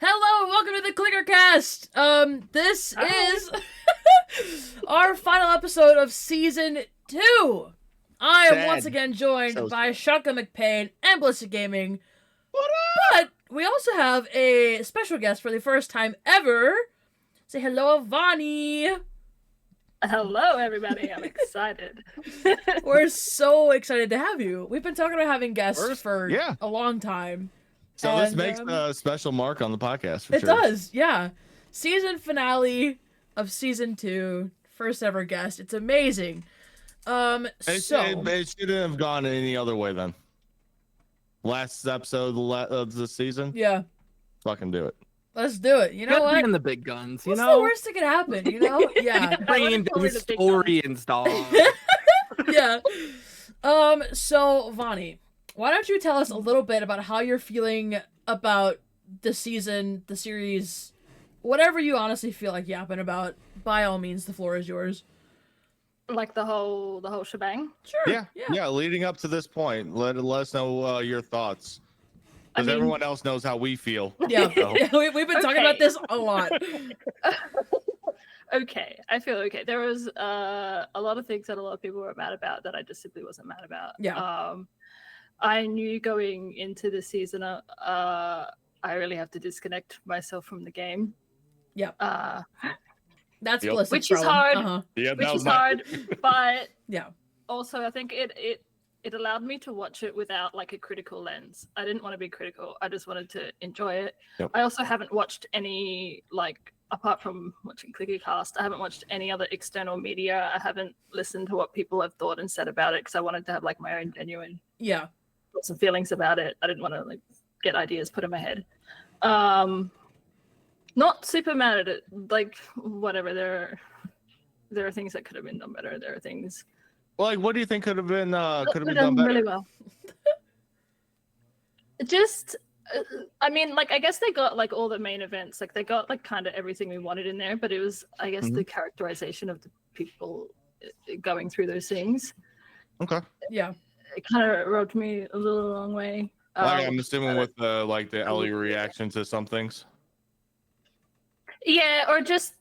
Hello, welcome to the ClickerCast. This is our final episode of Season 2. I am once again joined by Shotty McPain and Ballistic Gaming. What up? But we also have a special guest for the first time ever. Say hello, Avani. Hello, everybody. I'm excited. We're so excited to have you. We've been talking about having guests for a long time. So this makes a special mark on the podcast, for sure. It does, yeah. Season finale of Season 2, first ever guest. It's amazing. It shouldn't have gone any other way then. Last episode of the season? Yeah. Fucking do it. Let's do it. You know what? Bring in the big guns, What's the worst that could happen, you know? Yeah. Bringing in the story and stuff. Yeah. So, Vani, why don't you tell us a little bit about how you're feeling about the season, the series, whatever you honestly feel like yapping about. By all means, the floor is yours. Like the whole shebang? Sure. Yeah. Leading up to this point, let us know your thoughts. Because everyone else knows how we feel. Yeah, so. We've been talking about this a lot. Okay, I feel okay. There was a lot of things that a lot of people were mad about that I just simply wasn't mad about. Yeah. I knew going into the season, I really have to disconnect myself from the game. Yeah. That's Ballistic's which is hard. Which is hard, but yeah. Also, I think it allowed me to watch it without like a critical lens. I didn't want to be critical. I just wanted to enjoy it. Yep. I also haven't watched any, like, apart from watching ClickerCast, I haven't watched any other external media. I haven't listened to what people have thought and said about it because I wanted to have like my own genuine thoughts and feelings about it. I didn't want to like get ideas put in my head. Not super mad at it. Like, whatever. There are things that could have been done better. There are things. Like, what do you think could have been done better? Really well. Just, I mean, like, I guess they got like all the main events. Like, they got like kind of everything we wanted in there. But it was, I guess, the characterization of the people going through those things. Okay. Yeah. It kind of rubbed me a little the wrong way. I'm assuming with the Ellie reaction to some things. Yeah, or just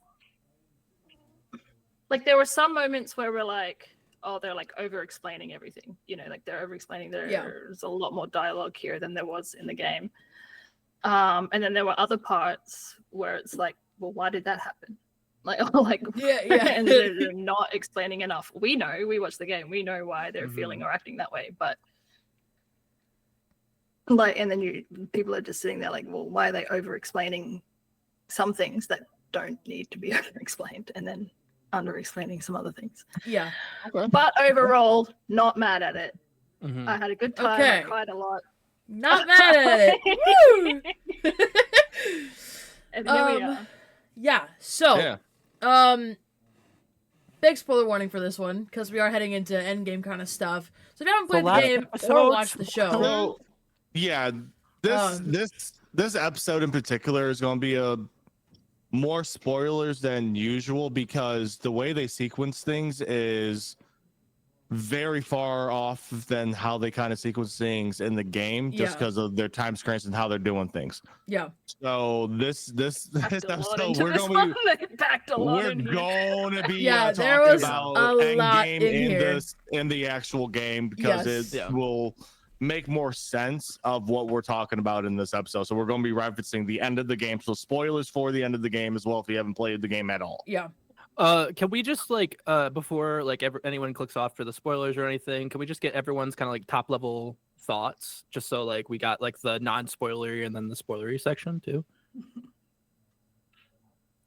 like there were some moments where we're like, oh, they're like over explaining everything. You know, like they're over explaining. There's a lot more dialogue here than there was in the game. And then there were other parts where it's like, well, why did that happen? Like, and they're not explaining enough. We know, we watch the game, we know why they're feeling or acting that way, but like, and then people are just sitting there like, well, why are they over explaining some things that don't need to be over explained, and then under explaining some other things. Yeah. Okay. But overall, not mad at it. I had a good time. Okay. I cried a lot. Not mad at it. Woo! And here we are. Yeah. So, big spoiler warning for this one because we are heading into endgame kind of stuff. So if you haven't played the game or watched the show, this episode in particular is going to be more spoilers than usual because the way they sequence things is very far off than how they kind of sequence things in the game, just because of their time constraints and how they're doing things. Yeah. So this episode we're going to be there talking was about a lot in the actual game because it will make more sense of what we're talking about in this episode. So we're going to be referencing the end of the game. So spoilers for the end of the game as well if you haven't played the game at all. Yeah. Can we just like before like anyone clicks off for the spoilers or anything, can we just get everyone's kind of like top level thoughts just so like we got like the non-spoilery and then the spoilery section too?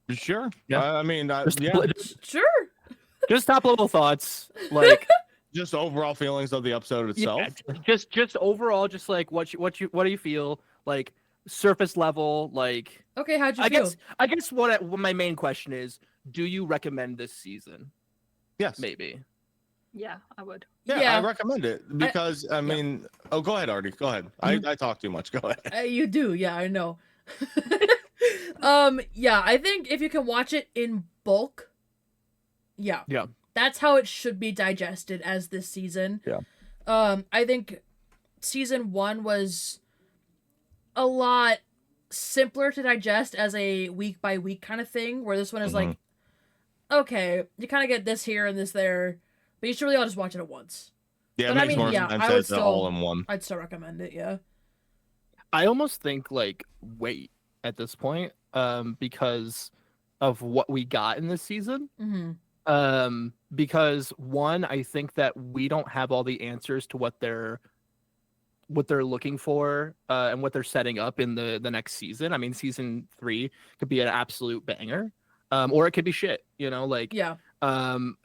Sure. Yeah. I mean, sure. Just top level thoughts, like just overall feelings of the episode itself. Yeah, just overall, just like what do you feel like surface level, like okay, how'd you feel? I guess what my main question is, do you recommend this season? Yes. Maybe. Yeah, I would. Yeah, I recommend it because I mean, oh, go ahead, Artie. Go ahead. I talk too much. Go ahead. You do, yeah, I know. Yeah, I think if you can watch it in bulk, yeah, that's how it should be digested as this season. Yeah. I think season 1 was a lot simpler to digest as a week by week kind of thing, where this one is like, okay, you kind of get this here and this there, but you should really all just watch it at once. Yeah, But it I makes mean, more yeah, sense I would as an all in still, one. I'd still recommend it. Yeah. I almost think like wait at this point, because of what we got in this season. Because one, I think that we don't have all the answers to what they're looking for, and what they're setting up in the next season. I mean, season 3 could be an absolute banger, or it could be shit. You know, like Yeah.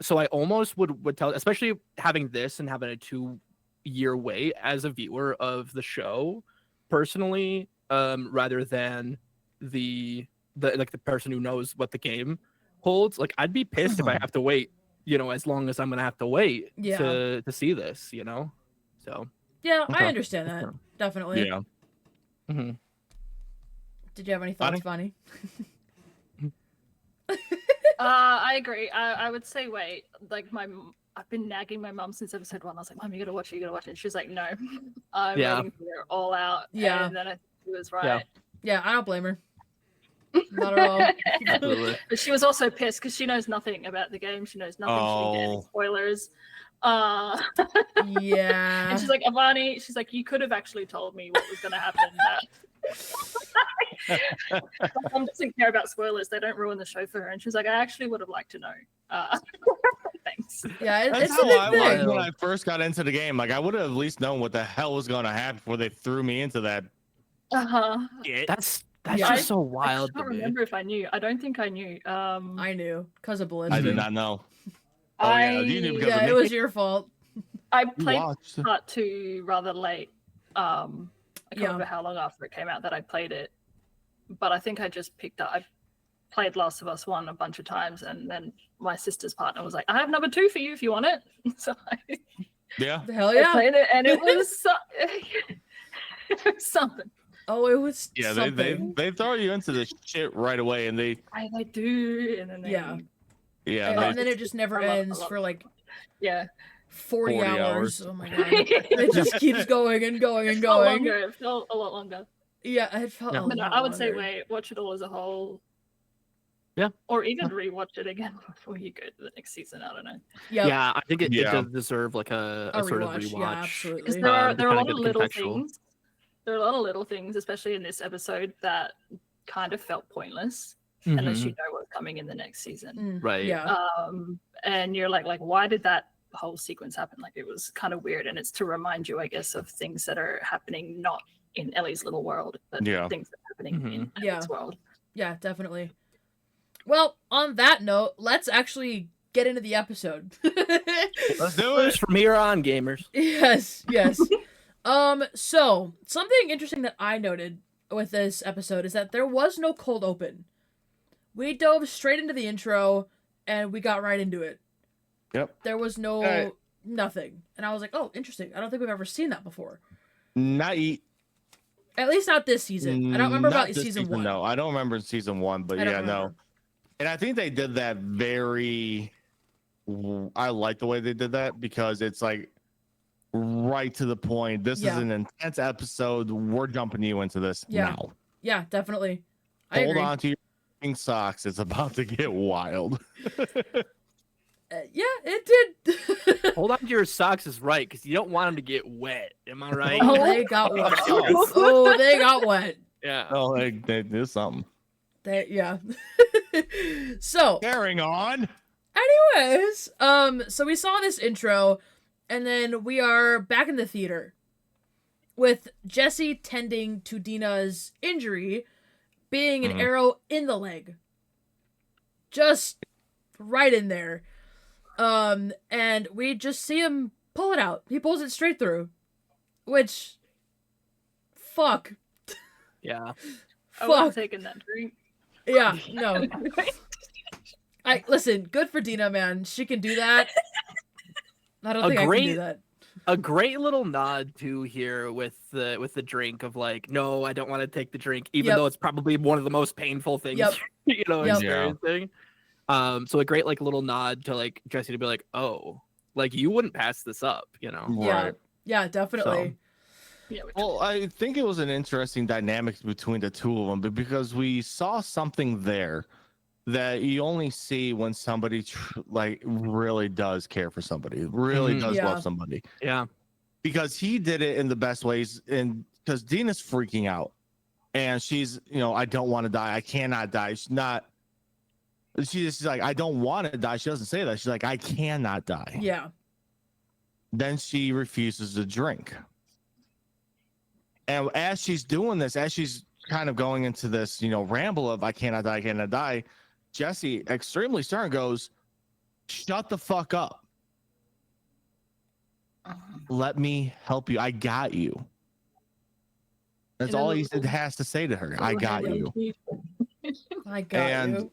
So I almost would tell, especially having this and having a 2-year wait as a viewer of the show, personally, rather than the like the person who knows what the game holds. Like, I'd be pissed if I have to wait, you know, as long as I'm gonna have to wait to see this, you know. So Yeah, Okay. I understand that. Definitely. Yeah. Did you have any thoughts, Vani? I agree. I would say wait. Like I've been nagging my mum since episode 1. I was like, Mum, you gotta watch it, you gotta watch it. And she's like, no, I'm waiting for it all out. Yeah. And then I think she was right. Yeah, I don't blame her. Not at all. absolutely. But she was also pissed because she knows nothing about the game. She knows nothing. She didn't get any spoilers. Yeah. And she's like, Avani, she's like, you could have actually told me what was going to happen. Mom doesn't care about spoilers. They don't ruin the show for her. And she's like, I actually would have liked to know. Thanks. Yeah, That's it's how a big I was thing. when I first got into the game. Like, I would have at least known what the hell was going to happen before they threw me into that. That's Yeah. just so wild I to can't me. remember if I knew. I don't think I knew. I knew because of Ballistic. I did not know. You knew because Yeah, of me. it was your fault. I You played watched. part 2 rather late. I can't Yeah. remember how long after it came out that I played it, but I think I just picked up. I played Last of Us 1 a bunch of times, and then my sister's partner was like, "I have number 2 for you if you want it." So Yeah. Hell I yeah. played it, and it was it was something. Oh, it was Yeah, something. they throw you into this shit right away, and they They do, and then they, Yeah. yeah And then it just never I love- I ends love for it. like yeah. 40 hours. hours. Oh my god. It just keeps going and going and It felt going. longer. It felt a lot longer. Yeah, it felt Yeah. a But no, lot I would say longer. wait, watch it all as a whole. Yeah. Or even rewatch it again before you go to the next season. I don't know. Yep. Yeah, I think it Yeah. does deserve like a sort of rewatch. rewatch. Yeah, Because absolutely. there are to a kinda lot get of the little contextual. things. There are a lot of little things, especially in this episode, that kind of felt pointless unless you know what's coming in the next season. Mm, Right. Yeah. And you're like, why did that whole sequence happen? Like, it was kind of weird, and it's to remind you, I guess, of things that are happening not in Ellie's little world, but Yeah. things that are happening in Yeah. Ellie's world. Yeah, definitely. Well, on that note, let's actually get into the episode. let's do it. From here on, gamers. Yes, yes. So something interesting that I noted with this episode is that there was no cold open. We dove straight into the intro and we got right into it. Yep. There was no nothing. And I was like, oh, interesting. I don't think we've ever seen that before. Not At least not this season. I don't remember not about this season 1. No, I don't remember in season 1, but I don't yeah, no. remember. And I think they did that I like the way they did that because it's like right to the point. This Yeah. is an intense episode. We're jumping you into this Yeah. now. Yeah, definitely. I Hold agree. on to your f***ing socks. It's about to get wild. Yeah, it did. Hold on to your socks is right, because you don't want them to get wet. Am I right? Oh, they got wet. Oh, they got wet. Yeah. Oh, they did something. Yeah. So, Carrying on. anyways, so we saw this intro, and then we are back in the theater with Jesse tending to Dina's injury, being an arrow in the leg, just right in there. And we just see him pull it out. He pulls it straight through, which, fuck, Yeah. I would have fuck, taken that drink. yeah, no. Listen, good for Dina, man. She can do that. I don't think I can do that. A great little nod to here with the drink of like, no, I don't want to take the drink, even Yep. though it's probably one of the most painful things Yep. you know Yep. experiencing. So a great like little nod to like Jesse to be like, oh, like you wouldn't pass this up, you know? Yeah. Right. Yeah, definitely. Yeah. Well, I think it was an interesting dynamic between the two of them, but because we saw something there that you only see when somebody like really does care for somebody, really Mhm. does Yeah. love somebody. Yeah. Because he did it in the best ways, and because Dina's freaking out, and she's, I don't want to die, I cannot die. She's like, I don't want to die. She doesn't say that. She's like, I cannot die. Yeah. Then she refuses to drink. And as she's doing this, as she's kind of going into this, ramble of I cannot die, I cannot die, Jesse, extremely stern, goes, shut the fuck up. Let me help you. I got you. That's all he has to say to her. I got you. I got you.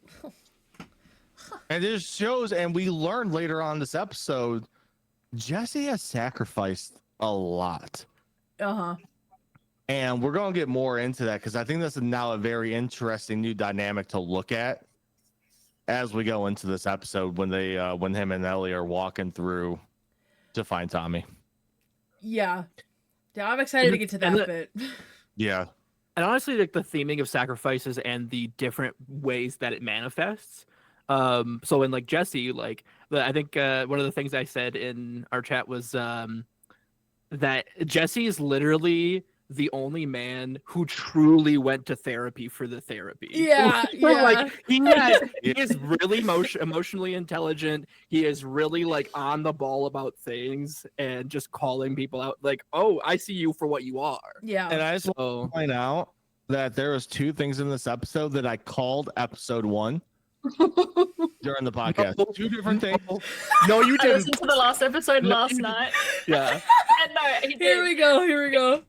And it just shows, and we learned later on this episode, Jesse has sacrificed a lot. Uh-huh. And we're going to get more into that because I think this is now a very interesting new dynamic to look at as we go into this episode when him and Ellie are walking through to find Tommy. Yeah. Yeah, I'm excited to get to that bit. Yeah. And honestly, like the theming of sacrifices and the different ways that it manifests. So in like Jesse, like I think one of the things I said in our chat was that Jesse is literally the only man who truly went to therapy for the therapy. Yeah, yeah. Like he is really emotionally intelligent. He is really like on the ball about things and just calling people out. Like, oh, I see you for what you are. Yeah. And I just want to point out that there was two things in this episode that I called episode 1 during the podcast. No, two different things. No, you I didn't. listened to the last episode last night. Yeah. And no, he did. Here we go.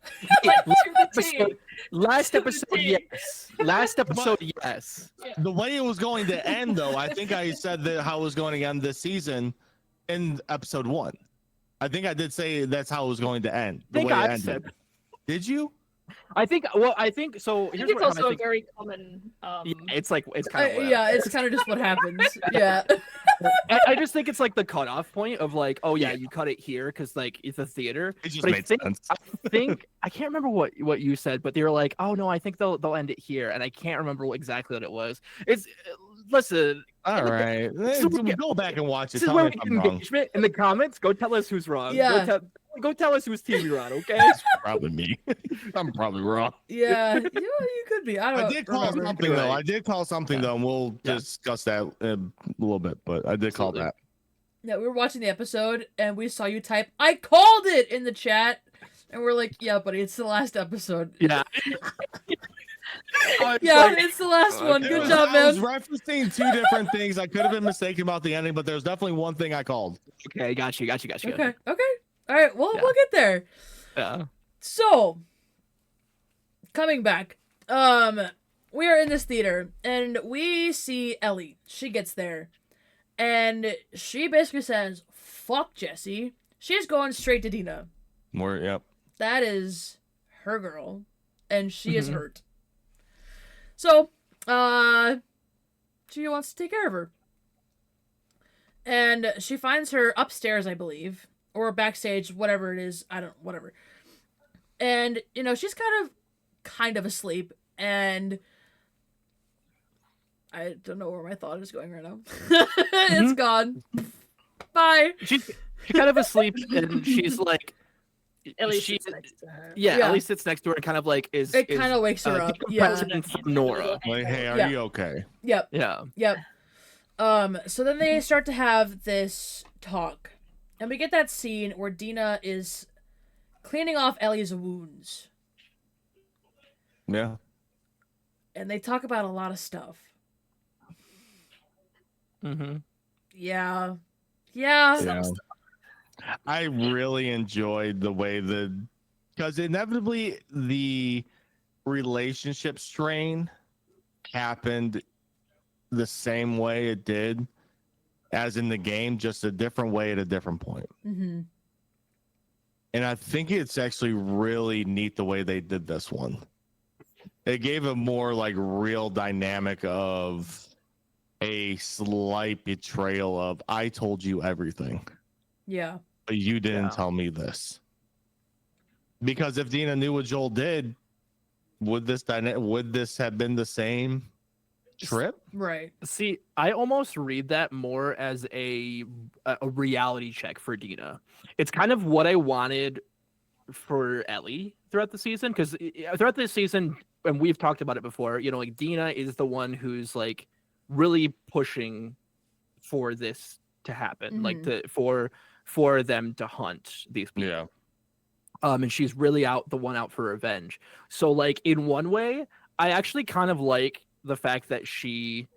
Like, to the T. Last To the episode, T. yes. Last episode, yes. The way it was going to end, though, I think I said that how it was going to end this season in episode 1. I think I did say that's how it was going to end. I think I've said. Did you? I think so. I think it's also a very common. Yeah, it's kind of. Yeah, it's kind of just what happens. Yeah. I just think it's like the cutoff point of like, oh yeah, you cut it here because like it's a theater. It just But made sense. I think I can't remember what you said, but they were like, oh no, I think they'll end it here, and I can't remember exactly what it was. It's listen. All right, go back and watch it. This is where we get engagement in the comments. Go tell us who's wrong. Yeah. Go tell us who's TV wrong. Okay. It's probably me. I'm probably wrong. Yeah, you could be. I don't. I did call something though. I did call something though, and we'll discuss that a little bit. But I did call that. Yeah, we were watching the episode and we saw you type, "I called it" in the chat, and we're like, "Yeah, buddy, it's the last episode." Yeah. Yeah, it's the last one. Good job, man. I was referencing two different things. I could have been mistaken about the ending, but there's definitely one thing I called. Okay, got you. Okay. All right, well, we'll get there. Yeah. So, coming back, we are in this theater and we see Ellie. She gets there and she basically says, "Fuck Jesse." She's going straight to Dina. Yep. That is her girl, and she is hurt. So, she wants to take care of her. And she finds her upstairs, I believe, or backstage, whatever it is. Whatever. And, she's kind of asleep, and I don't know where my thought is going right now. It's gone. Bye. She's kind of asleep, and she's like, Ellie sits next to her. Yeah, Ellie sits next to her and kind of like is. It kind of wakes her up. Yeah. From Nora. Like, hey, are you okay? Yep. Yeah. Yep. So then they start to have this talk. And we get that scene where Dina is cleaning off Ellie's wounds. Yeah. And they talk about a lot of stuff. Mm-hmm. Yeah. I really enjoyed the way because inevitably the relationship strain happened the same way it did as in the game, just a different way at a different point. Mm-hmm. And I think it's actually really neat the way they did this one. It gave a more like real dynamic of a slight betrayal of I told you everything. Yeah. But you didn't tell me this. Because if Dina knew what Joel did, would this have been the same trip? Right. See, I almost read that more as a reality check for Dina. It's kind of what I wanted for Ellie throughout the season, because throughout the season, and we've talked about it before, you know, like Dina is the one who's like really pushing for this to happen, like for them to hunt these people. Yeah. And she's really the one out for revenge. So like in one way, I actually kind of like the fact that she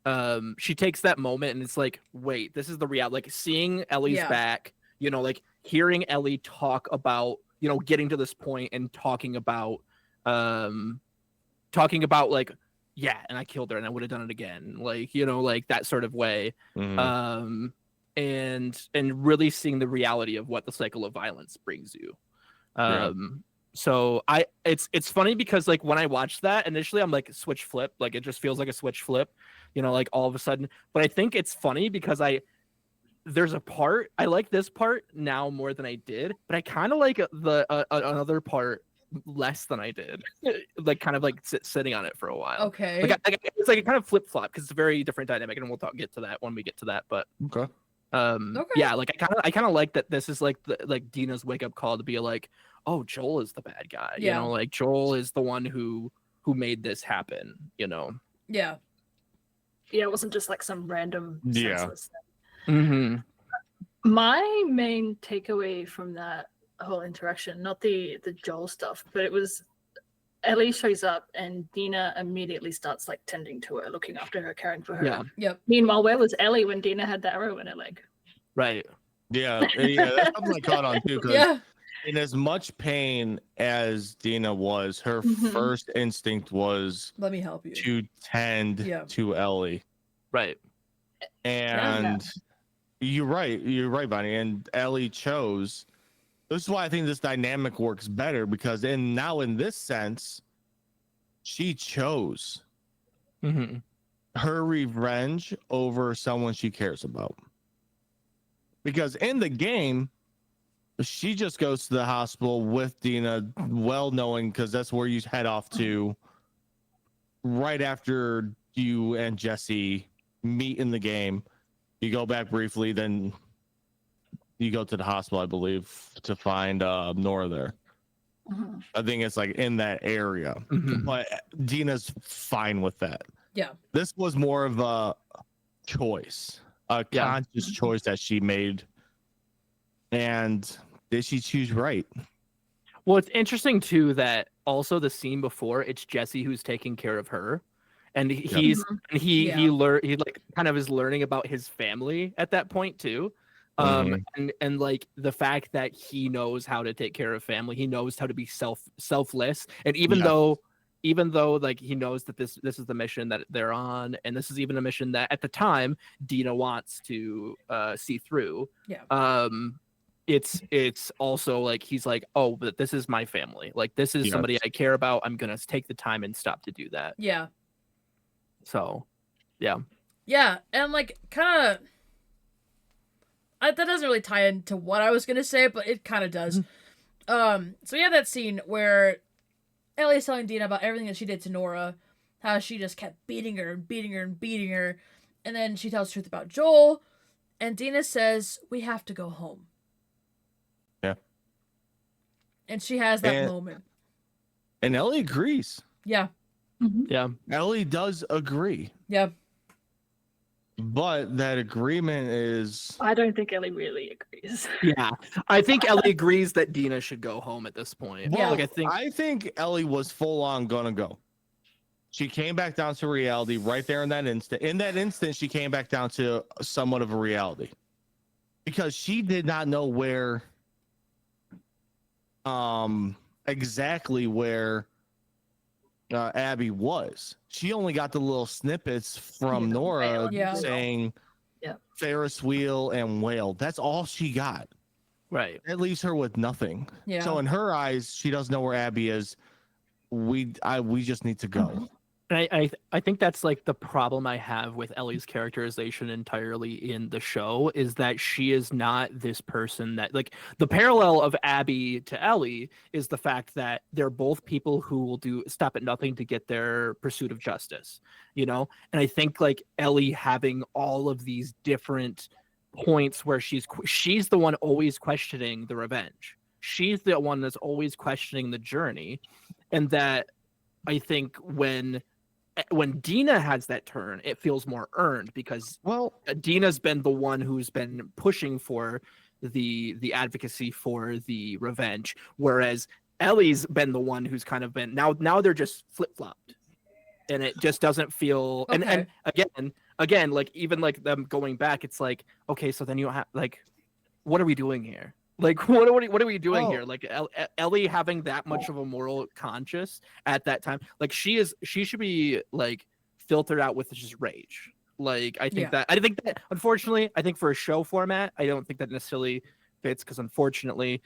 takes that moment and it's like, wait, this is the reality. Like seeing Ellie's back, you know, like hearing Ellie talk about, you know, getting to this point and talking about like, yeah, and I killed her and I would have done it again, like, you know, like that sort of way. Mhm. And really seeing the reality of what the cycle of violence brings you. So it's funny because like when I watched that initially, I'm like switch flip, like it just feels like a switch flip, you know, like all of a sudden. But I think it's funny because there's a part I like this part now more than I did, but I kind of like the another part less than I did, like kind of like sitting on it for a while. Okay. Like it's like a kind of flip flop because it's a very different dynamic, and we'll get to that when we get to that. But Okay. yeah, like I kind of like that this is like like Dina's wake up call to be like, oh, Joel is the bad guy, you know, like Joel is the one who made this happen, you know. Yeah, it wasn't just like some random senseless thing. My main takeaway from that whole interaction, not the Joel stuff, but it was Ellie shows up and Dina immediately starts like tending to her, looking after her, caring for her. Yep. Meanwhile, where was Ellie when Dina had the arrow in her leg? Right. Yeah, that's something I caught on too. Because in as much pain as Dina was, her first instinct was, let me help you, to tend to Ellie. Right. And you're right, Bonnie. And Ellie chose. This is why I think this dynamic works better, because in this sense, she chose her revenge over someone she cares about. Because in the game, she just goes to the hospital with Dina, well knowing, because that's where you head off to right after you and Jesse meet in the game. You go back briefly, then you go to the hospital, I believe, to find Nora there. I think it's like in that area. But Dina's fine with that. Yeah. This was more of a choice, a conscious choice that she made. And did she choose right? Well, it's interesting too that also the scene before, it's Jesse who's taking care of her, and he like kind of is learning about his family at that point too. And like the fact that he knows how to take care of family, he knows how to be selfless, and even though like he knows that this is the mission that they're on, and this is even a mission that at the time Dina wants to see through. It's also like he's like, oh, but this is my family, like this is somebody I care about, I'm gonna take the time and stop to do that. So and like kind of that doesn't really tie into what I was gonna say, but it kind of does. So we have that scene where Ellie is telling Dina about everything that she did to Nora, how she just kept beating her and beating her and beating her, and then she tells the truth about Joel, and Dina says, we have to go home. And she has that moment. And Ellie agrees. Ellie does agree. But that agreement is... I don't think Ellie really agrees. I think Ellie agrees that Dina should go home at this point. Well, like, I think Ellie was full on gonna go. She came back down to reality right there in that instant. In that instant, she came back down to somewhat of a reality. Because she did not know where... exactly where Abby was. She only got the little snippets from Nora saying Ferris wheel and whale. That's all she got. Right. That leaves her with nothing. So in her eyes, she doesn't know where Abby is. We just need to go. And I think that's like the problem I have with Ellie's characterization entirely in the show is that she is not this person that like the parallel of Abby to Ellie is the fact that they're both people who will do stop at nothing to get their pursuit of justice, you know? And I think like Ellie having all of these different points where she's the one always questioning the revenge. She's the one that's always questioning the journey, and that I think when Dina has that turn, it feels more earned because Dina's been the one who's been pushing for the advocacy for the revenge, whereas Ellie's been the one who's kind of been now they're just flip flopped, and it just doesn't feel. Okay. And again, like even like them going back, it's like okay, so then you have like, what are we doing here? Like what are we doing here? Like Ellie having that much of a moral conscience at that time, like she should be like filtered out with just rage. Like I think that unfortunately, I think for a show format, I don't think that necessarily fits because unfortunately,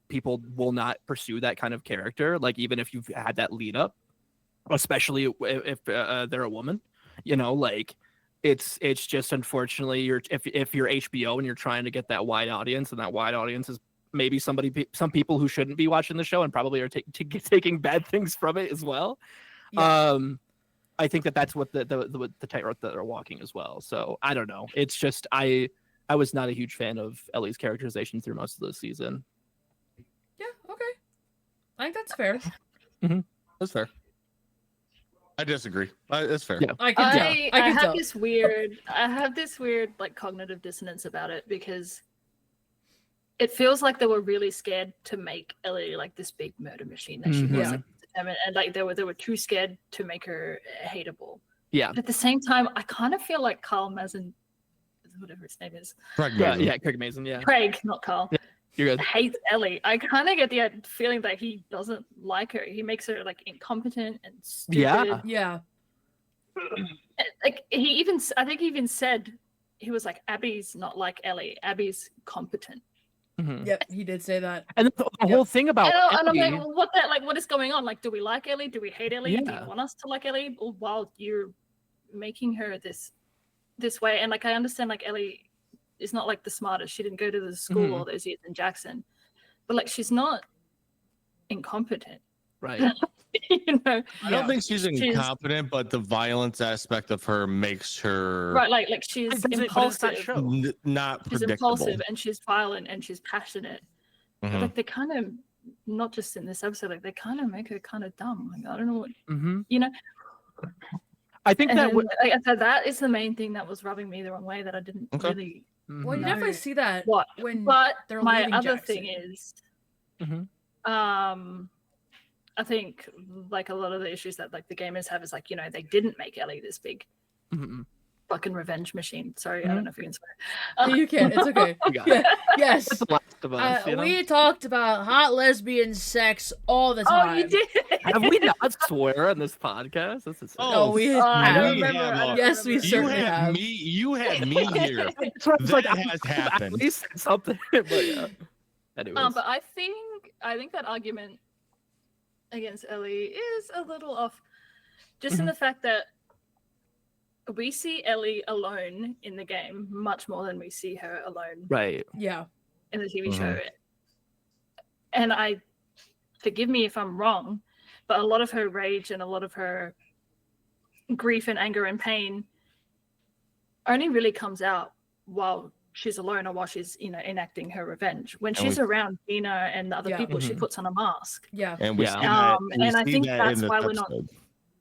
people will not pursue that kind of character. Like even if you've had that lead up, especially if they're a woman, you know, like. It's just unfortunately if you're HBO and you're trying to get that wide audience, and that wide audience is maybe some people who shouldn't be watching the show and probably are taking bad things from it as well. Yeah. I think that's what the tightrope that they're walking as well. So I don't know. It's just I was not a huge fan of Ellie's characterization through most of the season. Yeah. Okay. I think that's fair. Mm-hmm. That's fair. I disagree. That's fair. Yeah. I have this weird like cognitive dissonance about it because it feels like they were really scared to make Ellie like this big murder machine that she was, like, and like they were too scared to make her hateable. Yeah. But at the same time, I kind of feel like Carl Mazin, whatever his name is. Craig Mazin. Yeah. Craig, not Carl. Yeah. You're good. Hates Ellie. I kind of get the feeling that he doesn't like her. He makes her like incompetent and stupid. Yeah. Like I think he even said he was like, Abby's not like Ellie. Abby's competent. Mm-hmm. Yep, he did say that. And the whole thing about and I'm like, what is going on? Like, do we like Ellie? Do we hate Ellie? Yeah. Do you want us to like Ellie? Or while you're making her this way, and like I understand like Ellie is not like the smartest. She didn't go to the school all those years in Jackson, but like she's not incompetent, right? You know, I don't think she's incompetent, but the violence aspect of her makes her right. Like she's impulsive, not she's predictable. impulsive, and she's violent, and she's passionate. Mm-hmm. But like they kind of, not just in this episode, like they kind of make her kind of dumb. Like I don't know what, you know. I think that is the main thing that was rubbing me the wrong way that I didn't really. Well, you definitely see that when they're my leaving other Jackson. thing is, I think like a lot of the issues that like the gamers have is like, you know, they didn't make Ellie this big fucking revenge machine. Sorry, I don't know if you can swear. You can. It's okay. Yes. It's the Last of Us, you know? We talked about hot lesbian sex all the time. Oh, you did. Have we not swear on this podcast? This is we have. I don't remember. Yes, we certainly have. You had me here. That has happened. At least something. But yeah. Anyways. But I think that argument against Ellie is a little off, just in the fact that we see Ellie alone in the game much more than we see her alone. Right. Yeah. In the TV show. And forgive me if I'm wrong, but a lot of her rage and a lot of her grief and anger and pain only really comes out while she's alone or while she's, you know, enacting her revenge. When she's around Dina and the other people, she puts on a mask. Yeah. And we see that, and I think that's why we're episode. not.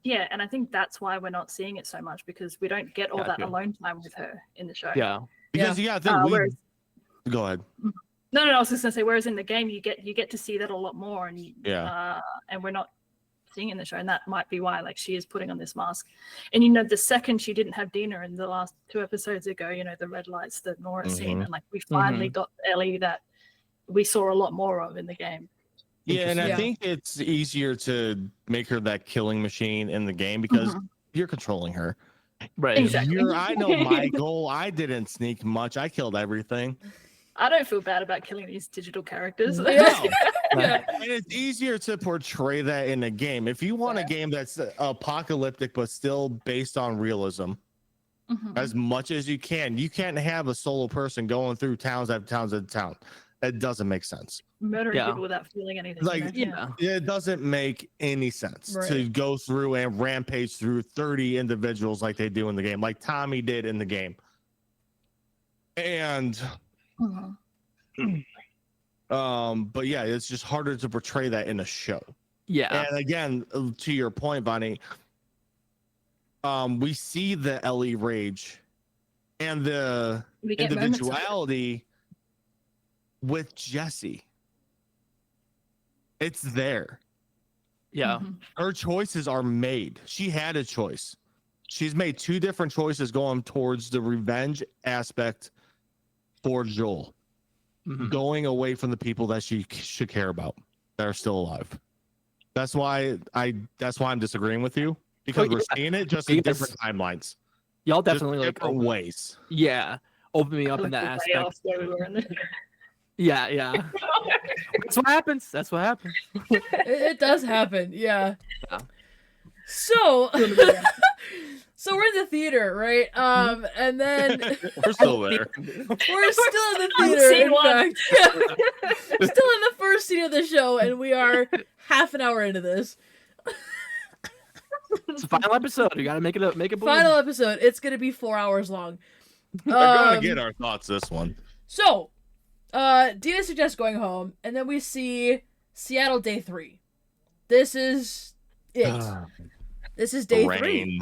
Yeah, and I think that's why we're not seeing it so much, because we don't get all that alone time with her in the show. Yeah. Because I think go ahead. No, I was just gonna say, whereas in the game you get to see that a lot more, and and we're not seeing in the show, and that might be why like she is putting on this mask. And you know, the second she didn't have Dina in the last 2 episodes ago, you know, the red lights, the Nora scene, and like we finally got Ellie that we saw a lot more of in the game. Yeah, and I think it's easier to make her that killing machine in the game because you're controlling her. Right. Exactly. I know my goal. I didn't sneak much. I killed everything. I don't feel bad about killing these digital characters. No, Yeah. And it's easier to portray that in a game. If you want a game that's apocalyptic but still based on realism, as much as you can't have a solo person going through towns after towns after town. It doesn't make sense. Murdering people without feeling anything. Like, it doesn't make any sense to go through and rampage through 30 individuals like they do in the game, like Tommy did in the game. And but yeah, it's just harder to portray that in a show. Yeah. And again, to your point, Bonnie, we see the Ellie rage and the individuality with Jessie. It's there. Yeah. Her choices are made. She had a choice. She's made two different choices going towards the revenge aspect for Joel. Going away from the people that she should care about that are still alive. That's why I'm disagreeing with you, because we're seeing it just in different timelines. Y'all definitely just like different ways. Yeah. Open me up in that aspect. Yeah. That's what happens. It does happen. Yeah. So so we're in the theater, right? And then we're still there. We're still in the theater, in fact. Yeah. Still in the first scene of the show, and we are half an hour into this. It's the final episode. You gotta make it believe. Final episode. It's gonna be 4 hours long. We're gonna get our thoughts this one. So Dina suggests going home, and then we see Seattle day 3. This is it. This is day 3.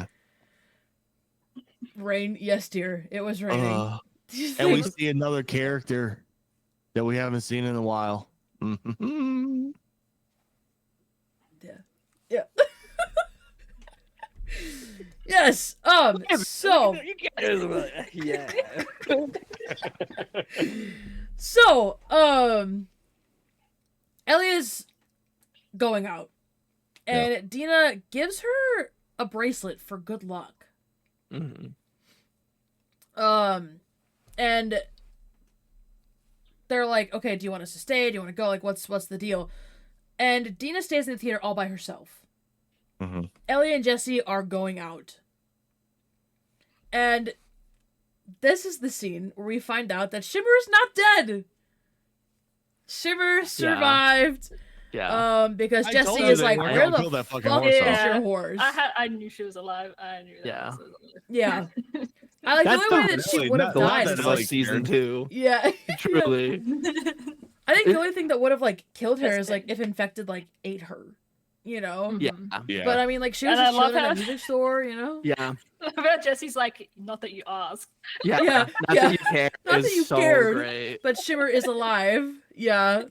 Rain, yes, dear. It was raining. And we see another character that we haven't seen in a while. Yeah. Yes. So. Yeah. So, Ellie is going out, and Dina gives her a bracelet for good luck. And they're like, okay, do you want us to stay? Do you want to go? Like, what's the deal? And Dina stays in the theater all by herself. Ellie and Jessie are going out. And this is the scene where we find out that Shimmer is not dead. Shimmer survived. Yeah. Because Jessie is like, where the fuck is your horse? I knew she was alive. I knew that. Yeah. I like the only way that she would have died is like season 2. Yeah. Truly. I think the only thing that would have like killed her is like if infected like ate her. You know? Yeah. But I mean, like, she was just chilling at a music store, you know? Yeah. About Jessie's like, not that you asked. Yeah. Not that you care. Not that you cared. Great. But Shimmer is alive. Yeah.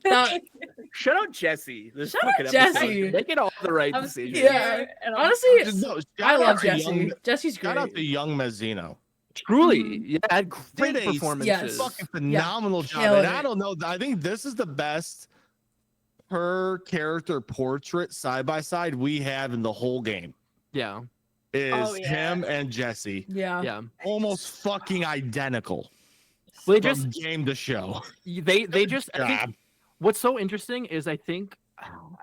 Shout out Jessie. Shout out Jessie. Making all the right decisions. Yeah. Honestly, I love Jessie. Jesse's great. Shout out to young Mazzino. Truly. Yeah. Had great performances. Yes. Fucking phenomenal job. And I don't know. I think this is the best her character portrait side by side we have in the whole game. Yeah. Is him and Jessie. Yeah. Almost fucking identical. Well, they just game to show. They just I think, what's so interesting is I think,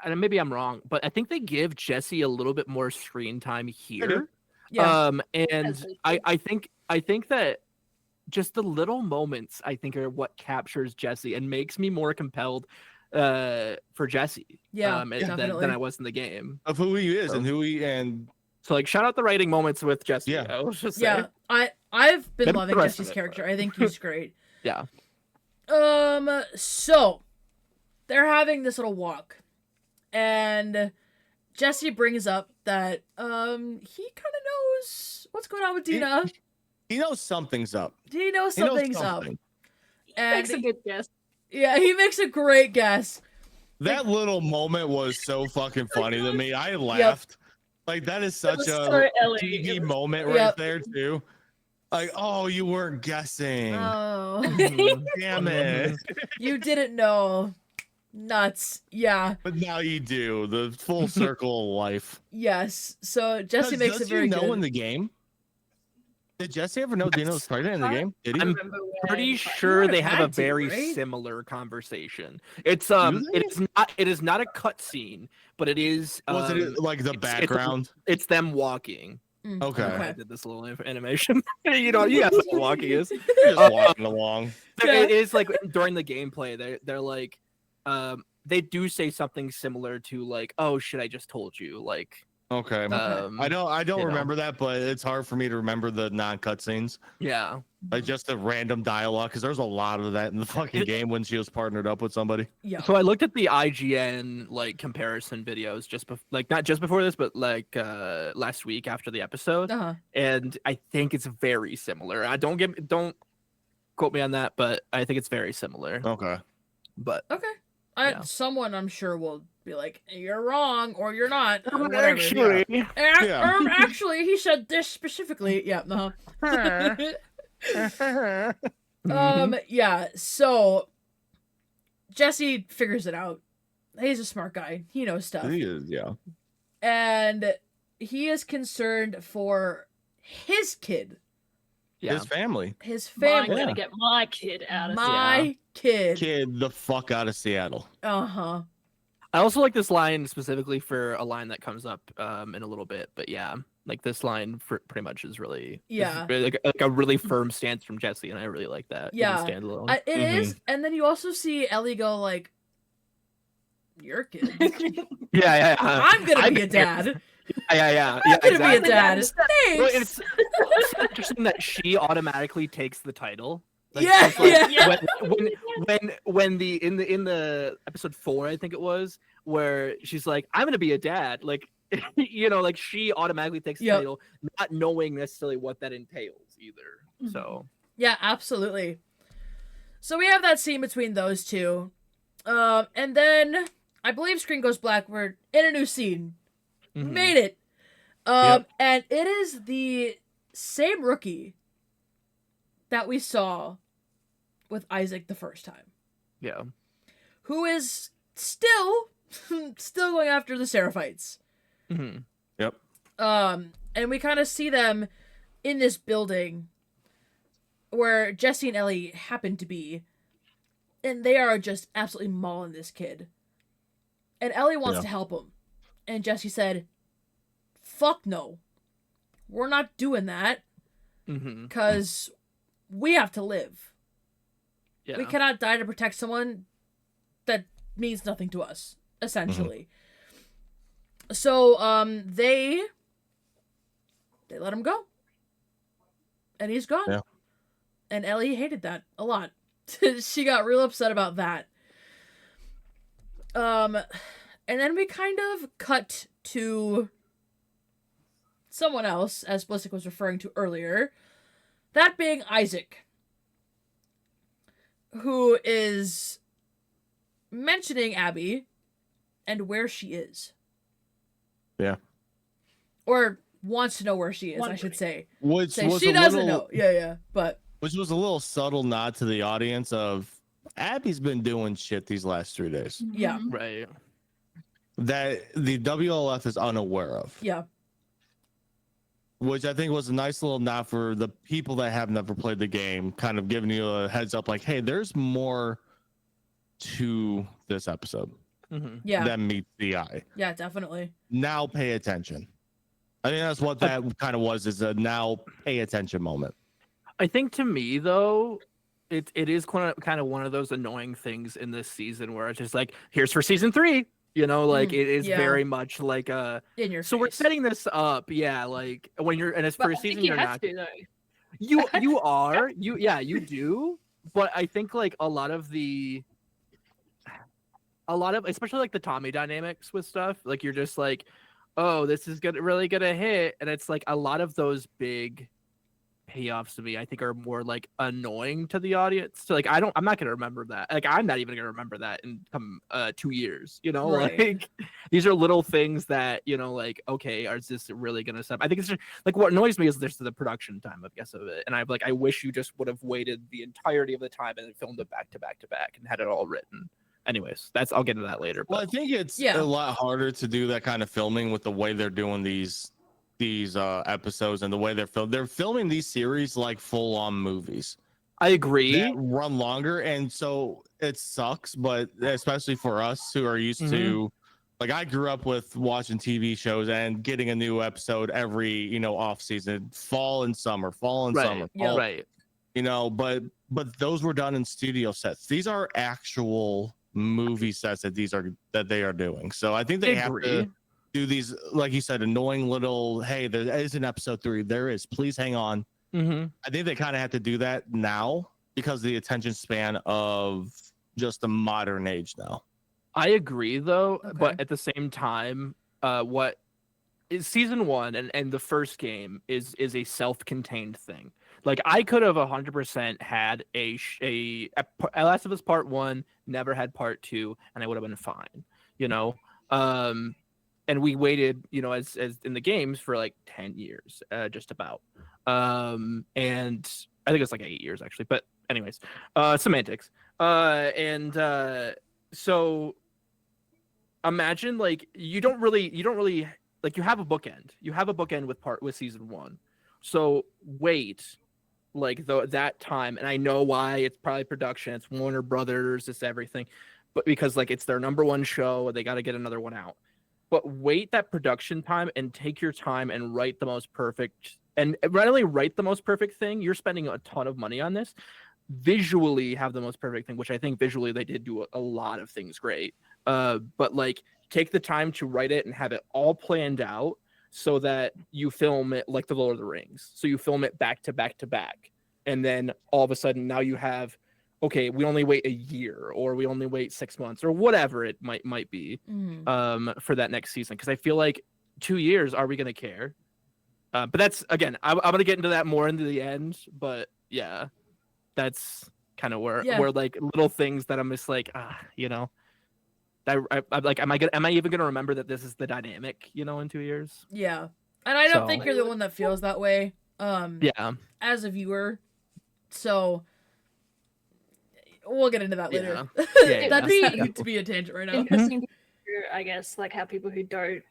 and maybe I'm wrong, but I think they give Jessie a little bit more screen time here. Yeah. And I think that just the little moments I think are what captures Jessie and makes me more compelled for Jessie than I was in the game of who he is and so like shout out the writing moments with Jessie. I was just saying. I've been loving Jessie's character. I think he's great. Yeah. So they're having this little walk, and Jessie brings up that he kind of knows what's going on with Dina. He knows something's up. He knows something's up. And makes a good guess. Yeah, he makes a great guess. That little moment was so fucking funny to me. I laughed. Like, that is such a TV moment right there, too. Like, oh, you weren't guessing. Oh. Damn it. You didn't know. Nuts. Yeah. But now you do. The full circle of life. Yes. So Jessie makes it very good. Does he know in the game? Did Jesse ever know Dina was pregnant in the game? Did he? I'm Remember when, pretty like, sure would've they have a had to, very right? similar conversation. It's Do they? it is not a cutscene, but it is Was it like the it's- background? It's them walking. Okay. I did this little animation. You guys know what walking is. Just walking along. It is like during the gameplay, they're like, they do say something similar to like, "Oh shit, I just told you." Like, Okay. I don't you know. remember that, but it's hard for me to remember the non-cutscenes. Yeah. Like just the random dialogue, because there's a lot of that in the fucking game when she was partnered up with somebody. Yeah. So I looked at the IGN like comparison videos like not just before this, but like last week after the episode, and I think it's very similar. Don't quote me on that, but I think it's very similar. Okay. But okay. Someone I'm sure will be like, you're wrong or you're not. actually, Actually, he said this specifically. Yeah. Yeah. So Jesse figures it out. He's a smart guy. He knows stuff. He is, yeah. And he is concerned for his kid. His family. His I'm family. gonna get my kid out of My kid. Kid the fuck out of Seattle. Uh-huh. I also like this line specifically for a line that comes up in a little bit, but yeah, like this line pretty much is really like a really firm stance from Jesse, and I really like that. Yeah, standalone. It is, and then you also see Ellie go like, "Your kid." yeah. I'm gonna be a dad. Yeah. I'm gonna exactly. be a dad. Thanks. Well, it's interesting that she automatically takes the title. Like, Yeah, it's like yeah. When in the episode 4, I think it was, where she's like, "I'm gonna be a dad," like like she automatically takes the title, not knowing necessarily what that entails either. So yeah, absolutely. So we have that scene between those two, and then I believe screen goes black. We're in a new scene. Made it. And it is the same rookie that we saw with Isaac the first time. Yeah. Who is still going after the Seraphites. Yep. And we kind of see them in this building where Jesse and Ellie happen to be, and they are just absolutely mauling this kid. And Ellie wants to help him. And Jesse said, "Fuck no. We're not doing that. Because we have to live. Yeah. We cannot die to protect someone that means nothing to us, essentially." So, they let him go. And he's gone. Yeah. And Ellie hated that a lot. She got real upset about that. And then we kind of cut to someone else, as Ballistic was referring to earlier. That being Isaac, who is mentioning Abby and where she is. Yeah. Or wants to know where she is, I should say. Which was she doesn't know. Yeah. But which was a little subtle nod to the audience of Abby's been doing shit these last 3 days. Yeah. Right. That the WLF is unaware of. Yeah. Which I think was a nice little nod for the people that have never played the game, kind of giving you a heads up like, hey, there's more to this episode than meets the eye. Yeah, definitely. Now pay attention. I think that's what that kind of was, is a now pay attention moment. I think to me, though, it is kind of one of those annoying things in this season where it's just like, here's for season 3. Like it is very much like a. In your so face. we're setting this up, like when you're and it's for a season you're not. To, you are you do, but I think like a lot of especially like the Tommy dynamics with stuff, like you're just like, oh, this is really gonna hit, and it's like a lot of those big payoffs to me I think are more like annoying to the audience. So like I'm not gonna remember that. Like I'm not even gonna remember that in 2 years. Right. Like these are little things that like, okay, is this really gonna stop? I think it's just like what annoys me is there's the production time, I guess, of it, and I'm like, I wish you just would have waited the entirety of the time and then filmed it back to back to back and had it all written. Anyways, I'll get into that later. Well, I think it's a lot harder to do that kind of filming with the way they're doing these these episodes and the way they're filming these series like full on movies I agree. that run longer, and so it sucks, but especially for us who are used to, like, I grew up with watching TV shows and getting a new episode every off season, fall and summer, Right. Yep. Right. but those were done in studio sets. These are actual movie sets that they are doing. So I think they have to do these, like you said, annoying little, hey, there is an episode 3, there is, please hang on. I think they kind of have to do that now because of the attention span of just the modern age now. I agree though, Okay. but at the same time, what is season 1 and the first game is a self-contained thing. Like I could have 100% had a Last of Us Part 1, never had Part 2, and I would have been fine, and we waited, as in the games for like 10 years, just about. And I think it's like 8 years actually, but anyways, semantics. So imagine like you don't really like, you have a bookend with season 1. So wait like that time, and I know why, it's probably production, it's Warner Brothers, it's everything, but because like it's their number 1 show, they got to get another one out. But wait that production time and take your time and write the most perfect, and not only write the most perfect thing, you're spending a ton of money on this, visually have the most perfect thing, which I think visually they did do a lot of things great. But like take the time to write it and have it all planned out so that you film it like the Lord of the Rings. So you film it back to back to back. And then all of a sudden now you have, okay, we only wait a year, or we only wait 6 months, or whatever it might be, for that next season. Because I feel like 2 years, are we going to care? But that's, again, I'm going to get into that more into the end. But yeah, that's kind of where like little things that I'm just like, I'm like, am I even going to remember that this is the dynamic, in 2 years? Yeah. And I don't think you're the one that feels that way. As a viewer. So we'll get into that later. That's not to be a tangent right now. Interesting to hear, I guess, like how people who don't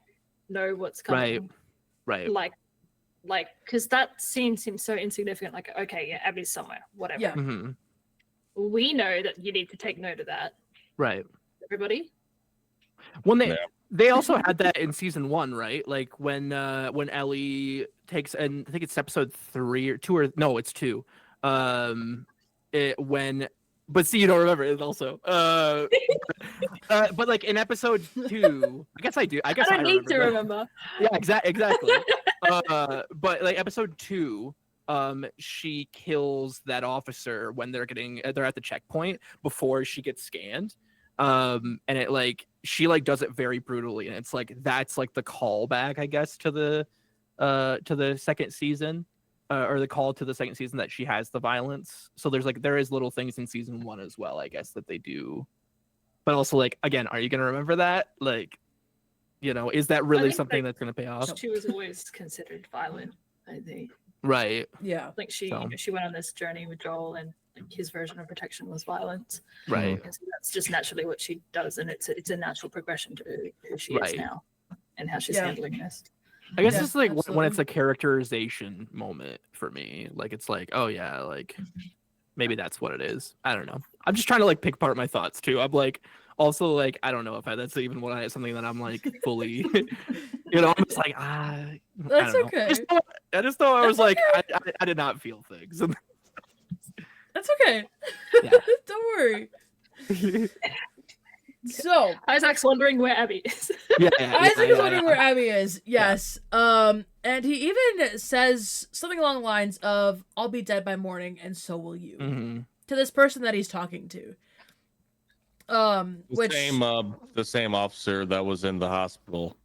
know what's coming, right, like because that scene seems so insignificant. Like, okay, yeah, Abby's somewhere, whatever. Yeah. We know that you need to take note of that. Right. Everybody. When they also had that in season 1, right? Like when Ellie takes, and I think it's episode 3 or 2, or no, it's 2. But see, you don't remember it also. But like in episode 2, I guess I do. I don't need to remember. Yeah, exactly. But like episode 2, she kills that officer when they're at the checkpoint before she gets scanned. And it like she like does it very brutally, and it's like that's like the callback, I guess, to the second season. Or the call to the second season that she has the violence. So there is little things in season 1 as well, I guess, that they do. But also, like, again, are you going to remember that? Like, is that really something that's going to pay off? She was always considered violent, I think. Right. Yeah. Like she went on this journey with Joel, and like, his version of protection was violence. Right. And so that's just naturally what she does, and it's a natural progression to who she is now and how she's handling this. I guess it's like when it's a characterization moment for me. Like it's like, oh yeah, like maybe that's what it is. I don't know. I'm just trying to like pick apart my thoughts too. I'm like also like I don't know if that's even something that I'm like fully, I'm just like That's okay. I just thought I was like I did not feel things. That's okay. Yeah. Don't worry. So Isaac's wondering where Abby is. Isaac's wondering where Abby is. Yes. And he even says something along the lines of, "I'll be dead by morning, and so will you," to this person that he's talking to. The same officer that was in the hospital.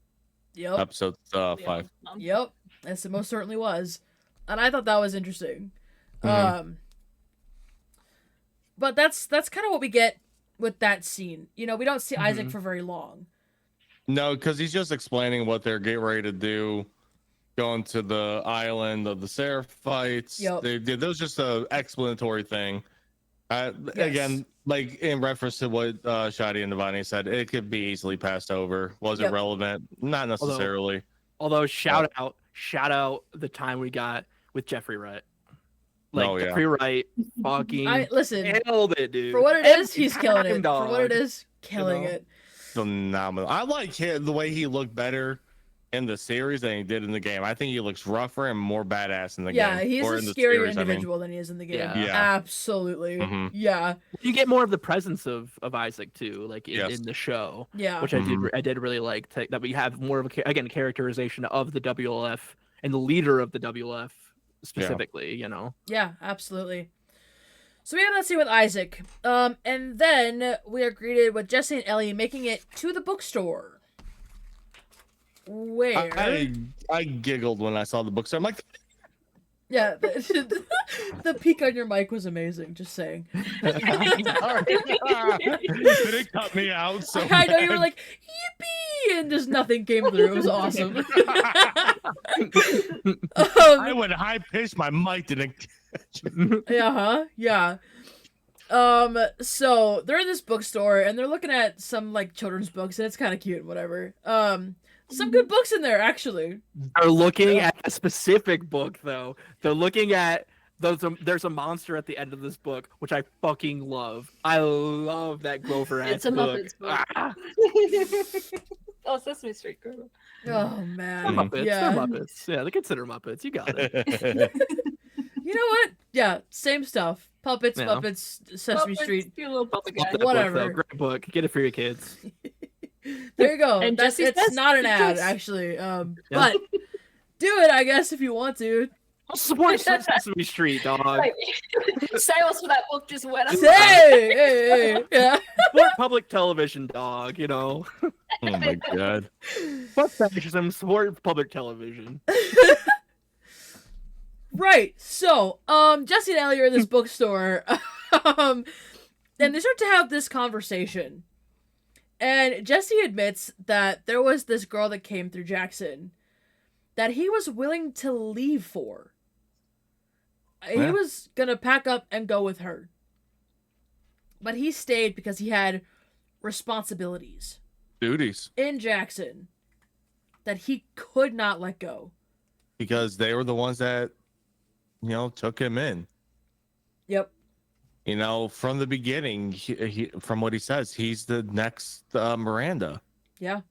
Yep. Episode 5. Yep. Yes, it most certainly was, and I thought that was interesting. But that's kind of what we get with that scene. We don't see Isaac for very long. No, because he's just explaining what they're getting ready to do, going to the island of the Seraphites. Yep. That was just an explanatory thing. Again, like in reference to what Shotty and Avani said, it could be easily passed over. Was it relevant? Not necessarily. Although shout out shout out the time we got with Jeffrey Wright. Like Oh, yeah. Jeffrey Wright fucking Listen, nailed it, dude. for what it is, Every he's killing time, it. For what it dog. is, killing know? it. Phenomenal. I like the way he looked better in the series than he did in the game. I think he looks rougher and more badass in the game. Yeah, he's or a in the scarier series, individual than he is in the game. Yeah. Yeah. Absolutely. Mhm. Yeah. You get more of the presence of Isaac too, like Yes. in the show, Yeah. which Mhm. I did really like that we have more of a characterization of the WLF and the leader of the WLF specifically. You know. Yeah, absolutely. So we have that scene with Isaac. And then we are greeted with Jesse and Ellie making it to the bookstore. Where I giggled when I saw the bookstore. I'm like, yeah, the peak on your mic was amazing, just saying. sorry. It cut me out. So I know you were bad. like, yippee, and just nothing came through. It was awesome. I went high pitched. My mic didn't. Yeah. So they're in this bookstore and they're looking at some like children's books and it's kind of cute, whatever. Some good books in there actually. They're looking at a specific book though. They're looking at there's a monster at the end of this book, which I fucking love. I love that Grover It's a book. Muppets book. Ah, Oh, Sesame Street Girl. Oh they're man. Muppets. Yeah. They're Muppets. Yeah, they consider Muppets. You got it. You know what? Yeah, same stuff. Puppets, Yeah. Muppets, Sesame Muppets, Street. cute little puppet Love guy. that book, Whatever. though. Great book. Get it for your kids. There you go. And That's Jesse it's says not an good ad choice. actually. But do it, I guess, if you want to. Support Sesame Street, dog. Like, sales for that book just went up. Hey, yeah. Support public television, dog. You know. Oh my god. Fuck fascism. Support public television. Right. So, Jesse and Ellie are in this bookstore, and they start to have this conversation. And Jesse admits that there was this girl that came through Jackson that he was willing to leave for. He Yeah. was gonna pack up and go with her. But he stayed because he had responsibilities Duties. in Jackson that he could not let go. Because they were the ones that, took him in. Yep. From the beginning, he from what he says, he's the next Miranda. Yeah.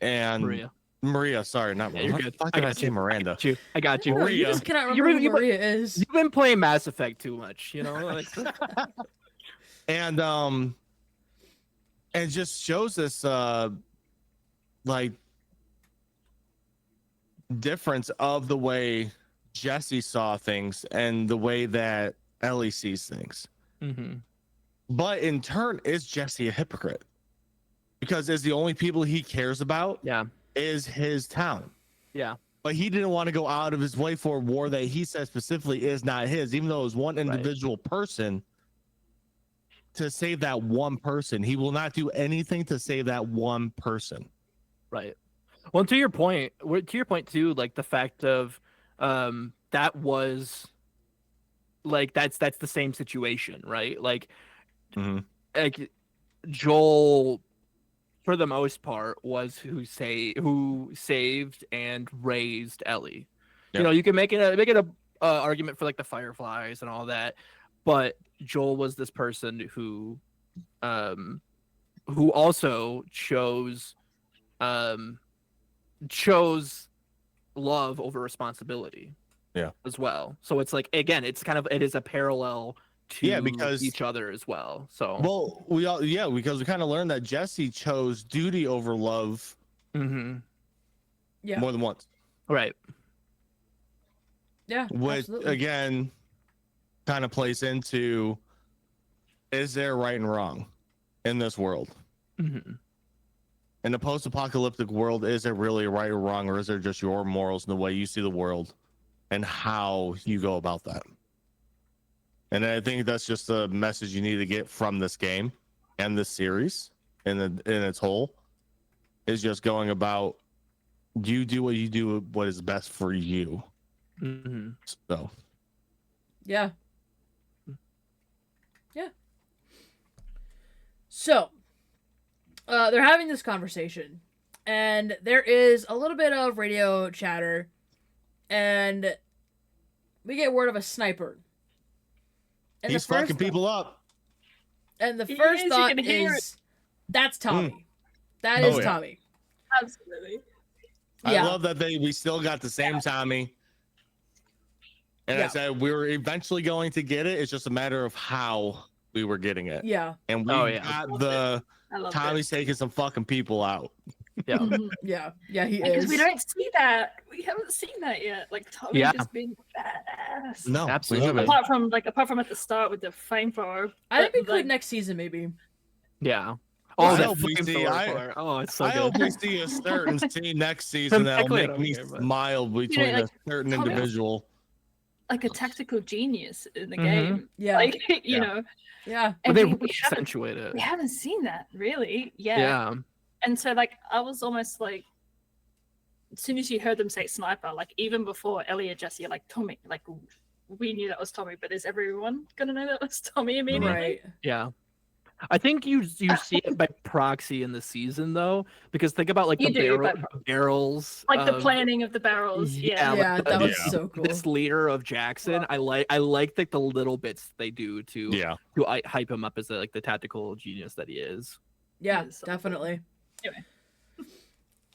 And Maria. Sorry, not Yeah, you're Miranda. good. Fuck I did I got say you. Miranda? I got you. No, you Maria. just cannot You remember really- who Maria is. You've been playing Mass Effect too much, Like, And it just shows this like difference of the way Jesse saw things and the way that Ellie sees things. mm-hmm. But in turn, is Jesse a hypocrite? Because is the only people he cares about Yeah. is his town. Yeah. But he didn't want to go out of his way for a war that he said specifically is not his, even though it was one individual person to save that one person. He will not do anything to save that one person. Right. Well, to your point too, like the fact of that was like that's the same situation, right? Like Joel, for the most part, was who saved and raised Ellie. Yep. You can make it a argument for like the Fireflies and all that, but Joel was this person who also chose love over responsibility. Yeah. As well. So it's like, again, it is a parallel to because each other as well. So because we kind of learned that Jesse chose duty over love mm-hmm. Yeah. more than once. Right. Yeah. Which Absolutely. again kind of plays into, is there right and wrong in this world? Mm-hmm. In a post-apocalyptic world, is it really right or wrong, or is there just your morals and the way you see the world and how you go about that? And I think that's just the message you need to get from this game and this series in its whole, is just going about, you do what is best for you. Mm-hmm. So Yeah. Yeah. So, they're having this conversation, and there is a little bit of radio chatter, and we get word of a sniper. And He's fucking people up. And the He first is, you thought can hear is, that's Tommy. That Oh, is yeah. Tommy. Absolutely. I Yeah. love that we still got the same Tommy. And I Yeah. said we were eventually going to get it. It's just a matter of how we were getting it. Yeah. And we Oh, yeah. got the I love Tommy's taking some fucking people out. Yeah. it. Yeah. Yeah, he Because is. we don't see that. We haven't seen that yet. Like Tommy Yeah. just being badass. No, Absolutely. Apart from at the start with the flamethrower. I think we but, could like, next season, maybe. Yeah. I Oh, that hope we see- flamethrower part. Oh, it's so I hope good. we see a certain scene next season that'll Technically, I make don't me care, but- smile between like, a certain Tommy- individual. like a tactical genius in the Mhm. game. Yeah. Like you Yeah. know. Yeah. But And they we really haven't accentuate it. we haven't seen that really yet. Yeah. And so like I was almost like as soon as you heard them say sniper, like even before Ellie and Jesse are like Tommy, like we knew that was Tommy, but is everyone gonna know that was Tommy immediately? Right. Yeah. I think you see it by proxy in the season though, because think about like You the do, barrels, Like the of- planning of the barrels. Yeah. Yeah, like that was Yeah. so cool. this leader of Jackson. I like the little bits they do to Yeah. hype him up as the tactical genius that he is. Yeah, Yes, so cool. definitely. Anyway.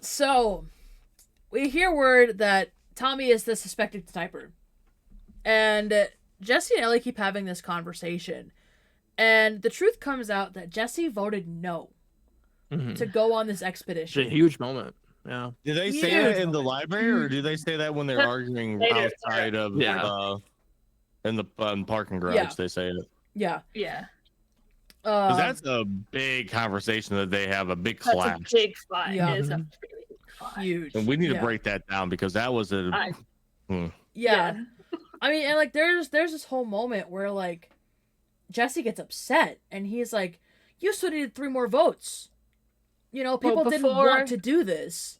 So, we hear word that Tommy is the suspected sniper. And Jesse and Ellie keep having this conversation. And the truth comes out that Jesse voted no Mhm. to go on this It's a expedition. huge moment. Yeah. Do they say Yeah. that in the library, or do they say that when they're arguing They do. outside of Yeah. in the parking garage? Yeah. They say it. Yeah. Yeah. 'Cause that's a big conversation that they have, a big That's clash. a big fight. Yeah. It is a really big fight. huge. And we need to Yeah. break that down because that was a I- Yeah. I mean, and like there's this whole moment where like Jesse gets upset and he's like, "You still needed 3 more votes. You know, people didn't before- want to do this."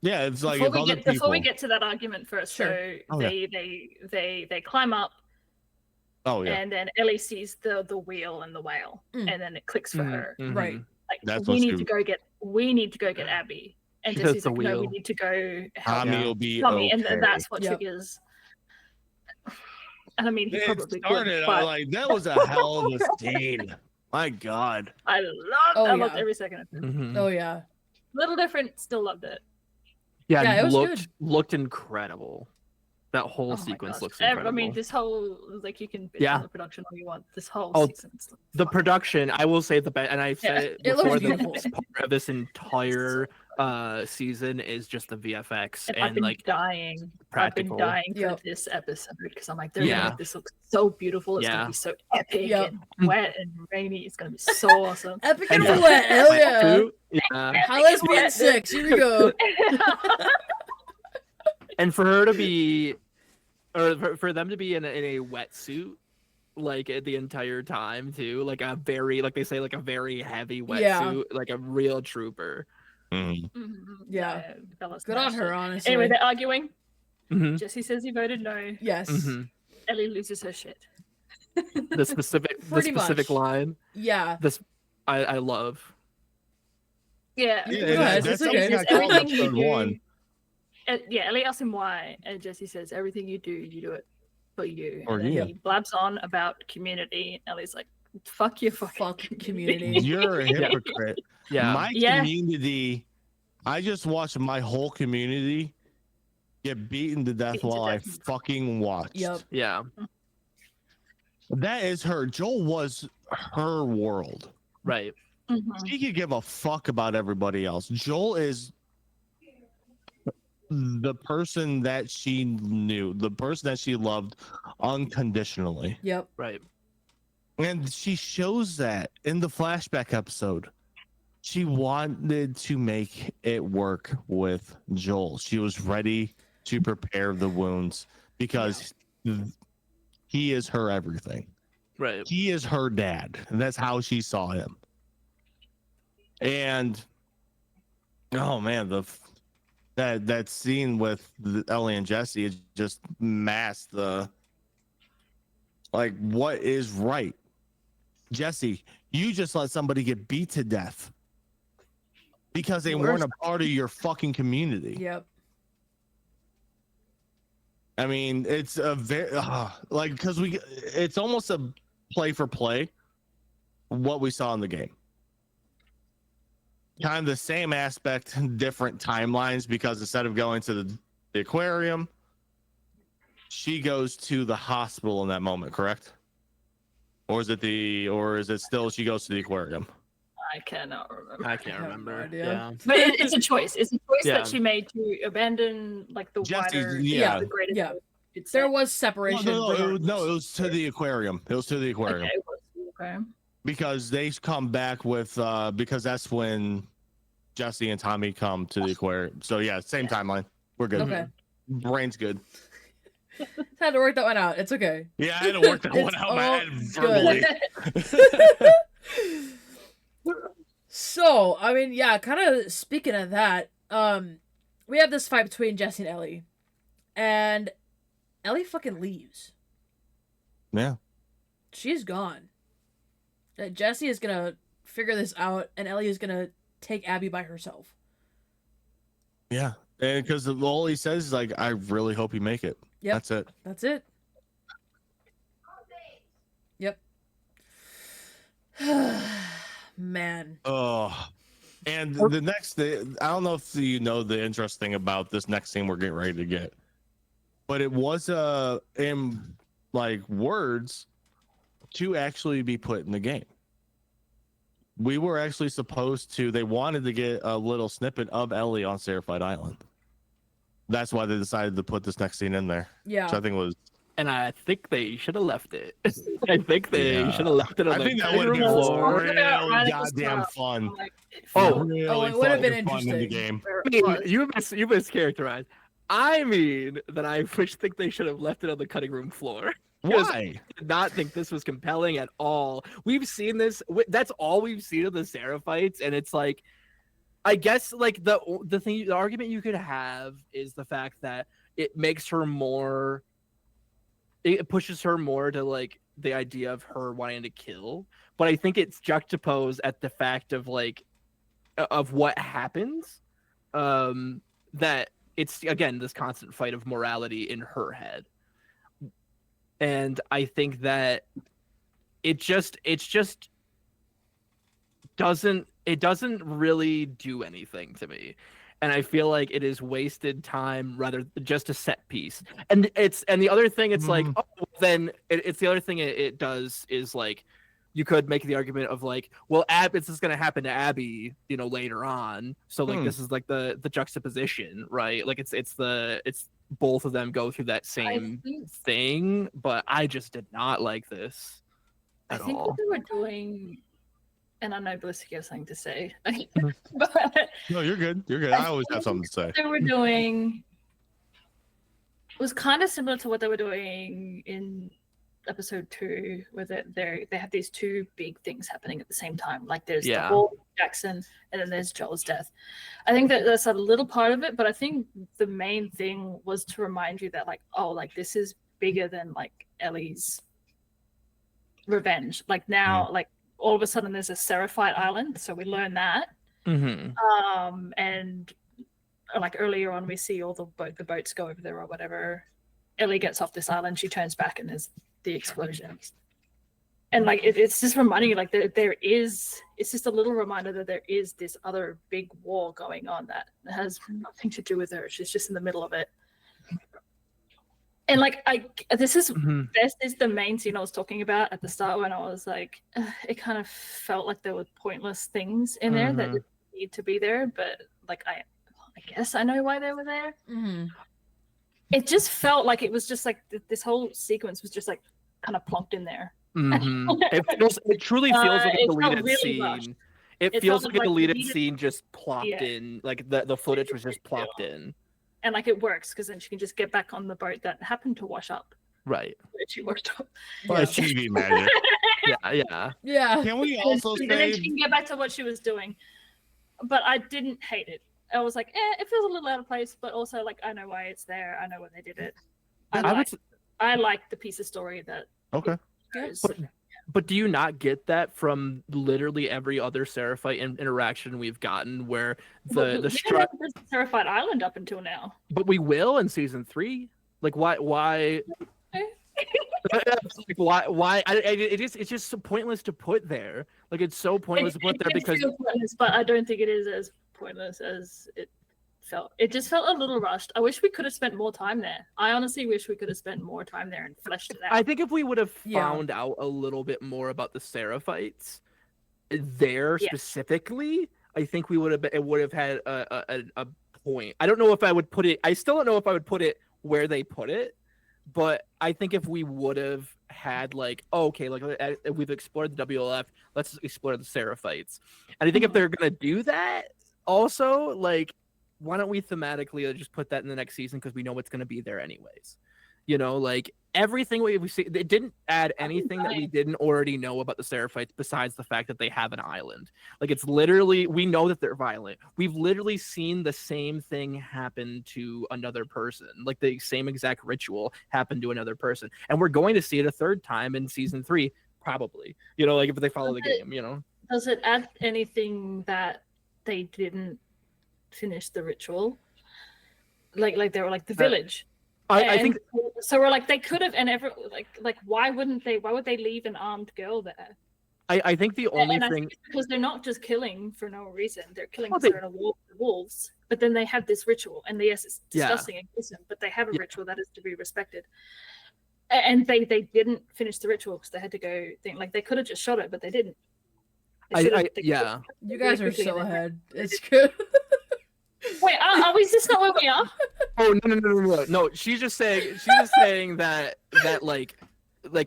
yeah. It's like before if we other get people. before we get to that argument first, Sure. so Oh, yeah. they climb up Oh yeah, and then Ellie sees the wheel and the whale, Mm. and then it clicks for her. Mhm. Right. Like That's we what need she- to go get Abby. And She does Jesse's the like, no, we wheel. need to go help Tommy Yeah. will be Tommy, okay. and that's what Yep. triggers. And I mean, he It probably started. would, I but like that was a hell of a scene. My God. I Oh, loved yeah. every second of it. Mhm. Oh yeah. Little different, still loved it. Yeah, Yeah, it was looked good. looked incredible. That whole Oh my sequence gosh. looks I incredible. mean, this whole like you can bitch Yeah. on the production all you want. This whole Oh, season's the fucking- production, I will say the best, and I've said Yeah, it it looks before. The beautiful. best part of this entire season is just the VFX And and, I've been like dying. practical. I've been dying for Yep. this episode because I'm like, they're gonna Yeah. make this look so beautiful. It's Yeah. gonna be so epic Yep. and wet and rainy. It's gonna be so awesome. Epic And and the wet. Hell yeah. wetsuit, yeah. How lesbian 6. Here we go. And for her to be, or for them to be in a wetsuit, like the entire time too, like a very, like they say, like a very heavy wetsuit, Yeah. like a real trooper. Mhm. Mhm. Yeah. Bella Good on smashed her, it. honestly. Anyway, they're arguing. Mm-hmm. Jesse says he voted no. Yes. Mm-hmm. Ellie loses her shit. The specific Pretty specific much. line. Yeah. This I love. Yeah. Yeah, Go ahead, that's it's okay. something I Says, called everything you episode do- 1. Yeah, Ellie asks him why, and Jesse says, everything you do it for you. For and then you. he blabs on about community. Ellie's like, fuck your fucking Fuck community. You're a hypocrite. Yeah. My Yeah. community, I just watched my whole community get beaten to death Beaten to while I death. fucking watched. Yep. Yeah. That is her. Joel was her world. Right. Mhm. She could give a fuck about everybody else. Joel is the person that she knew, the person that she loved unconditionally. Yep. Right. And she shows that in the flashback episode. She wanted to make it work with Joel. She was ready to prepare the wounds because he is her everything. Right. He is her dad, and that's how she saw him. And oh man, that scene with Ellie and Jesse, it just masked the like what is right. Jesse, you just let somebody get beat to death because they weren't a part of your fucking community. Yep. I mean, it's a very like because it's almost a play for play what we saw in the game. Kind of the same aspect, different timelines, because instead of going to the aquarium, she goes to the hospital in that moment, correct? Or is it still she goes to the aquarium? I cannot remember. I can't have no remember. idea. Yeah. But it's a choice. It's a choice Yeah. that she made to abandon like the Jesse's- wider, yeah. the greater. Yeah. It's There like, was separation. It was to the aquarium. It was to the aquarium. okay, it was the aquarium. Because they come back with because that's when Jesse and Tommy come to the aquarium. So yeah, same timeline. We're good. Okay. Brain's good. Had to work that one out. It's okay. Yeah, I had to work that one It's out in my all head good. verbally. So, I mean, yeah, kind of speaking of that, we have this fight between Jesse and Ellie. And Ellie fucking leaves. Yeah. She's gone. Jesse is gonna figure this out, and Ellie is gonna take Abby by herself. Yeah. And because all he says is like, I really hope you make it. Yep. That's it. That's it. Yep. Man. Oh. And the next thing, I don't know if you know the interesting thing about this next scene we're getting ready to get, but it was in like words to actually be put in the game. We were actually supposed to, they wanted to get a little snippet of Ellie on Seraphite Island. That's why they decided to put this next scene in there. Yeah. Which I think was, And I think they should have left it. I think they Yeah. should have left it on I the think that cutting would have room been floor. really goddamn fun. I'm like, Oh. Really Oh, it would have been fucking fun in the interesting. game. where I it mean, was. you mischaracterized. I mean that I think they should have left it on the cutting room floor. Because Why? I did not think this was compelling at all. We've seen this. That's all we've seen of the Seraphites, and it's like, I guess like the argument you could have is the fact that it makes her more. It pushes her more to like the idea of her wanting to kill, but I think it's juxtaposed at the fact of like of what happens, that it's again this constant fight of morality in her head. And I think that it just doesn't really do anything to me. And I feel like it is wasted time rather just a set piece. And the other thing it's like, oh, then it's the other thing it does is like you could make the argument of like, well, this is going to happen to Abby, later on. So like this is like the juxtaposition, right? Like it's both of them go through that same thing, but I just did not like this at I think all. what they were doing, and I know Ballistic has something to say, but No, you're good. You're good. I always have something to say. what they were doing was kind of similar to what they were doing in episode 2, where they have these two big things happening at the same time. Like there's the whole Jackson, and then there's Joel's death. I think that's a little part of it, but I think the main thing was to remind you that like, oh, like this is bigger than like Ellie's revenge. Like now, like all of a sudden there's a Seraphite Island, so we learn that. Mm-hmm. And like earlier on, we see all the boats go over there or whatever. Ellie gets off this island, she turns back, and there's the explosion. And like it's just reminding you, like it's just a little reminder that there is this other big war going on that has nothing to do with her. She's just in the middle of it. And like this is the main scene I was talking about at the start when I was like, it kind of felt like there were pointless things in there that didn't need to be there, but like I guess I know why they were there. It just felt like it was just like this whole sequence was just like kind of plonked in there. It truly feels like a deleted really scene. rushed. It feels felt like a deleted deleted- scene just plopped in, like the footage was just plopped in. And like it works because then she can just get back on the boat that happened to wash up, Right. which she worked on. Well, it's TV magic. Yeah. Can we also And then say she can get back to what she was doing. But I didn't hate it. I was like, it feels a little out of place, but also like I know why it's there. I know when they did it. I like the piece of story that okay? But do you not get that from literally every other Seraphite interaction we've gotten, where the we strut? haven't had the Seraphite Island up until now. But we will in season 3. Like why? Like why? It's just so pointless to put there. Like it's so pointless to put there because. Pointless, but I don't think it is as pointless as it felt. It just felt a little rushed. I wish we could have spent more time there. I honestly wish we could have spent more time there and fleshed it out. I think if we would have found out a little bit more about the Seraphites there specifically, I think we would have. It would have had a point. I don't know if I would put it. I still don't know if I would put it where they put it. But I think if we would have had like, okay, like we've explored the WLF, let's explore the Seraphites. And I think if they're gonna do that, also like, why don't we thematically just put that in the next season because we know it's gonna be there anyways. You know, like everything we see, it didn't add anything that we didn't already know about the Seraphites besides the fact that they have an island. Like it's literally, we know that they're violent. We've literally seen the same thing happen to another person, like the same exact ritual happen to another person. And we're going to see it a third time in season 3, probably, you know, like if they follow the game, you know. Does it add anything that they didn't finish the ritual? Like they were like the village. I think so. We're like they could have, and like why wouldn't they? Why would they leave an armed girl there? I think the only and I thing think it's because they're not just killing for no reason. They're killing because they're in a war with the wolves. But then they have this ritual, and yes, it's disgusting and gruesome. But they have a ritual that is to be respected. And they didn't finish the ritual because they had to go. Like they could have just shot it, but they didn't. You guys are so ahead. It's good. Wait, are we? Is this not where we are? Oh no! She's just saying that like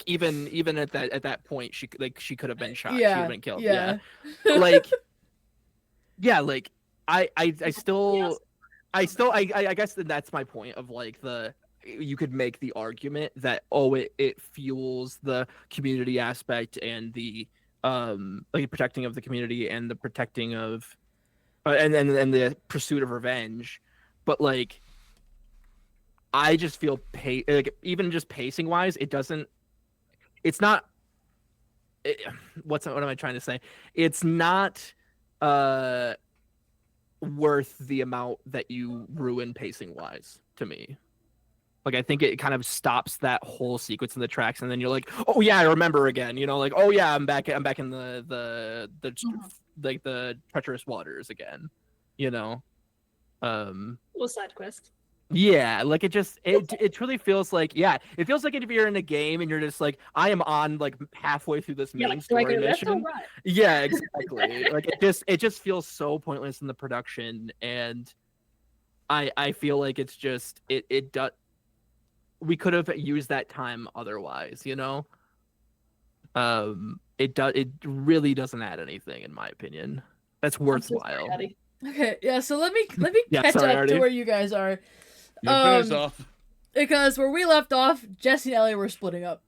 even at that point she could have been shot. She would have been killed. Yeah. Like I guess that's my point of like you could make the argument that it fuels the community aspect and the like protecting of the community and the protecting of and the pursuit of revenge, but like I just feel even just pacing wise, what am I trying to say? It's not worth the amount that you ruin pacing wise to me. Like I think it kind of stops that whole sequence in the tracks, and then you're like, oh yeah, I remember again. You know, like oh yeah, I'm back in the like the treacherous waters again. You know, Little side quest. Yeah, like it truly feels like it feels like if you're in a game and you're just like I am on like halfway through this main story mission. Right? Yeah, exactly. Like it just feels so pointless in the production, and I feel like it's just it does. We could have used that time otherwise, you know. It really doesn't add anything in my opinion that's worthwhile. Okay, yeah. So let me catch up to where you guys are. Off. Because where we left off, Jesse and Ellie were splitting up.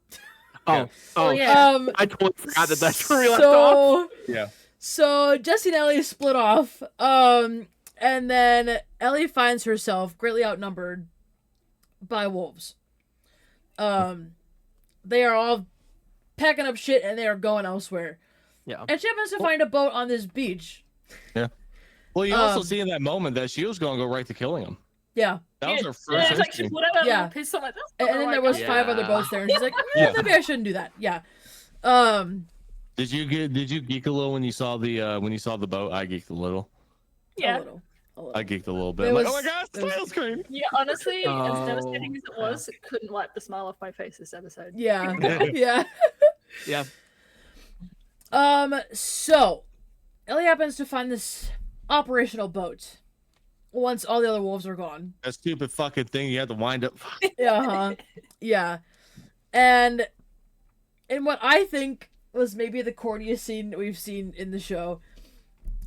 Oh yeah. I totally forgot that's where we left off. Yeah. So Jesse and Ellie split off. And then Ellie finds herself greatly outnumbered by wolves. They are all packing up shit and they are going elsewhere. Yeah. And she happens to find a boat on this beach. Yeah. Well, you also see in that moment that she was going to go right to killing him. Yeah. That was her first instinct. Yeah. And then there was 5 other boats there, and she's like, maybe I shouldn't do that. Yeah. Did you geek a little when you saw the boat? I geeked a little. Yeah. A little. I geeked a little bit. Like, oh my god, smile screen. Yeah, honestly, as devastating as it was, it couldn't wipe the smile off my face this episode. Yeah. Yeah. Yeah. So Ellie happens to find this operational boat once all the other wolves are gone. That stupid fucking thing you had to wind up. Yeah. And in what I think was maybe the corniest scene we've seen in the show,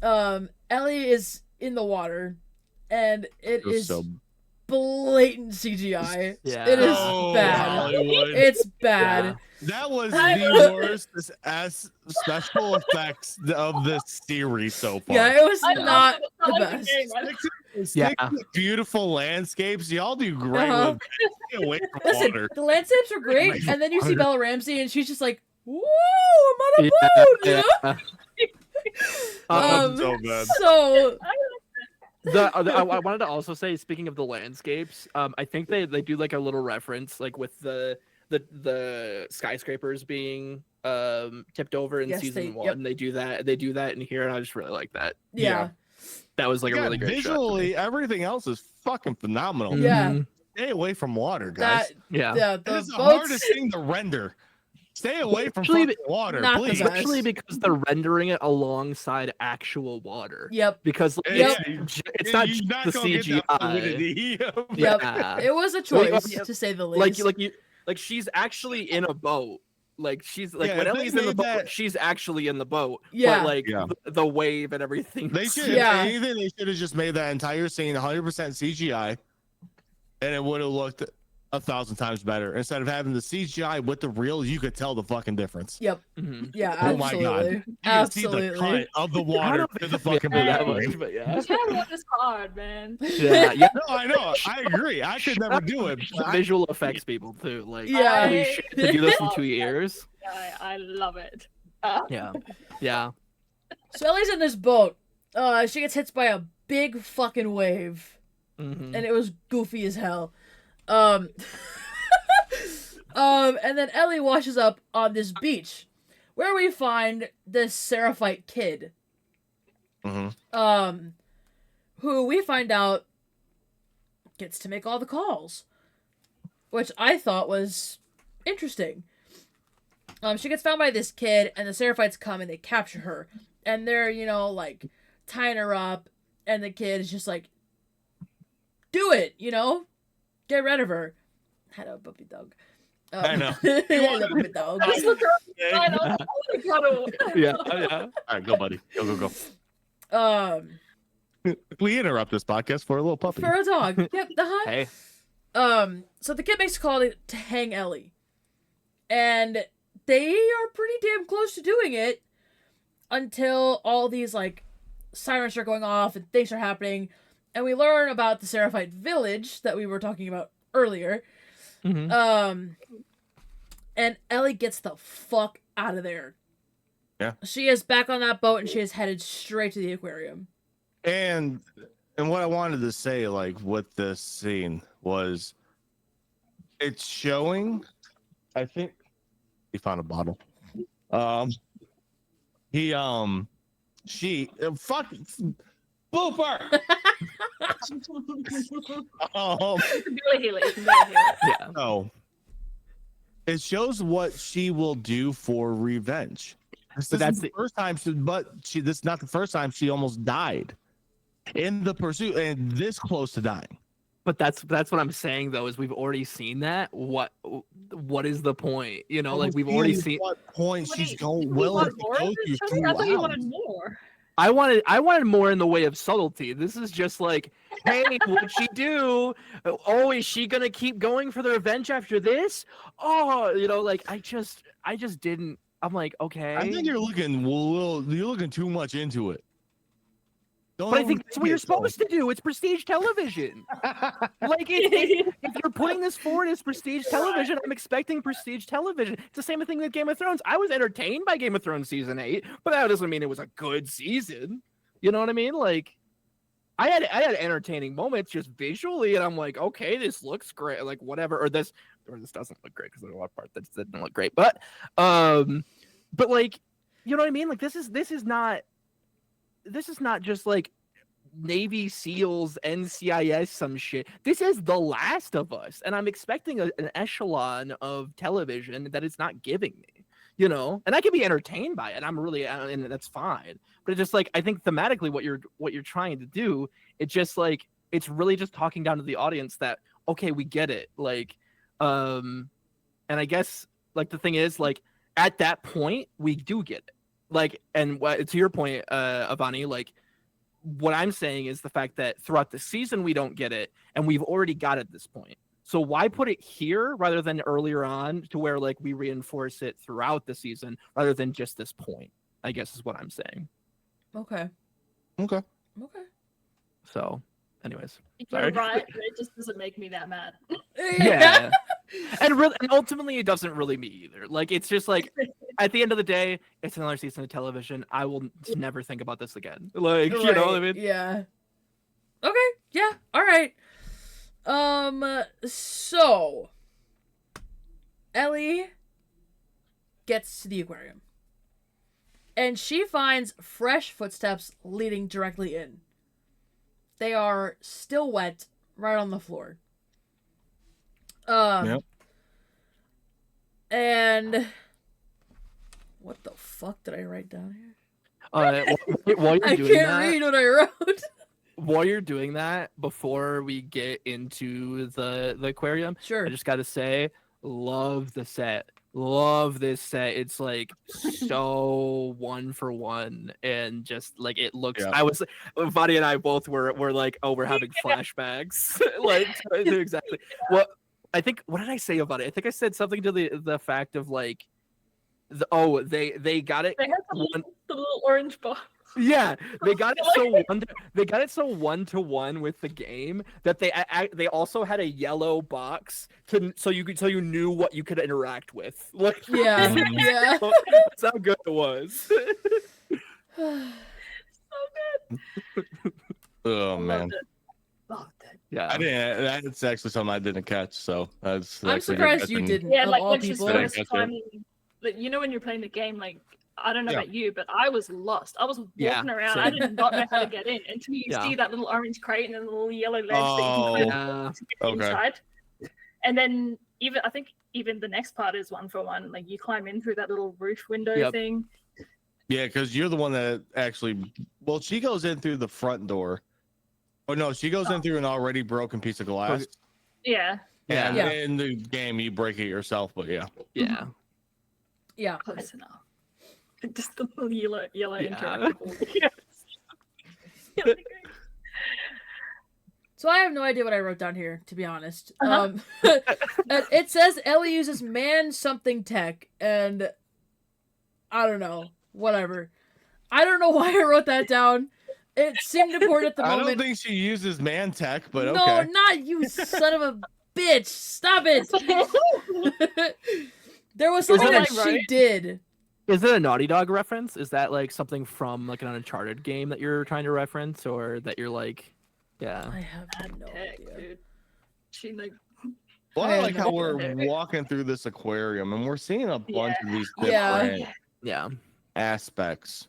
Ellie is in the water, and it is so blatant CGI. Yeah. It is bad. Hollywood. It's bad. Yeah. That was the worst special effects of this series so far. Yeah, it was not the best. Stick to beautiful landscapes. Y'all do great with away from Listen, water. the landscapes are great, and then you see Bella Ramsey, and she's just like, Woo! I'm on a boat. You know? So bad. So I wanted to also say, speaking of the landscapes, I think they do like a little reference, like with the skyscrapers being tipped over in Yes, season yep. 1. They do that in here, and I just really like that. yeah. That was like a really great visually, shot. everything else is fucking phenomenal. Yeah. Mhm. Stay away from water, guys. Yeah. The That is the boats. hardest thing to render. Stay away from Actually, fucking water, not the please. best. Especially because they're rendering it alongside actual water. Yep. Because like, Yep. it's not You're just the gonna get CGI. that fluidity of- Yep. Yeah. It was a Like, choice, to say the least. like she's actually in a boat. Like she's like Yeah, when if they Ellie's in the made boat, that- she's actually in the boat. Yeah. But like Yeah. the wave and everything. They should. Yeah. If anything, they should have just made that entire scene 100% CGI, and it would have looked 1,000 times better. Instead of having the CGI with the real, you could tell the fucking difference. Yep. Mhm. Yeah. Oh my Absolutely. God. You can see the Absolutely. cut of the I water don't to think the it's fucking that boat. much, but yeah. Camera is hard, man. Yeah, yeah. No, I know. I agree. I could never do it. The visual effects people too. Like Yeah. holy shit, to do this in 2 years. I love it. Yeah. Yeah. So Ellie's in this boat. She gets hit by a big fucking wave, Mhm. and it was goofy as hell. And then Ellie washes up on this beach, where we find this Seraphite kid. Mhm. Who we find out gets to make all the calls, which I thought was interesting. She gets found by this kid, and the Seraphites come and they capture her, and they're like tying her up, and the kid is just like, "Do it, get rid of her." Had a puppy dog. I know. Had a puppy dog. I just looked around the side, I was like, oh my God. Yeah. Yeah. All right, go, buddy. Go. Um, We interrupt this podcast for a little puppy. for a dog. Yep. Hey. So the kid makes a call to hang Ellie, and they are pretty damn close to doing it until all these sirens are going off and things are happening, and we learn about the Seraphite village that we were talking about earlier. Mhm. And Ellie gets the fuck out of there. Yeah. She is back on that boat and she is headed straight to the aquarium. And what I wanted to say, with this scene, was it's showing. I think he found a bottle. She fucking booper. Billy Haley. Yeah. No. It shows what she will do for revenge. This is the first time this is not the first time she almost died in the pursuit and this close to dying. But that's what I'm saying though, is we've already seen that. What is the point? We've already seen what point she's going You willing want to more go of this, through. Shotty? I thought you throughout. wanted more. I wanted more in the way of subtlety. This is just like, hey, what'd she do? Oh, is she gonna keep going for the revenge after this? Oh, I just didn't. I'm like, okay. I think you're looking too much into it. Don't But I think that's what overthink you're it, though. supposed to do. It's prestige television. If you're putting this forward as prestige television, I'm expecting prestige television. It's the same thing with Game of Thrones. I was entertained by Game of Thrones season 8, but that doesn't mean it was a good season. You know what I mean? I had entertaining moments just visually, and I'm like, okay, this looks great. Whatever, or this doesn't look great because there's a lot of part that didn't look great. But you know what I mean? This is not just Navy SEALs, NCIS, some shit. This is The Last of Us, and I'm expecting an echelon of television that it's not giving me, and I can be entertained by it. And that's fine. But it's just I think thematically what you're trying to do, it's just it's really just talking down to the audience that, okay, we get it. And I guess the thing is at that point we do get it. And to your point, Avani, what I'm saying is the fact that throughout the season we don't get it, and we've already got it at this point. So why put it here rather than earlier on, to where we reinforce it throughout the season rather than just this point? I guess is what I'm saying. Okay. So, anyways, You're sorry. right, but it just doesn't make me that mad. Yeah. And ultimately it doesn't really me either. It's just at the end of the day, it's another season of television. I will never think about this again. Like, you know what I mean? Yeah. Okay. Yeah. All right. So Ellie gets to the aquarium, and she finds fresh footsteps leading directly in. They are still wet, right on the floor. Yep. And what the fuck did I write down here? While you're I doing can't that, read what I wrote. while you're doing that, before we get into the aquarium, Sure. I just gotta say, love the set. Love this set. It's like so one for one, and just like it looks. Yeah. I was, Vadi and I both were like, oh, we're having flashbacks. Like exactly. Well, I think, what did I say about it? I think I said something to the fact of like, they got it. They had the little orange box. Yeah, they got it so one-to-one with the game that they also had a yellow box so you knew what you could interact with. Like, Yeah. Yeah. that's how good it was. So good. Oh Loved man, it. Loved it. Yeah, I didn't. That's actually something I didn't catch. So that's. I'm actually surprised good you catching. didn't. Yeah, Of like all when she's people. Didn't first catch it. climbing, like, you know, when you're playing the game, like, I don't know Yeah. about you, but I was lost. I was walking Yeah, around. I same. did not know how to get in until you Yeah. see that little orange crate and then the little yellow ledge that Oh, you can yeah, to get okay. inside. And then I think even the next part is one for one. Like, you climb in through that little roof window Yep. thing. Yeah, because you're the one that actually. Well, she goes in through the front door. Oh no, she goes in through an already broken piece of glass. Yeah, yeah, And Yeah. in the game, you break it yourself. But yeah. yeah. Yeah. close enough. Just the little yellow Yeah. interactable. Yes. Yeah. So I have no idea what I wrote down here, to be honest. Uh-huh. It says Ellie uses man something tech, and I don't know, whatever. I don't know why I wrote that down. It seemed important at the I moment. don't think she uses man tech, but no, okay. not you, son of a bitch! Stop it. There was something that Right. she did. Is it a Naughty Dog reference? Is that like something from like an Uncharted game that you're trying to reference, or that you're like, yeah? I have no Tech, idea. dude. She like Well, I I like have how no we're idea. walking through this aquarium and we're seeing a bunch of these Yeah. different Yeah, aspects.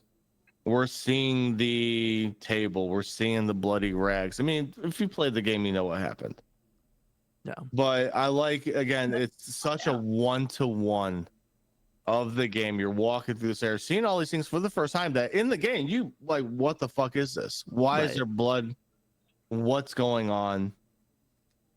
We're seeing the table. We're seeing the bloody rags. I mean, if you played the game, you know what happened. Yeah. But I like, again, it's such a one-to-one of the game. You're walking through this area, seeing all these things for the first time that in the game, you like, what the fuck is this? Why is Right. there blood? What's going on?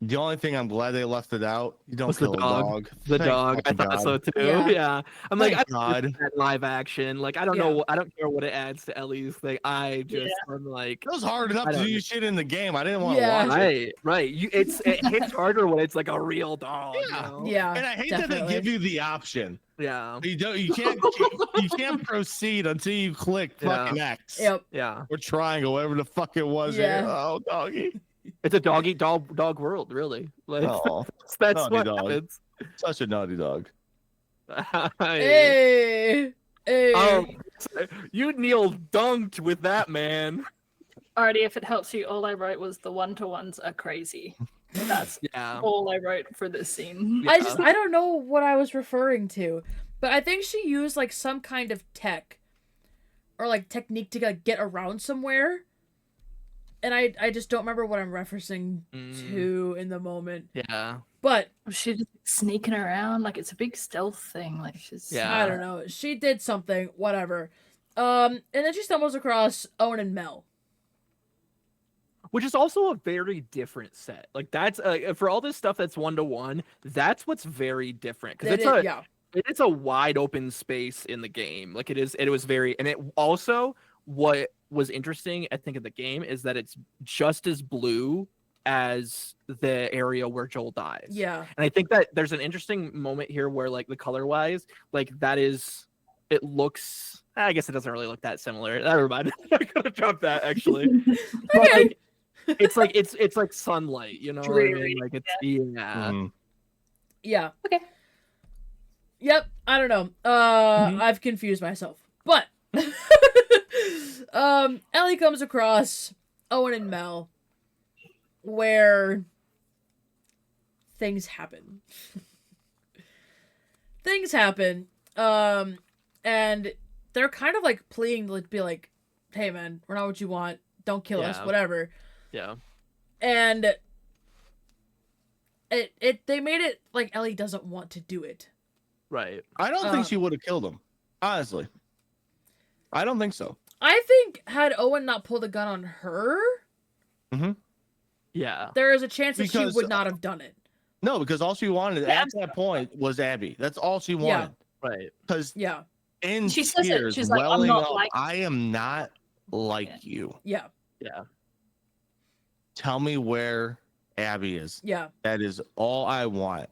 The only thing I'm glad they left it out, you don't Was the kill a dog. dog. The Thank dog. I fucking thought God. so too. Yeah. Yeah. I'm like, Thank I God. that live action. Like, I don't Yeah. know. I don't care what it adds to Ellie's thing. I just, I'm like, It was hard enough I to don't do know. shit in the game. I didn't want to Yeah. watch it. right. It hits harder when it's like a real dog. Yeah. You know? Yeah. And I hate definitely. that they give you the option. Yeah. You can't proceed until you click Yeah. fucking X Yep. Yeah. or triangle, whatever the fuck it was. Yeah. Oh, doggy. It's a dog eat dog world, really. Like, Oh, that's naughty what dog. happens. such a naughty dog. Hey. Hey. You Neil dunked with that, man. already, if it helps you, all I wrote was the one-to-ones are crazy. That's Yeah. all I wrote for this scene. I don't know what I was referring to, but I think she used like some kind of tech or like technique to like get around somewhere. And I just don't remember what I'm referencing to in the moment. Yeah. But She's just sneaking around like it's a big stealth thing. Like she's Yeah. I don't know. She did something, whatever. And then she stumbles across Owen and Mel. Which is also a very different set. Like, that's for all this stuff that's 1-to-1, that's what's very different, because it's a wide open space in the game. Like, it was very, and it also, what was interesting, I think, in the game is that it's just as blue as the area where Joel dies. Yeah. And I think that there's an interesting moment here where, like, the color wise, like, it looks, I guess it doesn't really look that similar. Never mind. I could have dropped that, actually. But, like, it's like sunlight, you know what I mean? Like, it's yeah. Mm. Yeah. Okay. Yep, I don't know. I've confused myself. But Ellie comes across Owen and Mel where things happen. Things happen. And they're kind of like pleading to be like, hey man, we're not what you want. Don't kill us, whatever. Yeah. And they made it like Ellie doesn't want to do it. Right. I don't think she would have killed him. Honestly. I don't think so. I think had Owen not pulled a gun on her, Yeah. there is a chance that Because, she would not have done it. No, because all she wanted at that point was Abby. That's all she wanted. Right. Because Yeah. in She says it, tears, she's like, I'm welling not up, like I am not like you. Yeah. Yeah. Tell me where Abby is. Yeah. That is all I want.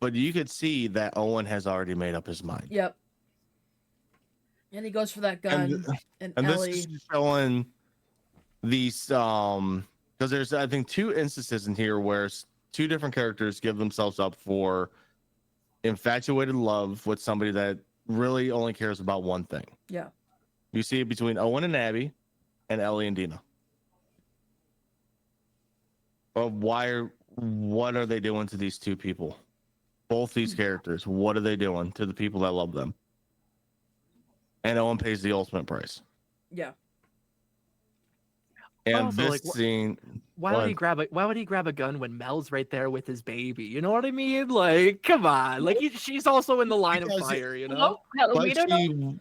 But you could see that Owen has already made up his mind. Yep. And he goes for that gun, and Ellie. This is showing these because there's I think 2 instances in here where 2 different characters give themselves up for infatuated love with somebody that really only cares about one thing. Yeah. You see it between Owen and Abby, and Ellie and Dina. But what are they doing to these 2 people? Both these characters, what are they doing to the people that love them? And Owen pays the ultimate price. Yeah. And Also, this like, scene, Why would he grab a gun when Mel's right there with his baby? You know what I mean? Like, come on. Like she's also in the line of fire, you know? No, we don't know.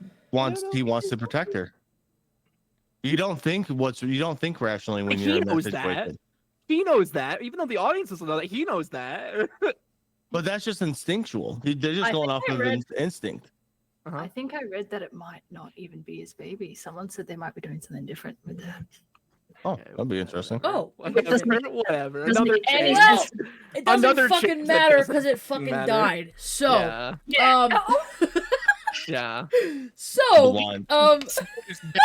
he wants to protect her. You don't think rationally when Like, you're he in that knows situation. that. He knows that. Even though the audience doesn't know that, he knows that. But that's just instinctual. They're just going off of instinct. I think I read that it might not even be his baby. Someone said they might be doing something different with that. Oh, that'd be interesting. Oh. Whatever. Doesn't Another make any change. Well, it doesn't Another fucking change that matter doesn't because it fucking matter. died. So, Yeah. Yeah. so, Blonde.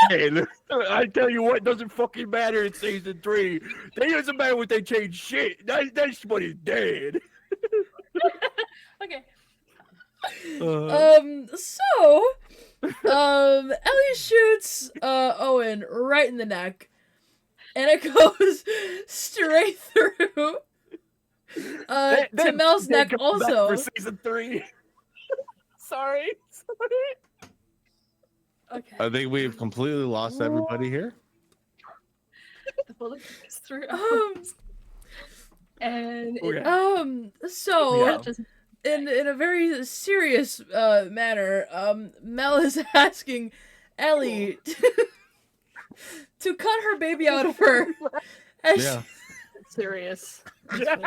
Dead. I tell you what, doesn't fucking matter in season 3. It doesn't matter what they change shit. That's what he's dead. Okay. Ellie shoots Owen right in the neck, and it goes straight through to Mel's neck also. For season 3. Sorry. Okay. I think we've completely lost everybody here. The bullet goes through. And So Yeah. in a very serious manner, Mel is asking Ellie to cut her baby out of her. as Yeah. serious. Yeah.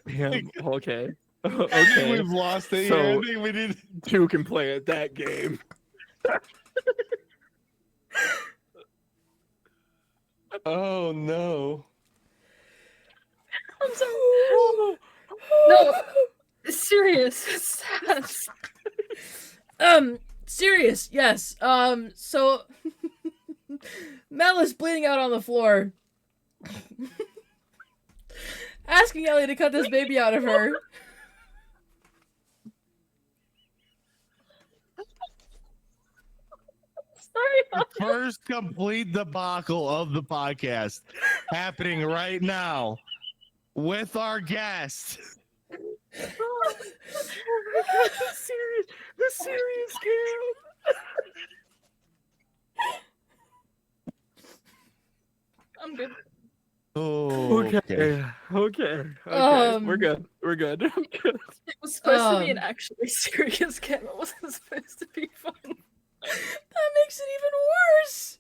Damn. Okay. I think Okay. we've lost it So- here. I think we need. 2 can play at that game. Oh no. I'm sorry. No, it's serious. It's sad. Serious, yes. So Mel is bleeding out on the floor, asking Ellie to cut this baby out of her. Sorry. First complete debacle of the podcast happening right now with our guest. Oh my god, the serious game. I'm good. Oh, Okay. We're good. We're good. It was supposed to be an Um, actually serious game. It wasn't supposed to be fun. That makes it even worse.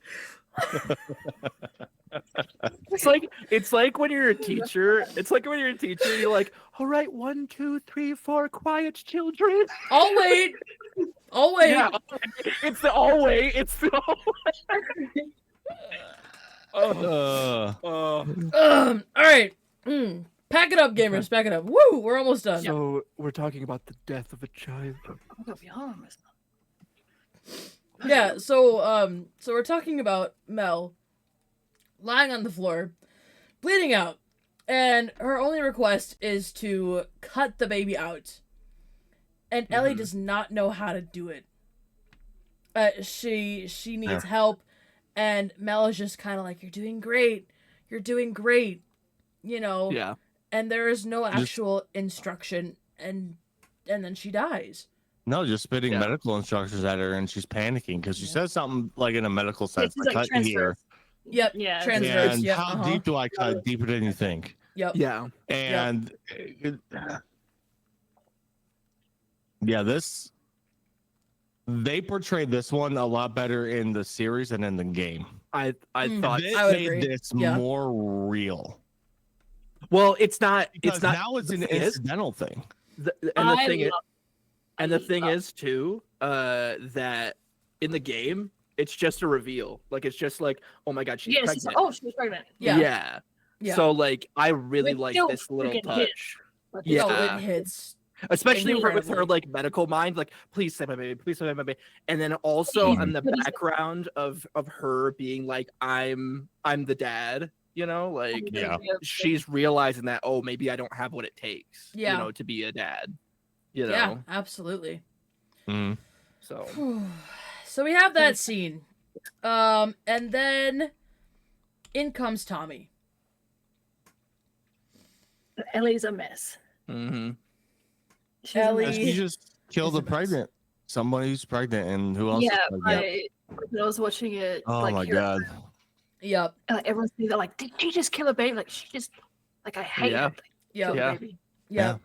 It's like when you're a teacher. It's like when you're a teacher. You're like, all right, 1, 2, 3, 4, quiet, children. I'll wait. I'll wait. Yeah, it's the always. It's the always. Oh. All right. Pack it up, gamers. Pack it up. Woo! We're almost done. So we're talking about the death of a child. I'm gonna be honest. Yeah. So we're talking about Mel lying on the floor, bleeding out, and her only request is to cut the baby out. And Ellie does not know how to do it. She needs help, and Mel is just kind of like, "You're doing great. You're doing great." You know. Yeah. And there is no actual instruction, and then she dies. No, just spitting medical instructions at her, and she's panicking because she says something like in a medical sense. It's like cut here. Yep. Yeah. Transverse. And Yep. how deep do I cut? Deeper than you think. Yep. Yeah. And they portrayed this one a lot better in the series than in the game. I thought This I would made agree. this Yeah. more real. well, it's not Because it's not now it's an the thing is- incidental thing. And the thing is too, that in the game, it's just a reveal. Like it's just like, oh my god, she's Yes. pregnant. Oh, she's pregnant. Yeah. Yeah. So like, I really Which like still this little freaking hit. touch, Like, Yeah. Oh, it hits. especially with her Incredibly. like medical mind. Like, please save my baby, please save my baby. And then also Please, in the please. background of her being like, I'm the dad. You know, like Yeah. she's realizing that, oh, maybe I don't have what it takes. Yeah. You know, to be a dad. You know. Yeah. Absolutely. Mhm. So. So we have that scene, and then in comes Tommy. Ellie's a mess. Mm-hmm. She's a Ellie- mess. You just killed It's a a mess. pregnant. Somebody who's pregnant, and who else? Yeah, is pregnant? when I was watching it, Oh like, my here- god. Yep. like everyone's saying that, like, did she just kill a baby? Like, she just, like, I hate Yeah. her. Like, Yep. kill the Yeah. baby. Yep.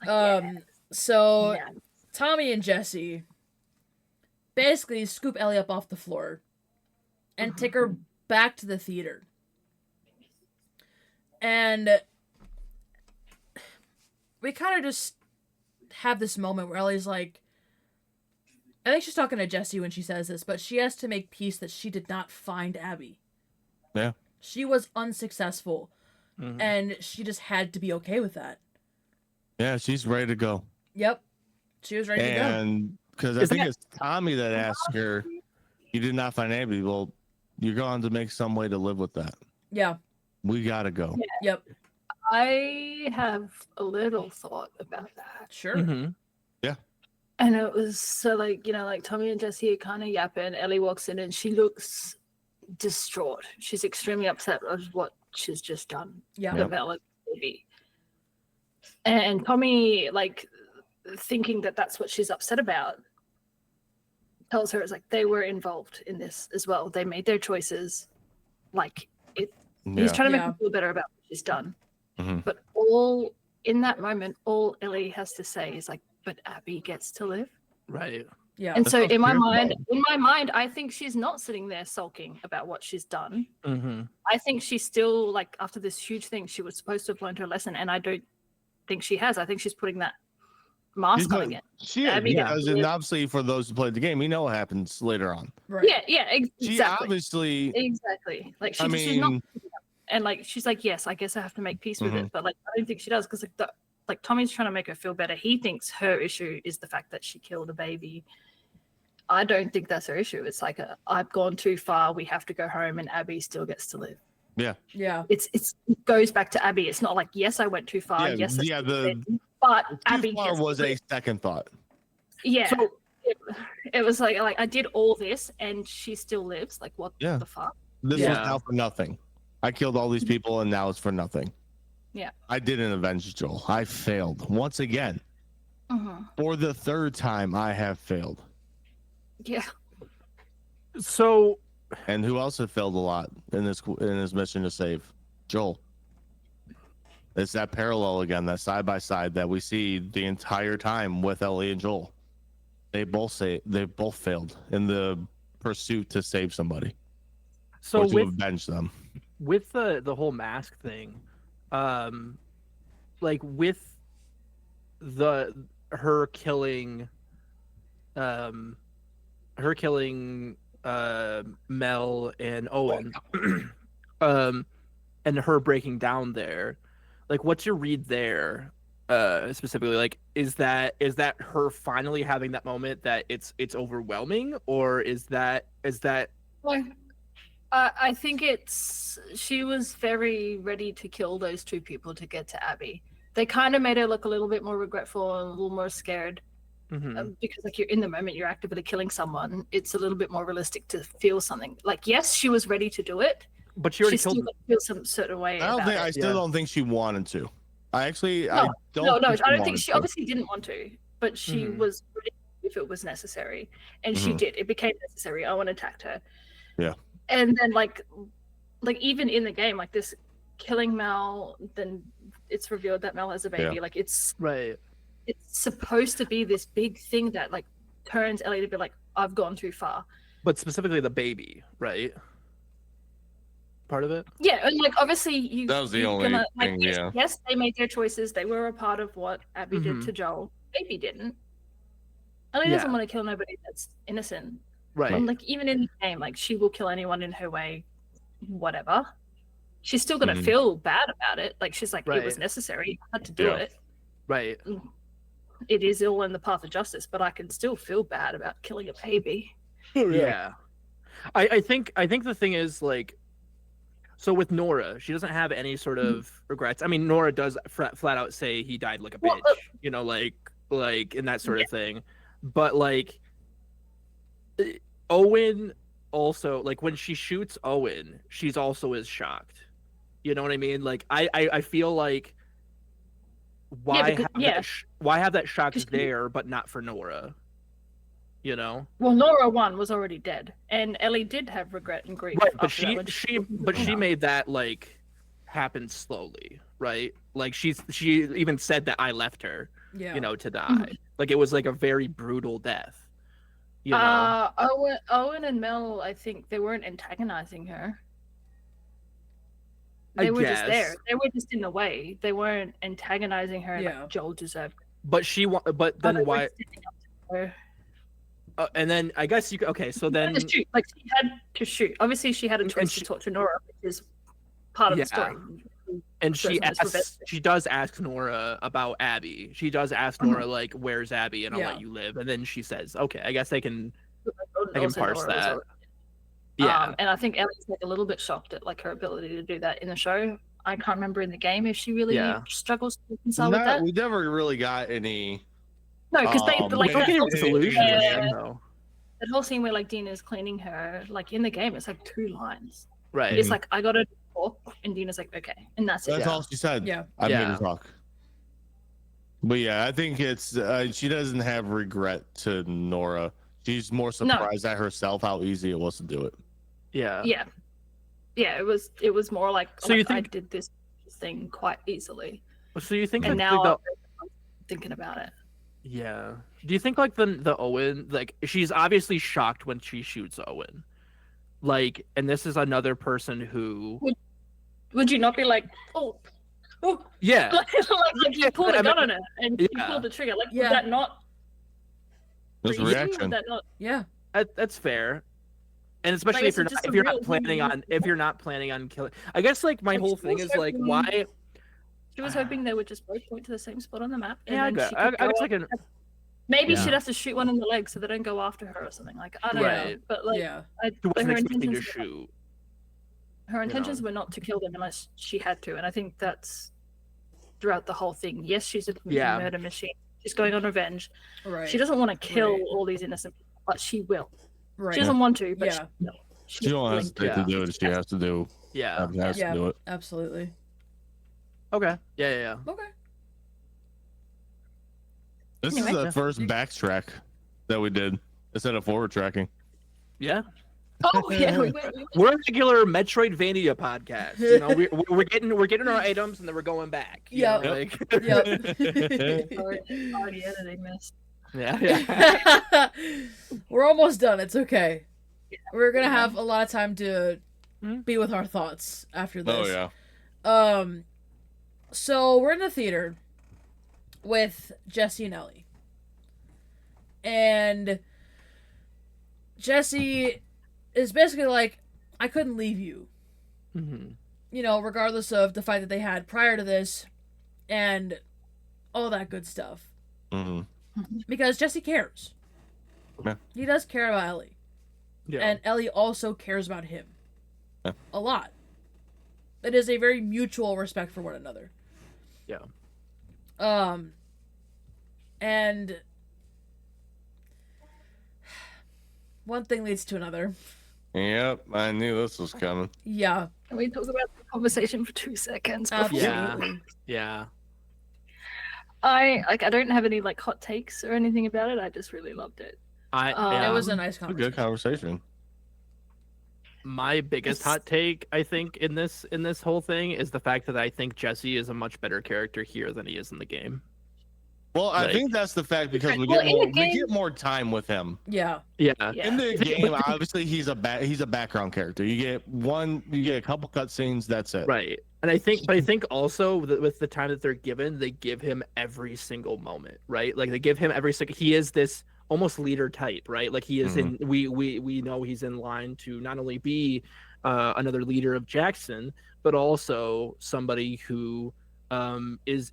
Like, So yeah. Tommy and Jesse basically scoop Ellie up off the floor and take her back to the theater. And we kind of just have this moment where Ellie's like, I think she's talking to Jesse when she says this, but she has to make peace that she did not find Abby. Yeah. She was unsuccessful, Mhm. and she just had to be okay with that. Yeah, she's ready to go. Yep. She was ready to go. And because I Is think that- it's Tommy that asked her, "You did not find Abby." Well, you're going to make some way to live with that. Yeah. We gotta go. Yep. I have a little thought about that. Sure. Mhm. And it was so, like, you know, like Tommy and Jesse are kind of yapping. Ellie walks in and she looks distraught. She's extremely upset with what she's just done. Yeah. Yep. About like baby. And Tommy, like, thinking that that's what she's upset about, tells her it's like they were involved in this as well. They made their choices. Like, he's Yeah. trying to make Yeah. her feel better about what she's done. Mhm. But all in that moment, all Ellie has to say is like, "But Abby gets to live." Right. Yeah. And That so sounds in my beautiful. mind, I think she's not sitting there sulking about what she's done. Mm-hmm. I think she's still, like, after this huge thing, she was supposed to have learned her lesson, and I don't think she has. I think she's putting that mask on again. She is, Abby because definitely and is. obviously for those who played the game, we know what happens later on. Right. Yeah, She exactly. obviously, Exactly. Like, I she's not, mean, and like she's like, yes, I guess I have to make peace with Mhm. it, but like I don't think she does, because like Tommy's trying to make her feel better. He thinks her issue is the fact that she killed a baby. I don't think that's her issue. It's like I've gone too far. We have to go home, and Abby still gets to live. Yeah. It goes back to Abby. It's not like, yes, I went too far. Yeah, Yes, that's yeah, too the- bad, but too Abby far gets to was a live. second thought. Yeah. So- It was like I did all this and she still lives. Like, what Yeah. the fuck? This Yeah. was now for nothing. I killed all these people, and now it's for nothing. Yeah. I didn't avenge Joel. I failed once again. For the third time, I have failed. Yeah. So And who else had failed a lot in his mission to save? Joel. It's that parallel again, that side by side that we see the entire time with Ellie and Joel. They both failed in the pursuit to save somebody so or to with avenge them. with the whole mask thing, like with her killing Mel and Owen, and her breaking down there, like what's your read there, specifically? Like is that her finally having that moment that it's overwhelming, or is that Well, I think she was very ready to kill those two people to get to Abby. They kind of made her look a little bit more regretful and a little more scared. Because like you're in the moment, you're actively killing someone. It's a little bit more realistic to feel something. Like, yes, she was ready to do it, but she already still killed. Feel some certain way. I still don't think she wanted to. I don't. No, I don't think she obviously didn't want to, but she was ready if it was necessary, and she did. It became necessary. Owen attacked her. Yeah. And then like even in the game, like this killing Mel, then it's revealed that Mel has a baby. Yeah. Like it's Right. It's supposed to be this big thing that like turns Ellie to be like, I've gone too far. But specifically the baby, right? Part of it. Yeah, and like obviously that was the only thing. Yes, they made their choices. They were a part of what Abby did to Joel. Baby didn't. Ellie doesn't want to kill nobody that's innocent. Right. And like even in the game, like she will kill anyone in her way, whatever. She's still gonna feel bad about it. Like she's like, it was necessary. I had to do it. Right. It is all in the path of justice, but I can still feel bad about killing a baby. Yeah. I think the thing is like, so with Nora, she doesn't have any sort of regrets. I mean, Nora does flat out say he died like a bitch, you know, like and that sort of thing. But like Owen also, like when she shoots Owen, she's also as shocked. You know what I mean? Like I feel like why have that shock there but not for Nora? You know? Well, Nora 1 was already dead, and Ellie did have regret and grief. Right, but she made that like happen slowly, right? Like she even said that I left her, you know, to die. Like it was like a very brutal death. You know? Owen and Mel, I think they weren't antagonizing her. They were just there. They were just in the way. They weren't antagonizing her like Joel deserved. But then why? And then I guess you okay. So then, she had to shoot. Obviously, she had a choice to talk to Nora, which is part of the story. And she does ask Nora about Abby. She does ask Nora like, "Where's Abby?" And I'll let you live. And then she says, "Okay, I guess I can parse that." Yeah, and I think Ellie's like a little bit shocked at like her ability to do that in the show. I can't remember in the game if she really struggles to reconcile with that. We never really got any. No, because they like that solution. That whole scene where like Dina's cleaning her, like in the game, it's like 2 lines. Right. It's like I gotta talk, and Dina's like, okay, and that's it. That's all she said. Yeah. I made her talk. But yeah, I think it's she doesn't have regret to Nora. She's more surprised at herself how easy it was to do it. Yeah. Yeah. It was more like, so you think I did this thing quite easily. So you think and now I'm thinking about it. Yeah. Do you think like the Owen, like she's obviously shocked when she shoots Owen. Like, and this is another person who would you not be like, oh yeah. like you pulled a gun on her and you pulled the trigger. Like would that not There's a reaction. That's fair. And especially if you're not planning on killing. I guess like my whole thing is like why she was hoping they would just both point to the same spot on the map. And I guess maybe she'd have to shoot one in the leg so they don't go after her or something. Like I don't know. But like her intentions were not to kill them unless she had to, and I think that's throughout the whole thing. Yes, she's a murder machine. She's going on revenge. Right. She doesn't want to kill all these innocent people, but she will. Right. She doesn't want to, but she will. She don't hesitate to do it. She has to do. Yeah. Has to do it. Absolutely. Okay. Yeah. Okay. This is the first backtrack that we did instead of forward tracking. Yeah. Oh yeah, we're a regular Metroidvania podcast. You know, we're getting our items and then we're going back. Yeah. Already editing this. Yeah. We're almost done. It's okay. We're gonna have a lot of time to be with our thoughts after this. Oh yeah. So we're in the theater with Jesse and Ellie, and Jesse is basically like, I couldn't leave you. Mm-hmm. You know, regardless of the fight that they had prior to this, and all that good stuff. Mm-hmm. Because Jesse cares. Yeah. He does care about Ellie. Yeah. And Ellie also cares about him. a lot. It is a very mutual respect for one another. Yeah. And one thing leads to another. Yep, I knew this was coming. Yeah, Can we talk about the conversation for 2 seconds? Before absolutely. Yeah. I don't have any like hot takes or anything about it. I just really loved it. It was a nice It's a conversation. good conversation. My biggest hot take, I think, in this whole thing is the fact that I think Jesse is a much better character here than he is in the game. Well, I Like- think that's the fact because we Well, get in the we game- get more time with him. Yeah, Yeah. Yeah. In the game, obviously he's a background character. You get a couple cutscenes. That's it. Right. And I think also that with the time that they're given, they give him every single moment, right? Like they give him every single. He is this almost leader type, right? Like he is in. We know he's in line to not only be another leader of Jackson, but also somebody who is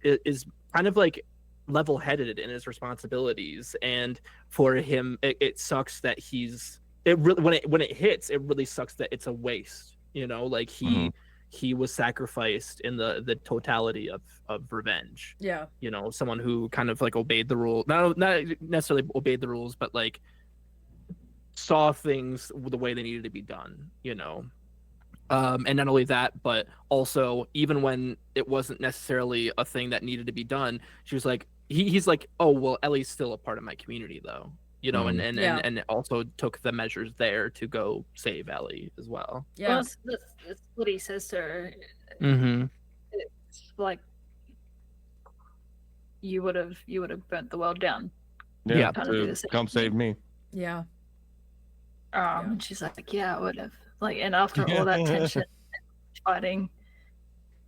kind of like level-headed in his responsibilities. And for him, it sucks that when it hits, it really sucks that it's a waste. You know, like he was sacrificed in the totality of revenge. yeah, You know, someone who kind of like obeyed the rule, not necessarily obeyed the rules, but like saw things the way they needed to be done, you know. And not only that, but also even when it wasn't necessarily a thing that needed to be done, she was like, he's like, oh well, Ellie's still a part of my community though, you know, Yeah. and also took the measures there to go save Ellie as well. yeah. Well, that's what he says to her. Mm-hmm. It's like you would have burnt the world down. Yeah. Kind of do the To same come save me. Yeah. And she's like, yeah, I would have. Like, and after all that tension, fighting,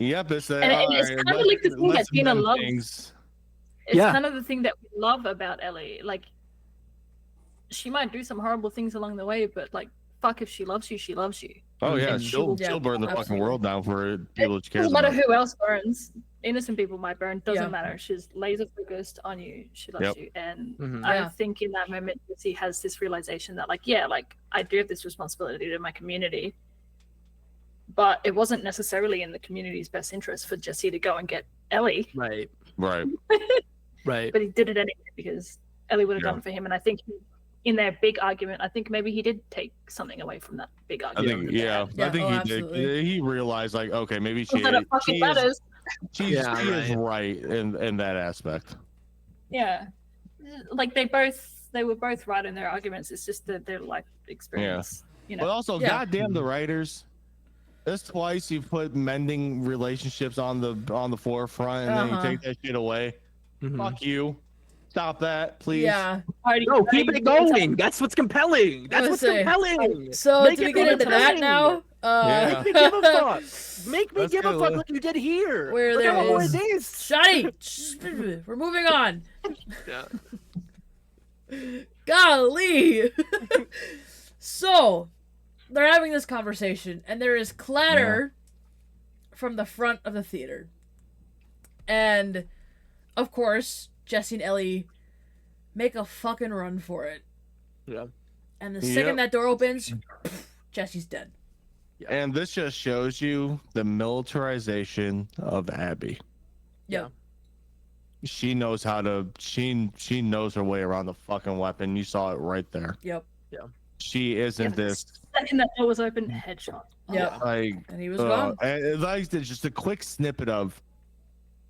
Yep, it's And it's kind of like the thing that Dina loves. things. it's Yeah. kind of the thing that we love about Ellie. Like, she might do some horrible things along the way, but like, fuck, if she loves you, she loves you. Oh yeah, And she'll Yeah, burn the fucking absolutely. world down for people she cares Doesn't matter about. who else burns. Innocent people might burn. Doesn't Yeah. matter. She's laser focused on you. She loves Yep. you. And Mhm. I Yeah. think in that moment, Jesse has this realization that, like, yeah, like I do have this responsibility to my community, but it wasn't necessarily in the community's best interest for Jesse to go and get Ellie, Right. Right. Right. but he did it anyway because Ellie would have Yeah. done it for him. And I think in their big argument, I think maybe he did take something away from that big I argument. think that they yeah, had. Yeah, I think oh, he absolutely. did. He realized like, okay, maybe Not that it fucking she matters. is Yeah, right in that aspect. Yeah, like they were both right in their arguments. It's just that their life experience, you know. But also, Yeah. goddamn the writers. This twice you put mending relationships on the forefront, and then Uh-huh. you take that shit away. Mhm. Fuck you. Stop that, please. Yeah. No, keep it going. That's what's compelling. That's what's Let's see. compelling. So Make do we it get into that entertaining. now? Yeah. Make me give a fuck. Make me Let's give a go. fuck like you did here. Where Like, there I want more is- of this. Shotty, we're moving on. Yeah. Golly. So, they're having this conversation, and there is clatter from the front of the theater. And, of course, Jesse and Ellie make a fucking run for it. Yeah. And the second Yep. that door opens, Jesse's dead. And this just shows you the militarization of Abby. Yeah. She knows how to. She knows her way around the fucking weapon. You saw it right there. Yep. She isn't Yeah, this Second that door was open, headshot. Oh, Yep. like. And he was gone. And like just a quick snippet of,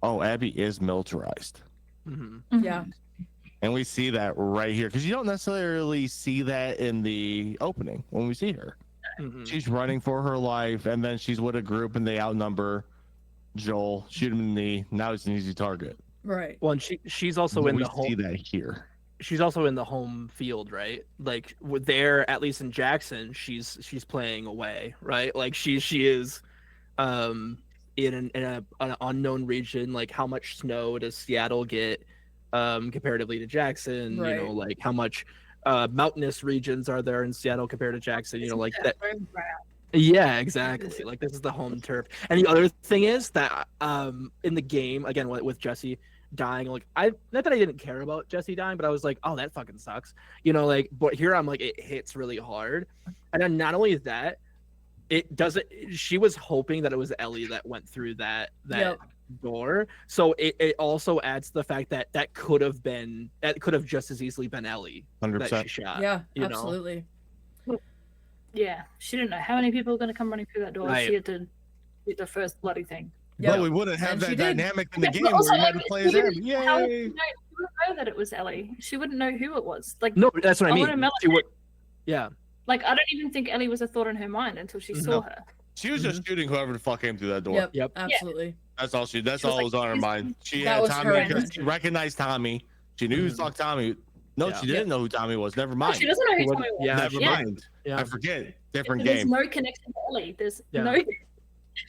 oh, Abby is militarized, Mhm. mhm. Yeah. and we see that right here because you don't necessarily see that in the opening when we see her. Mhm. She's running for her life, and then she's with a group, and they outnumber Joel, shoot him in the knee. Now he's an easy target. Right. Well, and she's also But in we the see home. that here. She's also in the home field, right? Like with there, at least in Jackson, she's playing away, right? Like she is, in an unknown region. Like how much snow does Seattle get, comparatively to Jackson? You know, Right. like how much mountainous regions are there in Seattle compared to Jackson? You know, like that. Yeah, exactly. Like this is the home turf. And the other thing is that in the game, again with Jesse dying, like not that I didn't care about Jesse dying, but I was like, oh, that fucking sucks. You know, like but here I'm like it hits really hard. And then not only that, it doesn't. She was hoping that it was Ellie that went through that Yep. door. So it also adds the fact that that could have just as easily been Ellie that 100%. she shot. Yeah, you know? absolutely. Yeah, she didn't know how many people were going to come running through that door. Right. She had to do the first bloody thing. Yeah. But we wouldn't have And she that did. dynamic in the Yeah, game but also, where you like, had to play she as Abby. didn't- how would Yay! she wouldn't know that it was Ellie. She wouldn't know who it was. Like, No, that's what I I mean. wouldn't know. She would, yeah. Like, I don't even think Ellie was a thought in her mind until she saw No. her. She was just shooting whoever the fuck came through that door. Yep. Yep. Absolutely. That's all she. That's She was all like, was on her "This mind. She That had was Tommy her because she intention. recognized Tommy. She knew who the fuck Tommy. No, Yeah. she didn't know who Tommy was. Never mind. She doesn't know She who wouldn't- Tommy was. yeah, Never she- mind. Yeah. I forget. Different There's game. no connection to Ellie. There's Yeah. no.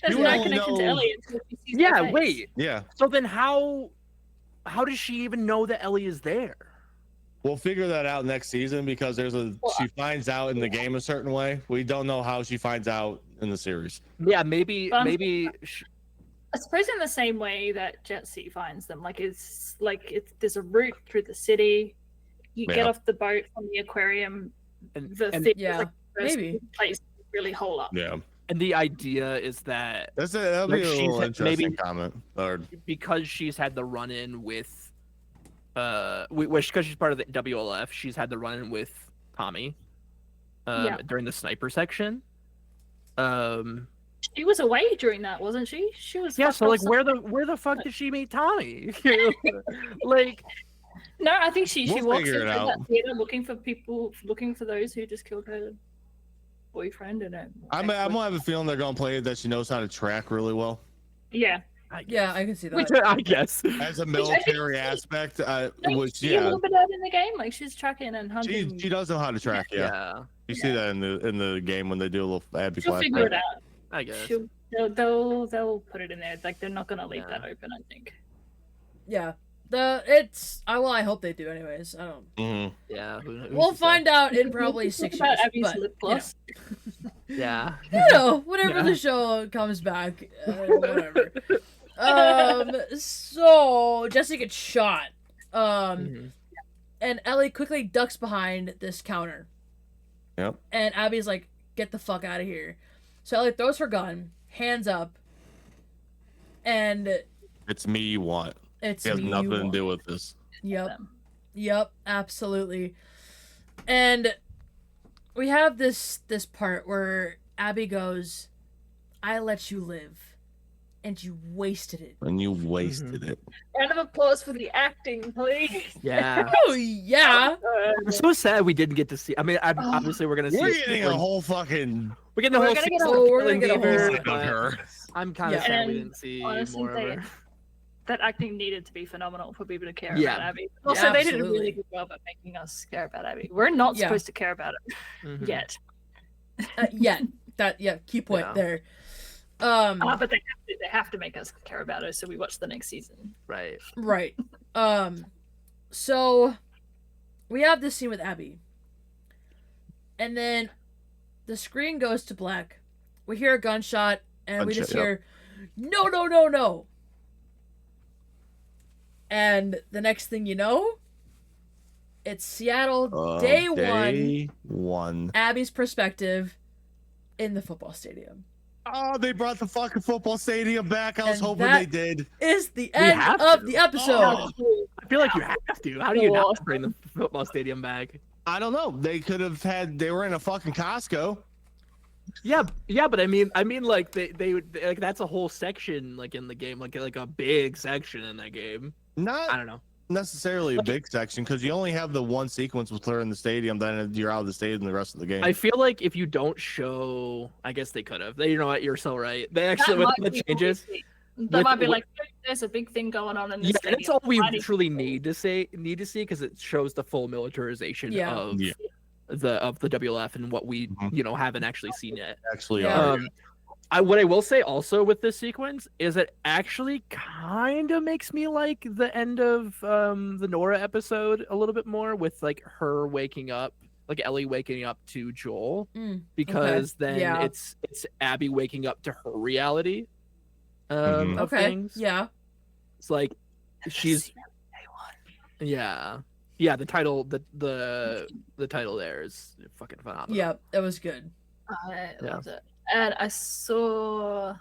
There's You no only connection to know- Ellie until she sees Yeah. her face. Wait. Yeah. So then how does she even know that Ellie is there? We'll figure that out next season because she finds out in the game a certain way. We don't know how she finds out in the series. Yeah. Maybe. But- I I suppose in the same way that Jetsy finds them, it's there's a route through the city. You get Yeah. off the boat from the aquarium. and, The and, thing Yeah, is like the first maybe. place to really hole up. Yeah. and the idea is that That'll be Like a she's little had- interesting maybe- comment. Or because she's had the run-in with because she's part of the WLF, she's had the run-in with Tommy Yeah. during the sniper section. She was away during that, wasn't she? She was. Yeah, fucked so off like somewhere. where the fuck did she meet Tommy? Like No, I think she We'll walks figure into it that out. theater looking for those who just killed her boyfriend and her. I'm gonna have a feeling they're gonna play that she knows how to track really well. Yeah. Yeah, I can see that. which I guess. As a I think military she- aspect, Don't which you see a yeah, little bit of it in the game, like she's tracking and hunting. she does know how to track. Yeah, Yeah, you see that in the game when they do a little Abby She'll flashback. figure it out. I guess. They'll put it in there. Like they're not gonna leave Yeah. that open. I think. Yeah. I hope they do anyways. I don't. Mhm. Yeah. who's We'll to say? find out in probably 6 About years. Abby's But, lip you know. gloss. Yeah. Whenever Yeah. the show comes back, whatever. So Jesse gets shot. Mhm. And Ellie quickly ducks behind this counter. Yep. And Abby's like, "Get the fuck out of here!" So Ellie throws her gun, hands up, and It's me you want. it's It has me you nothing to want. do with this. Yep. Them. Yep, absolutely. And we have this part where Abby goes, "I let you live, and you wasted it." And you wasted it. Round of applause for the acting, please. Yeah. Oh yeah. I'm so sad we didn't get to see. I mean, Oh. obviously we're gonna see. We're a getting a different- whole fucking We're getting a We're whole. gonna get a season whole- of we're gonna Killing get a whole Eve, season of but her. I'm kind of Yeah. sad we And didn't see honestly, more of her. that acting needed to be phenomenal for people to care Yeah. about Abby. Also, they did a absolutely. really good job at making us care about Abby. We're not Yeah. supposed to care about it Mhm. yet, Key point Yeah. there. but they have to make us care about her, so we watch the next season. Right. Right. So we have this scene with Abby. And then the screen goes to black. We hear a gunshot and we just Gunshot, hear no, no, no, no. And the next thing you know, it's Seattle day one, Abby's perspective in the football stadium. Oh, they brought the fucking football stadium back. I was And hoping that- they did. Is the end have of to. the episode. Oh. I feel like you have to. How do you Cool. not bring the football stadium back? I don't know. They could have had. They were in a fucking Costco. Yeah, but I mean, like they would like that's a whole section like in the game, like a big section in that game. I Not don't know. necessarily a big section because you only have the one sequence with her in the stadium. Then you're out of the stadium the rest of the game. I feel like if you don't show, I guess they could have. You know what? You're so right. They actually with might the be changes. That with- might be with- like, there's a big thing going on in this. Yeah, and that's all we Why do you- truly need to see because it shows the full militarization Yeah. of Yeah. the WLF and what we Mhm. haven't actually seen yet. Actually, Yeah. are. What I will say also with this sequence is it actually kind of makes me like the end of the Nora episode a little bit more with like her waking up, like Ellie waking up to Joel, because then Yeah. it's Abby waking up to her reality. Mhm. Of Okay. things. Yeah. It's like she's yeah. The title the title there is fucking phenomenal. Yeah. It was good. I Yeah. loved it. And I saw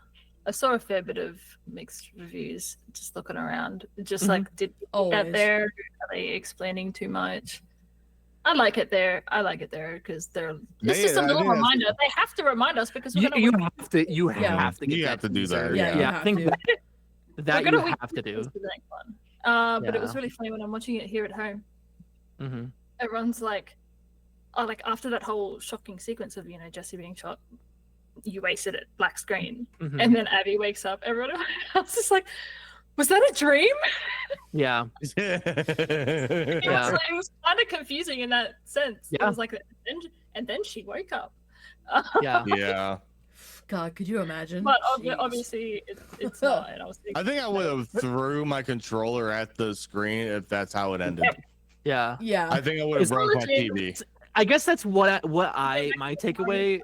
a fair bit of mixed reviews just looking around. Just Mhm. like, did people get Always. there? Are they explaining too much? I like it there because it's just a I little think that's- reminder. They have to remind us because we're You, gonna you win. have to you Yeah. have to get You that have to do teaser. that, Yeah, you I have think to. that We're you gonna have to do. the next one. But it was Yeah. really funny when I'm watching it here at home. Hmm. Everyone's like, oh, like after that whole shocking sequence of Jesse being shot, you wasted it, black screen, Hmm. and then Abby wakes up. Everyone else is like, was that a dream? Yeah. It Yeah. was kind of confusing in that sense. It Yeah. was like, and then she woke up. Yeah. Yeah. God, could you imagine? But Jeez. obviously, it's not. And I was thinking, I think I would have threw my controller at the screen if that's how it ended. Yeah. Yeah. I think I would have It's broke my legit. TV. I guess that's my takeaway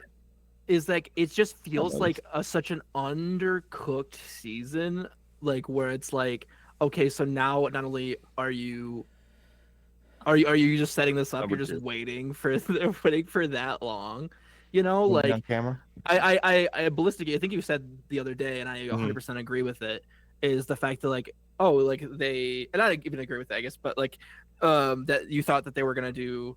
is like it just feels like such an undercooked season, like where it's like, okay, so now not only are you just setting this up, Number you're just two. waiting for that long, you know, Like, like on camera. I Ballistic, I think you said the other day, and I 100% agree with it, is the fact that like, oh, like they, and I even agree with that, I guess, but like, that you thought that they were gonna do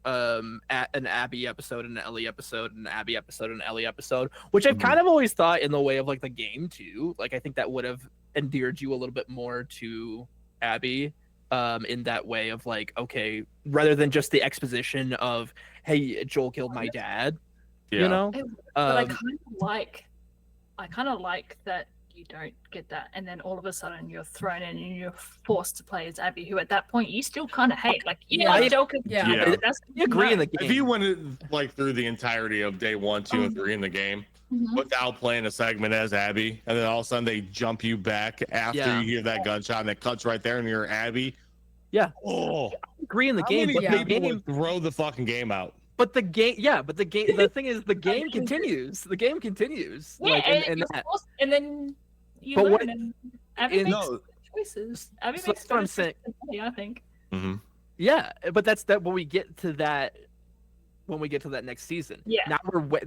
an Abby episode and an Ellie episode and an Abby episode and an Ellie episode, which I've kind of always thought in the way of like the game too. Like I think that would have endeared you a little bit more to Abby, in that way of like, okay, rather than just the exposition of, hey, Joel killed my dad, Yeah. you know. But I Um, kind of like that you don't get that, and then all of a sudden you're thrown in and you're forced to play as Abby, who at that point you still kind of hate. Like, Yeah, like I- Joker. Yeah. Yeah. That's I agree in the If game. you went like through the entirety of day 1, 2, and 3 in the game Mhm. without playing a segment as Abby, and then all of a sudden they jump you back after Yeah. you hear that gunshot and it cuts right there and you're Abby. Yeah. Oh, I agree in the how game, many but the people game, would throw the fucking game out? but the game, yeah, but the game. The thing is, the game continues. The game continues. Yeah, Like, and you're that. forced- and then you But learn. what- And Abby makes No. choices. Abby So makes that's what I'm better saying. choices than Ellie, I think. Mm-hmm. Yeah, but that's that when we get to that next season. Yeah. Now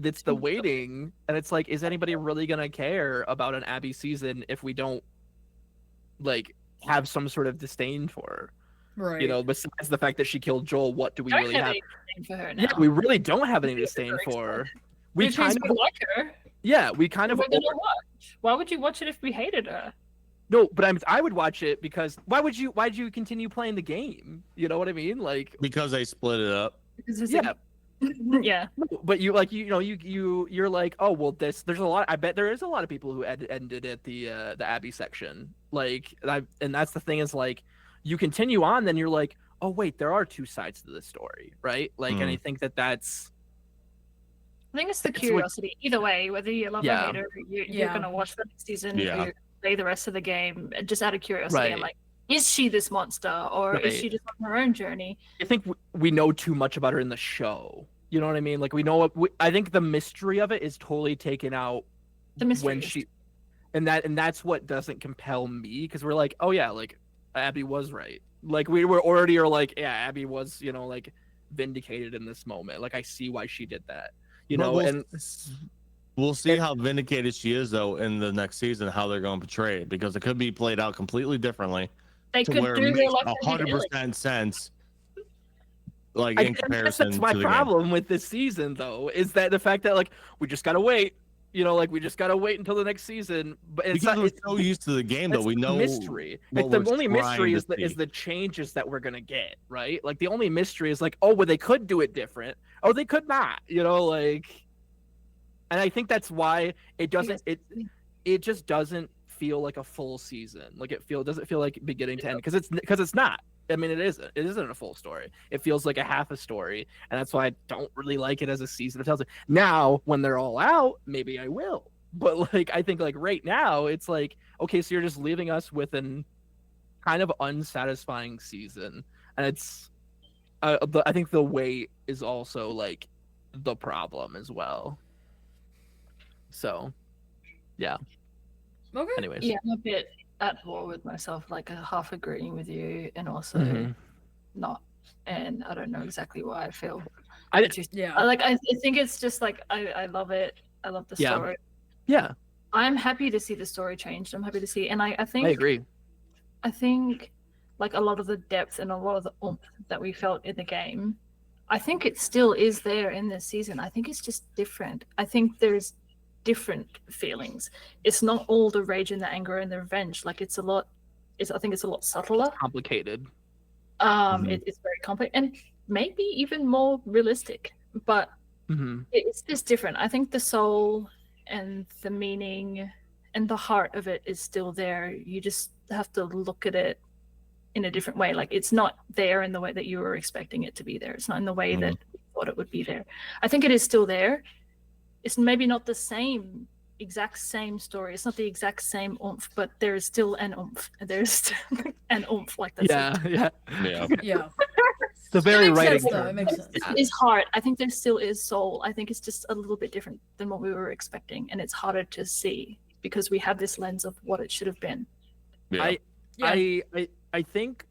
it's the waiting, and it's like, is anybody really gonna care about an Abby season if we don't like have some sort of disdain for her? Right. You know, besides the fact that she killed Joel, what do we Don't really have have? anything for her now. Yeah, we really don't have any disdain Very for her. excited. We Which kind means of, we like her. yeah, we kind of. We're gonna watch. Why would you watch it if we hated her? No, but I would watch it because why'd you continue playing the game? You know what I mean? Like, Because they split it up. Because it's yeah, yeah. but you like you're like, oh well, there's a lot. I bet there is a lot of people who ended at the Abby section. Like, and that's the thing is like, you continue on, then you're like, oh wait, there are two sides to this story, right? Like, and I think that's. I think it's the It's what- curiosity. Either way, whether you love Yeah. or hate her, you're Yeah. gonna watch the next season. Yeah. You play the rest of the game just out of curiosity. Right. And like, is she this monster, or is Right. she just on her own journey? I think we know too much about her in the show. You know what I mean? Like we know what I think the mystery of it is totally taken out The mystery. when she, and that's what doesn't compel me because we're like, oh yeah, like Abby was right. Like we were already are like, yeah, Abby was, you know, like vindicated in this moment. Like I see why she did that. You But know, we'll see how vindicated she is though in the next season, how they're going to portray it, because it could be played out completely differently they to could where do it their makes life as Ellie. 100% sense. Like I in guess comparison that's my to the game. problem with this season though, is that the fact that like we just gotta wait. You know, like we just gotta wait until the next season. But it's Because not. we're It's, so used to the game that that's we the know mystery. what Like the we're only trying mystery to is see. the changes that we're gonna get, right? Like the only mystery is like, oh, well, they could do it different. Oh, they could not. You know, like, and I think that's why it doesn't. It just doesn't feel like a full season. Like doesn't feel like beginning to end because it's not. I mean, it isn't. It isn't a full story. It feels like a half a story, and that's why I don't really like it as a season of Telltale. Now, when they're all out, maybe I will. But like, I think like right now, it's like, okay, so you're just leaving us with an kind of unsatisfying season, and it's. I think the wait is also like the problem as well. So, yeah. Okay. Anyways. Yeah, I'm a bit at war with myself, like half agreeing with you and also Mhm. not. And I don't know exactly why I feel. I- It's just- Yeah. I think it's just like I love it. I love the Yeah. story. Yeah, I'm happy to see the story changed. I'm happy to see, and I think I agree. I think like a lot of the depth and a lot of the oomph that we felt in the game, I think it still is there in this season. I think it's just different. I think there's different feelings. It's not all the rage and the anger and the revenge. Like it's a lot. I think it's a lot subtler. Complicated. It's very complex and maybe even more realistic. But it's just different. I think the soul and the meaning and the heart of it is still there. You just have to look at it in a different way. Like it's not there in the way that you were expecting it to be there. It's not in the way that you thought it would be there. I think it is still there. It's maybe not the exact same story. It's not the exact same oomph, but there is still an oomph. There's still an oomph like that. Yeah. Yeah. The very It makes writing. sense, though. It makes sense. It's heart. I think there still is soul. I think it's just a little bit different than what we were expecting, and it's harder to see because we have this lens of what it should have been. Yeah. I think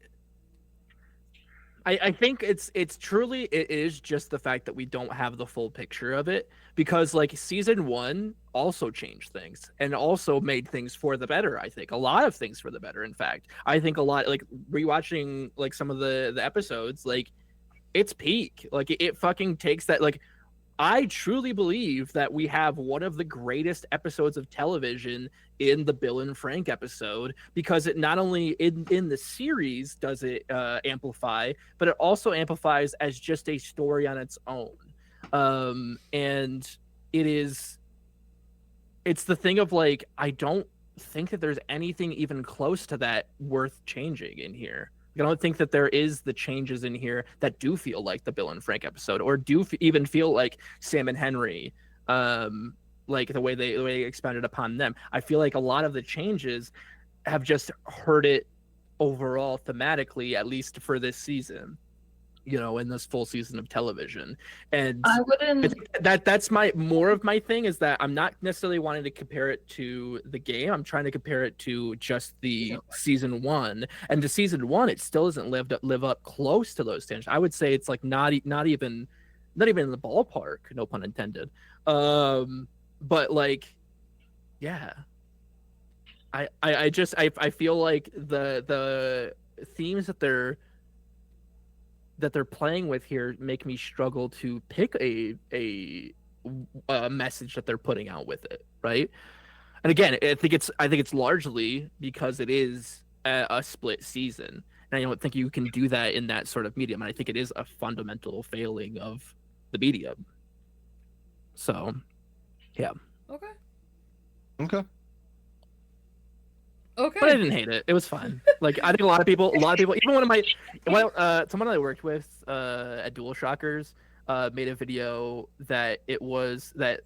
it's truly it is just the fact that we don't have the full picture of it, because like season 1 also changed things and also made things for the better. I think a lot of things for the better. In fact, I think a lot, like rewatching like some of the episodes, like it's peak. Like it fucking takes that. Like I truly believe that we have one of the greatest episodes of television in the Bill and Frank episode, because it not only in the series does it amplify, but it also amplifies as just a story on its own. And it's the thing of like, I don't think that there's anything even close to that worth changing in here. I don't think that there is the changes in here that do feel like the Bill and Frank episode, or do even feel like Sam and Henry, like the way they expounded upon them. I feel like a lot of the changes have just hurt it overall thematically, at least for this season, in this full season of television. And I wouldn't. That's more of my thing, is that I'm not necessarily wanting to compare it to the game. I'm trying to compare it to just the season 1, and to season 1 it still doesn't live up close to those standards. I would say it's like not even in the ballpark, no pun intended. But like, yeah, I feel like the themes that they're playing with here make me struggle to pick a message that they're putting out with it, right? And again, I think it's largely because it is a split season, and I don't think you can do that in that sort of medium. And I think it is a fundamental failing of the medium. So, yeah. Okay. But I didn't hate it. It was fun. Like I think a lot of people, even someone I worked with at Dual Shockers made a video that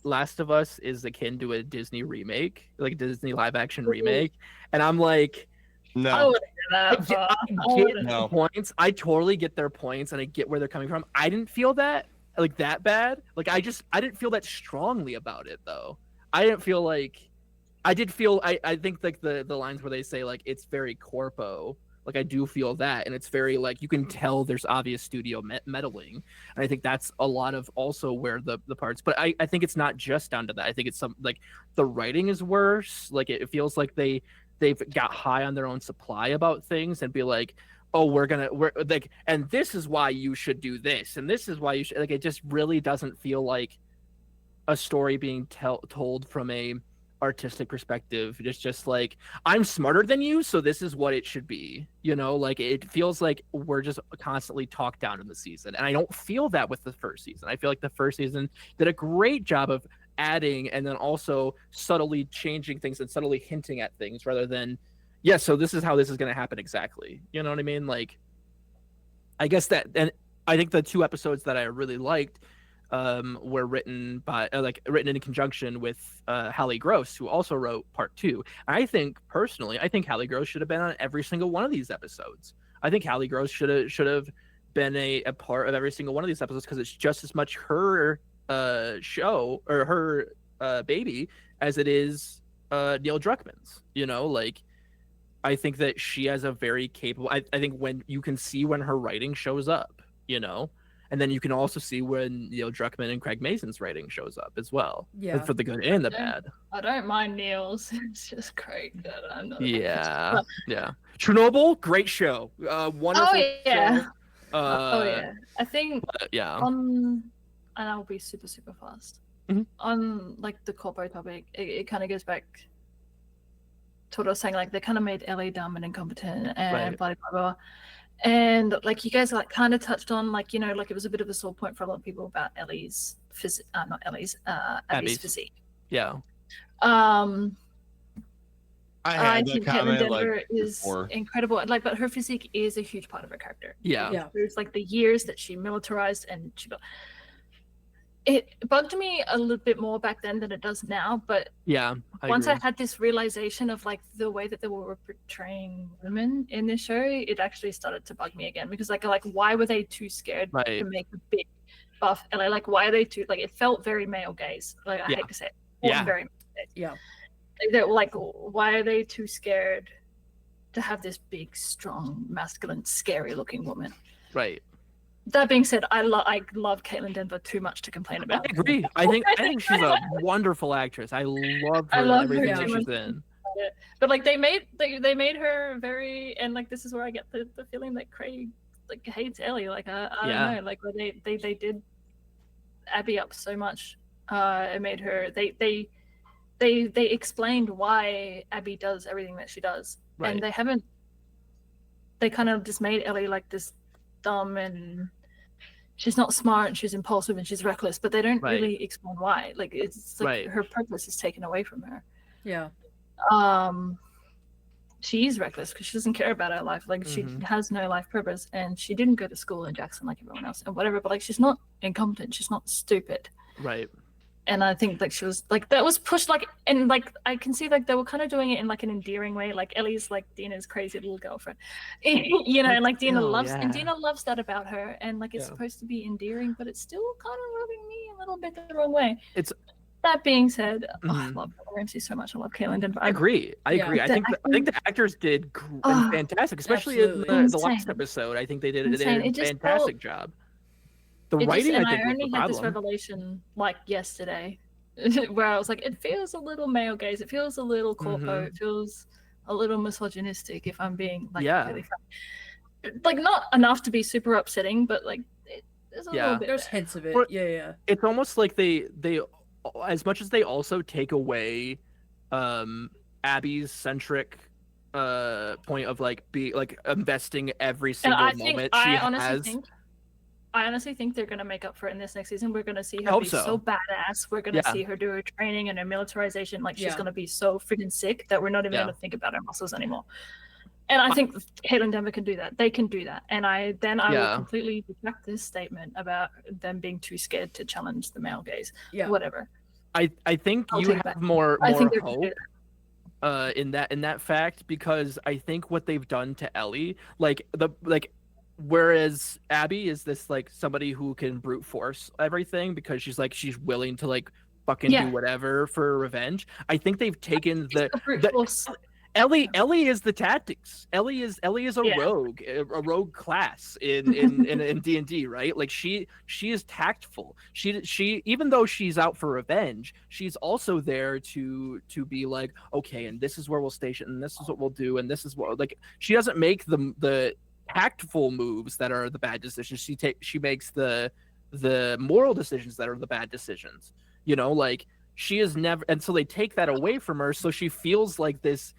Last of Us is akin to a Disney remake, like a Disney live action remake, and I'm like, No. I get their points. I totally get their points, and I get where they're coming from. I didn't feel that like that bad. Like I didn't feel that strongly about it though. I didn't feel like. I did feel I think like the lines where they say like it's very corpo, like I do feel that, and it's very like you can tell there's obvious studio meddling, and I think that's a lot of also where the parts. But I think it's not just down to that. I think it's some like the writing is worse. Like it feels like they've got high on their own supply about things and be like, oh, we're like, and this is why you should do this, and this is why you should, like, it just really doesn't feel like a story being told from a artistic perspective. It's just like, I'm smarter than you, so this is what it should be, like it feels like we're just constantly talked down in the season, and I don't feel that with the first season. I feel like the first season did a great job of adding and then also subtly changing things and subtly hinting at things, rather than so this is how this is going to happen exactly, you know what I mean? Like, I guess that, and I think the 2 episodes that I really liked were written in conjunction with Hallie Gross, who also wrote part 2. I think Hallie Gross should have been on every single one of these episodes. I think Hallie Gross should have been a part of every single one of these episodes, because it's just as much her show or her baby as it is Neil Druckmann's. Like, I think that she has a very capable. I think when you can see when her writing shows up, And then you can also see when Neil Druckmann and Craig Mason's writing shows up as well, Yeah. for the good and the bad. I don't mind Neil's. It's just great that I'm not. Yeah, yeah. Chernobyl, great show. Wonderful yeah. show. I think Yeah. and I'll be super fast. Mhm. On like the corpo topic, it kind of goes back to what I was saying. Like they kind of made Ellie dumb and incompetent and blah blah blah. And like you guys like kind of touched on, like, you know, like it was a bit of a sore point for a lot of people about Ellie's Abby's physique. Yeah. I I had that think Caitlin comment Denver like is before. incredible. Like, but her physique is a huge part of her character. Yeah. Yeah. There's like the years that she militarized and she built. It bugged me a little bit more back then than it does now, but Yeah. once agree. I had this realization of like the way that they were portraying women in this show, it actually started to bug me again, because like why were they too scared to make a big buff Ellie? Like why are they too, like it felt very male gaze. Like I hate to say it. Yeah. Very male gaze. Yeah. Like why are they too scared to have this big, strong, masculine, scary looking woman? Right. That being said, I love Caitlin Denver too much to complain I about. agree. I think she's a wonderful actress. I love her I in love everything her that too she's much. in. But like they made her very, and like this is where I get the feeling that Craig like hates Ellie. Like I don't know, like where they did Abby up so much. It made her they explained why Abby does everything that she does, Right. and they kind of just made Ellie like this dumb, and she's not smart, and she's impulsive, and she's reckless, but they don't really explain why. Like it's like her purpose is taken away from her. Yeah. She is reckless because she doesn't care about her life. Like she has no life purpose, and she didn't go to school in Jackson like everyone else and whatever, but like she's not incompetent, she's not stupid. Right. And I think like she was like, that was pushed, like, and like I can see like they were kind of doing it in like an endearing way. Like Ellie's like Dina's crazy little girlfriend, you know, and like Dina and Dina loves that about her, and like it's supposed to be endearing, but it's still kind of rubbing me a little bit the wrong way. That being said, I love Ramsey so much. I love Caitlin Denver. I agree. I think the actors did fantastic, especially in the last episode. I think they did a fantastic job. The writing, I think, only was the had this problem. revelation like yesterday, where I was like, it feels a little male gaze. It feels a little corpo. It feels a little misogynistic. If I'm being like really frank. Like not enough to be super upsetting, but like there's a little bit. There's hints of it. Yeah. It's almost like they as much as they also take away Abby's centric point of like investing every single moment she has. I honestly think they're going to make up for it in this next season. We're going to see her be so badass. We're going to see her do her training and her militarization. Like she's going to be so freaking sick that we're not even going to think about her muscles anymore. And I think Caitlin Denver can do that. They can do that. And I will completely retract this statement about them being too scared to challenge the male gaze. Yeah. Whatever. I think you have more hope in that fact, because I think what they've done to Ellie, whereas Abby is this like somebody who can brute force everything because she's willing to like fucking do whatever for revenge. I think they've taken Ellie is the tactics. Ellie is a rogue class in D&D, right? Like she is tactful. She even though she's out for revenge, she's also there to be like, okay, and this is where we'll station, and this is what we'll do, and this is what, like, she doesn't make the tactful moves that are the bad decisions. She makes the moral decisions that are the bad decisions. You know, like she is never, and so they take that away from her, so she feels like this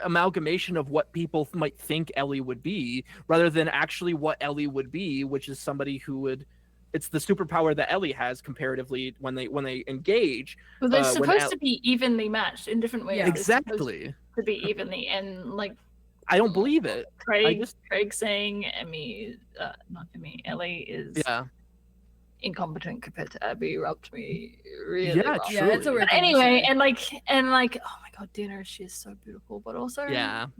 amalgamation of what people might think Ellie would be, rather than actually what Ellie would be, which is somebody who would. It's the superpower that Ellie has comparatively when they engage. Well, they're supposed to be evenly matched in different ways. Yeah, exactly. To be evenly, and like. I don't believe it. Craig saying Ellie is incompetent compared to Abby rubbed me really wrong. Yeah, it's a weird thing anyway, and like, oh my god, Dinner, she is so beautiful, but also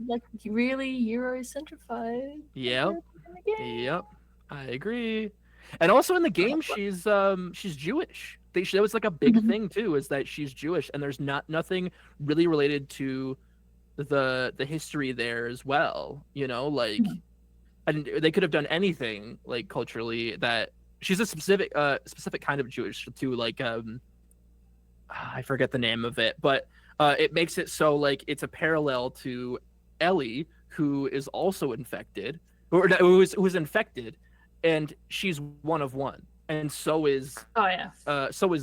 like really Eurocentrified. Yep, I agree. And also in the game, she's Jewish. That was like a big thing too, is that she's Jewish, and there's nothing really related to the history there as well, you know, like and they could have done anything like culturally that she's a specific kind of Jewish too. Like I forget the name of it, but it makes it so like it's a parallel to Ellie, who is also infected, or who is infected, and she's one of one, and so is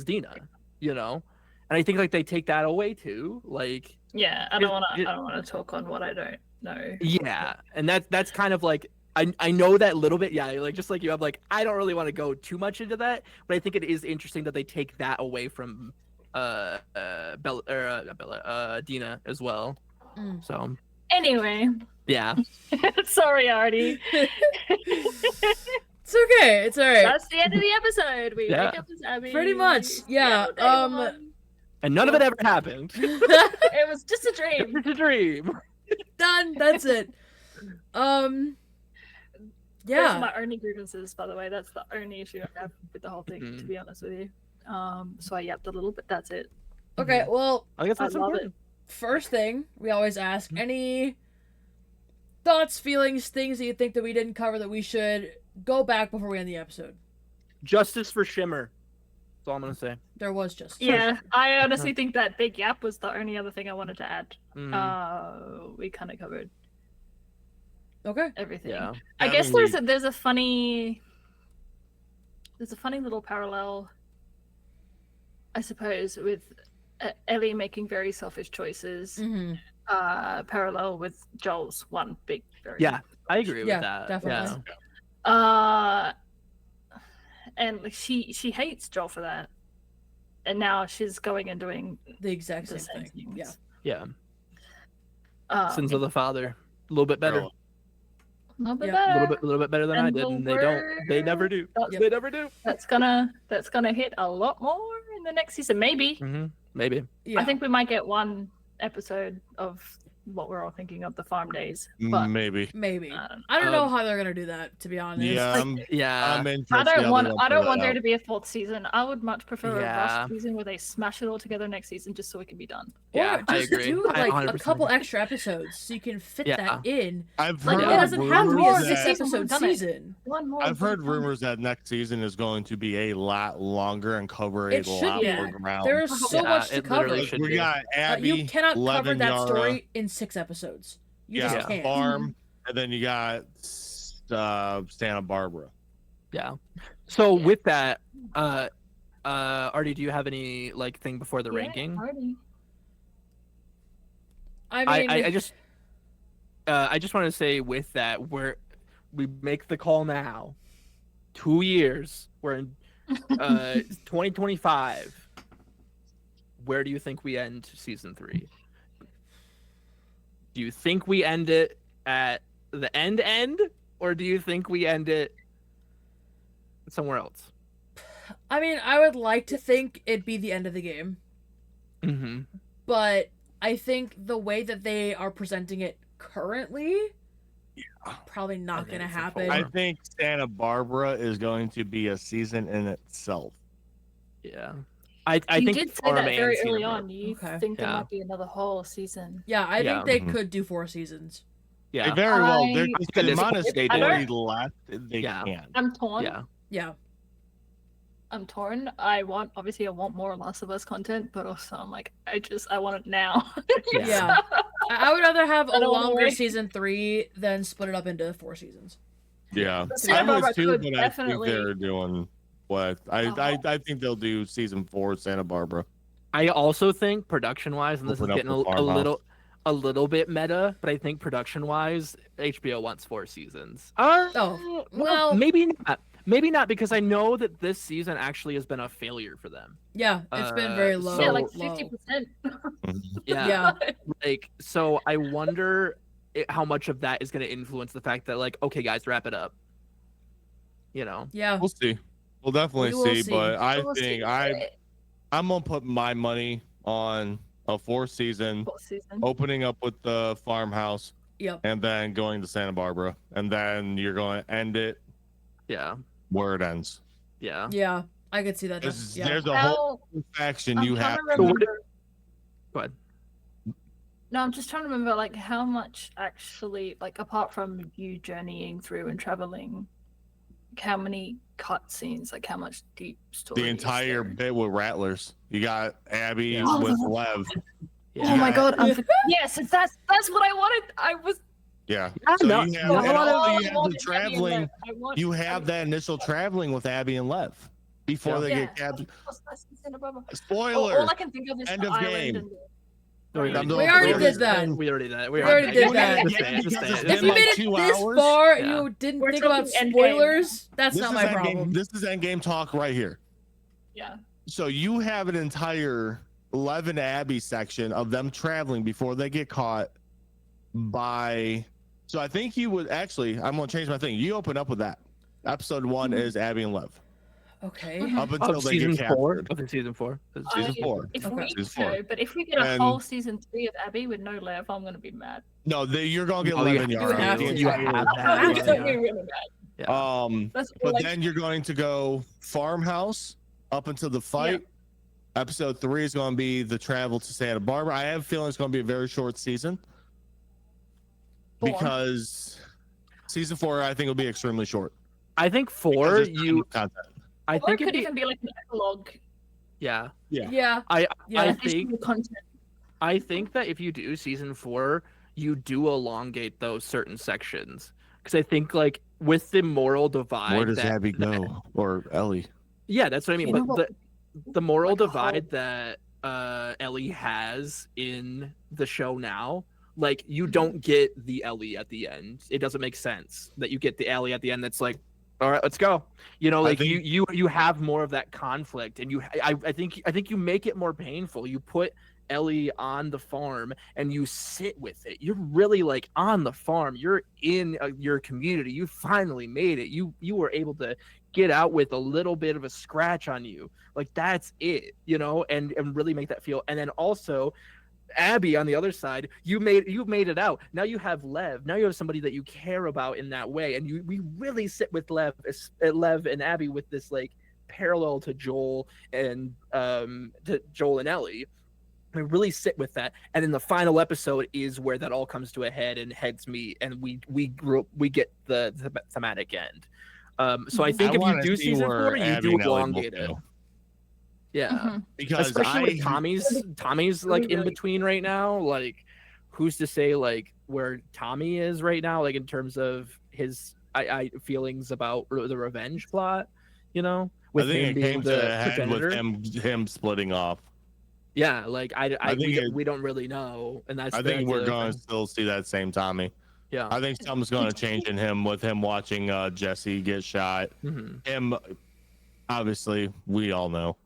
Dina, you know. And I think like they take that away too, like. Yeah, I don't want to talk on what I don't know. Yeah, and that's kind of like I know that little bit. Yeah, like just like you, I'm like I don't really want to go too much into that, but I think it is interesting that they take that away from Dina as well. So anyway, yeah. Sorry, Artie. It's okay. It's all right. That's the end of the episode. We wake up as Abby. Pretty much. Yeah. And none of it ever happened. It was just a dream. It's a dream. Done. That's it. Yeah. Those are my only grievances, by the way. That's the only issue I have with the whole thing, to be honest with you. So I yapped a little, but that's it. Okay, well, I guess that's important. First thing we always ask: any thoughts, feelings, things that you think that we didn't cover that we should go back before we end the episode? Justice for Shimmer. That's all I'm gonna say. There was just. Yeah, I honestly think that big yap was the only other thing I wanted to add. We kind of covered. Okay. Everything. Yeah. I guess there's a funny little parallel, I suppose, with Ellie making very selfish choices. Parallel with Joel's one big. Yeah, I agree with that. Definitely. Yeah. And like, she hates Joel for that, and now she's going and doing the exact same thing. Things. Yeah. Sins of the father, a little bit better. A little bit A better. little bit better than I did, and they don't. They never do. They never do. That's gonna hit a lot more in the next season, maybe. Maybe. Yeah. I think we might get one episode of what we're all thinking of the farm days. But maybe. I don't know how they're gonna do that, to be honest. Yeah, I'm I don't want there to be a fourth season. I would much prefer a rushed season where they smash it all together next season just so it can be done. Yeah, or just I agree. do like a 100% couple extra episodes so you can fit that in. I've Like heard it doesn't have to be a rumors 6-episode season. One more. I've heard rumors that next season is going to be a lot longer and cover a It should lot be. more ground. There is so much to cover. We got Abby, you cannot cover Levin, that Yara, story in 6 episodes. You just can't. Farm, and then you got Santa Barbara. Yeah. So with that, Artie, do you have any like thing before the ranking? Artie. I mean, I just want to say with that, we make the call now. 2 years. We're in 2025. Where do you think we end season 3? Do you think we end it at the end, or do you think we end it somewhere else? I mean, I would like to think it'd be the end of the game. But I think the way that they are presenting it currently, probably not going to happen. I think Santa Barbara is going to be a season in itself. Yeah. I you think did say that very early Santa on. You think there might be another whole season. Yeah, I think they could do 4 seasons. Yeah, they very well. The this amount of they story left, they can. I'm torn. Yeah. I'm torn. I want more Last of Us content, but also I'm like, I want it now. Yeah. I would rather have a longer season 3 than split it up into 4 seasons. Yeah, Santa I Barbara was too, could but definitely- I think they're doing what I think they'll do season 4 Santa Barbara. I also think production-wise, and this is getting a little bit meta, but I think production-wise, HBO wants 4 seasons. Well, maybe not. Maybe not, because I know that this season actually has been a failure for them. Yeah, it's been very low. Yeah, like 50%. Yeah. Like, so I wonder how much of that is going to influence the fact that, like, okay, guys, wrap it up. You know? Yeah. We'll see. We'll definitely see, but I think I'm gonna put my money on a 4th season, opening up with the farmhouse, and then going to Santa Barbara, and then you're going to end it, where it ends. Yeah, I could see that. There's a whole faction you have. Go ahead. No, I'm just trying to remember like how much actually, like apart from you journeying through and traveling, how many cutscenes, like how much deep story. The entire is there? bit with Rattlers. You got Abby Yeah. with Lev. Yeah. Oh my got- god! Yes, that's what I wanted. I was. Yeah. Yeah, So no, you have, no, and no, also I you have the wanted Abby and traveling. Lev. I want- You have that initial traveling with Abby and Lev before Yeah. they Yeah. get captured. All Spoiler. I can think of is End the of island game. and the. No, We already did that. We already did that. We already did Yeah, that. Just yeah, say it, just because say it's it. been If you like made it 2 this hours. far, Yeah. you didn't We're think about talking endgame. spoilers. That's This not is my endgame. problem. This is endgame talk right here. Yeah. So you have an entire Lev and Abby section of them traveling before they get caught by. So I think you would actually. I'm gonna change my thing. You open up with that. Episode 1 is Abby and Lev Okay. Mhm. up until Of they season get 4. captured. Okay, season 4. Season 4. If Okay. we Season 4. no, but if we get a And- whole season 3 of Abby with no Lev, I'm gonna be mad. No, you're gonna get Oh, Lev you and have Yara. to. the You entire- have I'm that. gonna be really mad. Yeah. But Like, then you're going to go farmhouse up until the fight. Episode 3 is going to be the travel to Santa Barbara. I have a feeling it's going to be a very short season Go on. because season 4 I think will be extremely short. I think Because 4 there's not enough content. I or think it could it'd be, even be like an epilogue. yeah. Yeah. I Yeah. think Content. I think that if you do season 4, you do elongate those certain sections because I think like with the moral divide. Where does that, Abby go or Ellie? Yeah, that's what I mean. You know But what? the moral Like a divide that Ellie has in the show now, like you don't get the Ellie at the end. It doesn't make sense that you get the Ellie at the end. That's like, all right, let's go. You know, I like think- you have more of that conflict, and I think you make it more painful. You put Ellie on the farm and you sit with it. You're really like on the farm. You're in your community. You finally made it. You were able to get out with a little bit of a scratch on you. Like that's it, you know, and really make that feel. And then also Abby on the other side, you made it out. Now you have Lev. Now you have somebody that you care about in that way, and we really sit with Lev and Abby with this like parallel to Joel and Ellie. We really sit with that, and then the final episode is where that all comes to a head and heads meet, and we get the thematic end. So I think if you wanna do see season where 4, you Abby do and Ellie both elongate it. go. Yeah, Mhm. Because especially with Tommy's like in really- between right now. Like, who's to say like where Tommy is right now? Like in terms of his feelings about the revenge plot, you know, with I think him it being came to the a head with progenitor. him splitting off. Yeah, like think we don't really know, and that's I think we're the going to thing. still see that same Tommy. Yeah. I think something's going to change in him with him watching Jesse get shot. Mhm. Him, obviously, we all know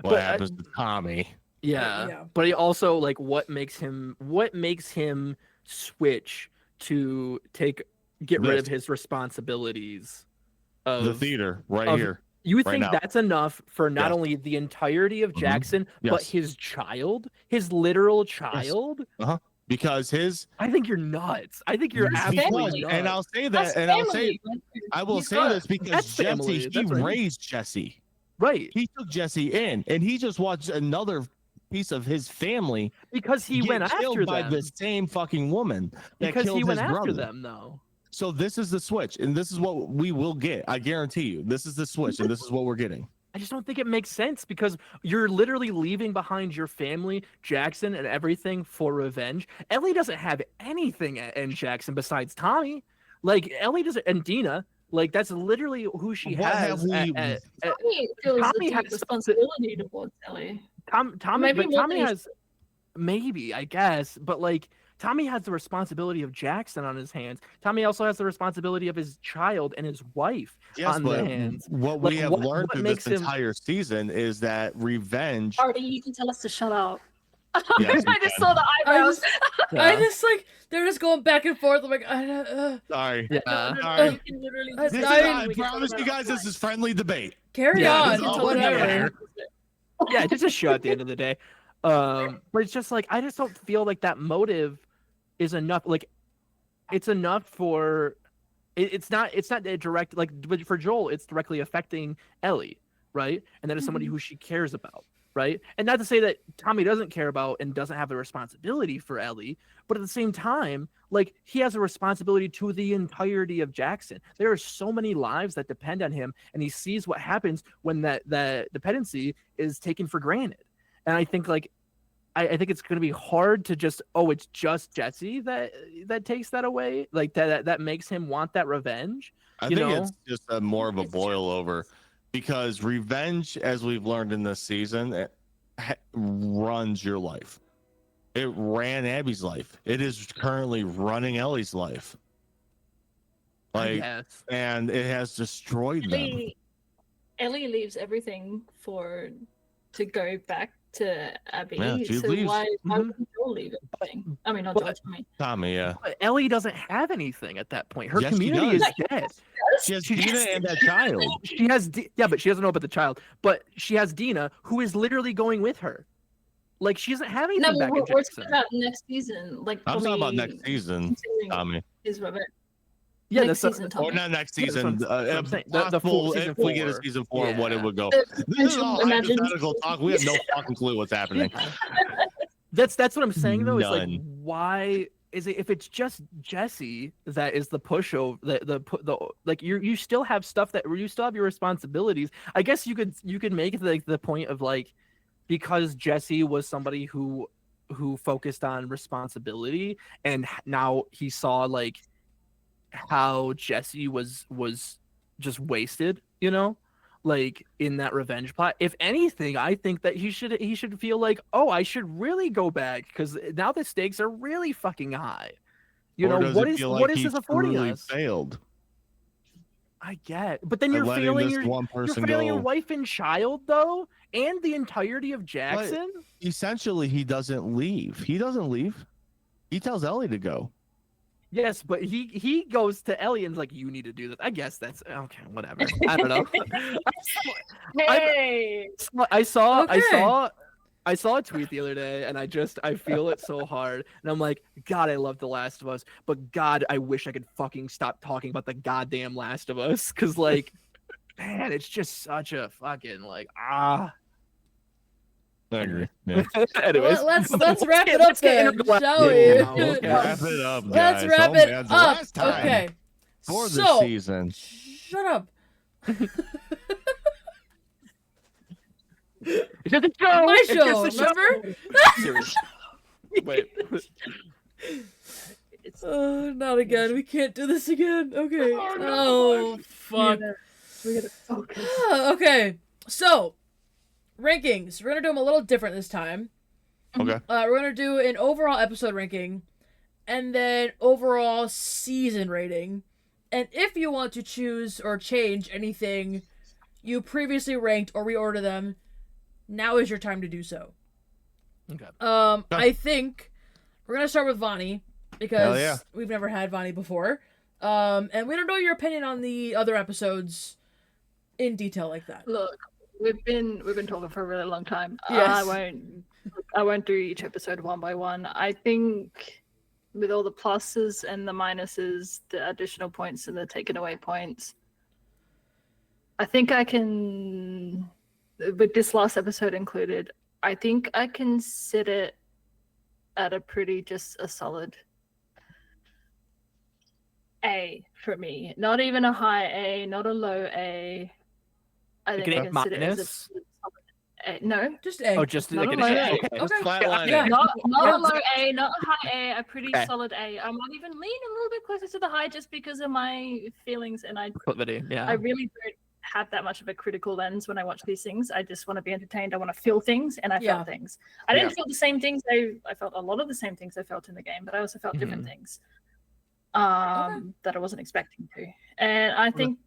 what But, happens to Tommy. Yeah. Yeah. But he also like what makes him switch to get rid of This. his responsibilities of The theater right of- here. You right think now. that's enough for not Yes. only the entirety of Mhm. Jackson, but Yes. his child, his literal child? Because his I think you're nuts. I think you're His absolutely family. nuts. and I'll say That's that, and I'll say family. I will He's say got- this because That's family, Jesse, he that's what I mean. raised Jesse. Right. He took Jesse in, and he just watched another piece of his family Because he get went killed after by them. the same fucking woman that Because killed he went his after brother. them though. So this is the switch, and this is what we will get. I guarantee you, this is the switch, and this is what we're getting. I just don't think it makes sense because you're literally leaving behind your family, Jackson, and everything for revenge. Ellie doesn't have anything in Jackson besides Tommy. Like Ellie doesn't, and Dina. Like that's literally who she What has. have we- Tommy feels Tommy a has deep responsibility towards Ellie. Tommy, Maybe but more Tommy than has maybe, I guess, but like Tommy has the responsibility of Jackson on his hands. Tommy also has the responsibility of his child and his wife Yes, on but the hands. what Like, we have what learned through makes this him- entire season is that revenge. Artie, you can tell us to shut up. Yes, we I just can. saw the eyebrows. I just like they're just going back and forth. I'm like, Sorry. Yeah. Sorry. You can literally This just This is, I- I promise you guys, this is friendly debate. carry Yeah, on, this is all we're whatever. getting. Yeah, it's just a show at the end of the day. But it's just like I just don't feel like that motive is enough. Like it's enough for it's not a direct like but for Joel it's directly affecting Ellie, right? And that is somebody who she cares about. right? And not to say that Tommy doesn't care about and doesn't have a responsibility for Ellie, but at the same time, like, he has a responsibility to the entirety of Jackson. There are so many lives that depend on him, and he sees what happens when that dependency is taken for granted. And I think, like, I think it's going to be hard to just, it's just Jesse that takes that away, like that makes him want that revenge. I think it's just more of a boil over, because revenge, as we've learned in this season, runs your life. It ran Abby's life. It is currently running Ellie's life. Like, and it has destroyed them. Ellie leaves everything to go back to Abby. Yeah, she so leaves. why wouldn't Joel leave everything? I mean, not Joel, Tommy, yeah. But Ellie doesn't have anything at that point. Her Yes, community is dead. She has Dina and that child. She has, but she doesn't know about the child. But she has Dina, who is literally going with her. Like, she doesn't have anything back in we're Jackson. talking about next season. Like, I'm talking about next season, Tommy. Is revenge. Yeah, next season, or not next season. The full season if we get a season 4, what it would go. This is all Imagine. hypothetical talk. We have no fucking clue what's happening. That's what I'm saying though. Is like, None. why is it, if it's just Jesse that is the pushover, the like, you still have stuff that you still have your responsibilities. I guess you could make like the point of, like, because Jesse was somebody who focused on responsibility, and now he saw, like, how Jesse was just wasted, like, in that revenge plot. If anything, I think that he should feel like, I should really go back, because now the stakes are really fucking high. What is this affording us? Failed. I get, but then you're failing your wife and child though, and the entirety of Jackson. But essentially, he doesn't leave. He tells Ellie to go. Yes, but he goes to Ellie and's like, you need to do this. I guess that's okay. Whatever. I don't know. Hey, I saw a tweet the other day, and I feel it so hard. And I'm like, God, I love The Last of Us, but God, I wish I could fucking stop talking about the goddamn Last of Us, because, like, man, it's just such a fucking, like, I agree. Yeah. Anyways, let's wrap it up then, shall we? Wrap it up, guys. Let's wrap it man, up. last time Okay. for the season. Shut up. It's just a show. My It's show, just a remember? Seriously. Wait. Not again. We can't do this again. Okay. Oh, fuck. We gotta focus. Okay. So, rankings. We're gonna do them a little different this time. Okay. We're gonna do an overall episode ranking, and then overall season rating. And if you want to choose or change anything you previously ranked or reorder them, now is your time to do so. Okay. I think we're gonna start with Vani, because yeah. we've never had Vani before. And we don't know your opinion on the other episodes in detail like that. Look, we've been talking for a really long time. Yes. I won't do each episode one by one. I think with all the pluses and the minuses, the additional points and the taken away points, I think I can, with this last episode included, I think I can sit it at a solid A for me. Not even a high A, not a low A. I think I can sit it as a solid A. No, just A. Oh, just not like a low A. okay. Okay. Flatline. Yeah. Not a low A, not a high A, a pretty Okay. solid A. I might even lean a little bit closer to the high just because of my feelings, and I Yeah. really don't have that much of a critical lens when I watch these things. I just want to be entertained. I want to feel things, and I Yeah. felt things. I didn't feel the same things. I felt a lot of the same things I felt in the game, but I also felt different things that I wasn't expecting to. And I think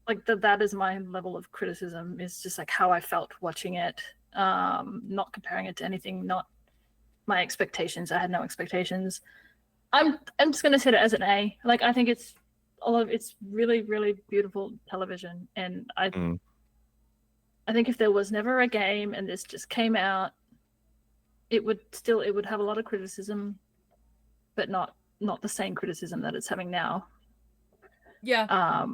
like that is my level of criticism, is just like how I felt watching it, not comparing it to anything, not my expectations. I had no expectations. I'm just gonna set it as an A. Like, I think it's really, really beautiful television, and I think if there was never a game and this just came out, it would have a lot of criticism, but not the same criticism that it's having now. Yeah.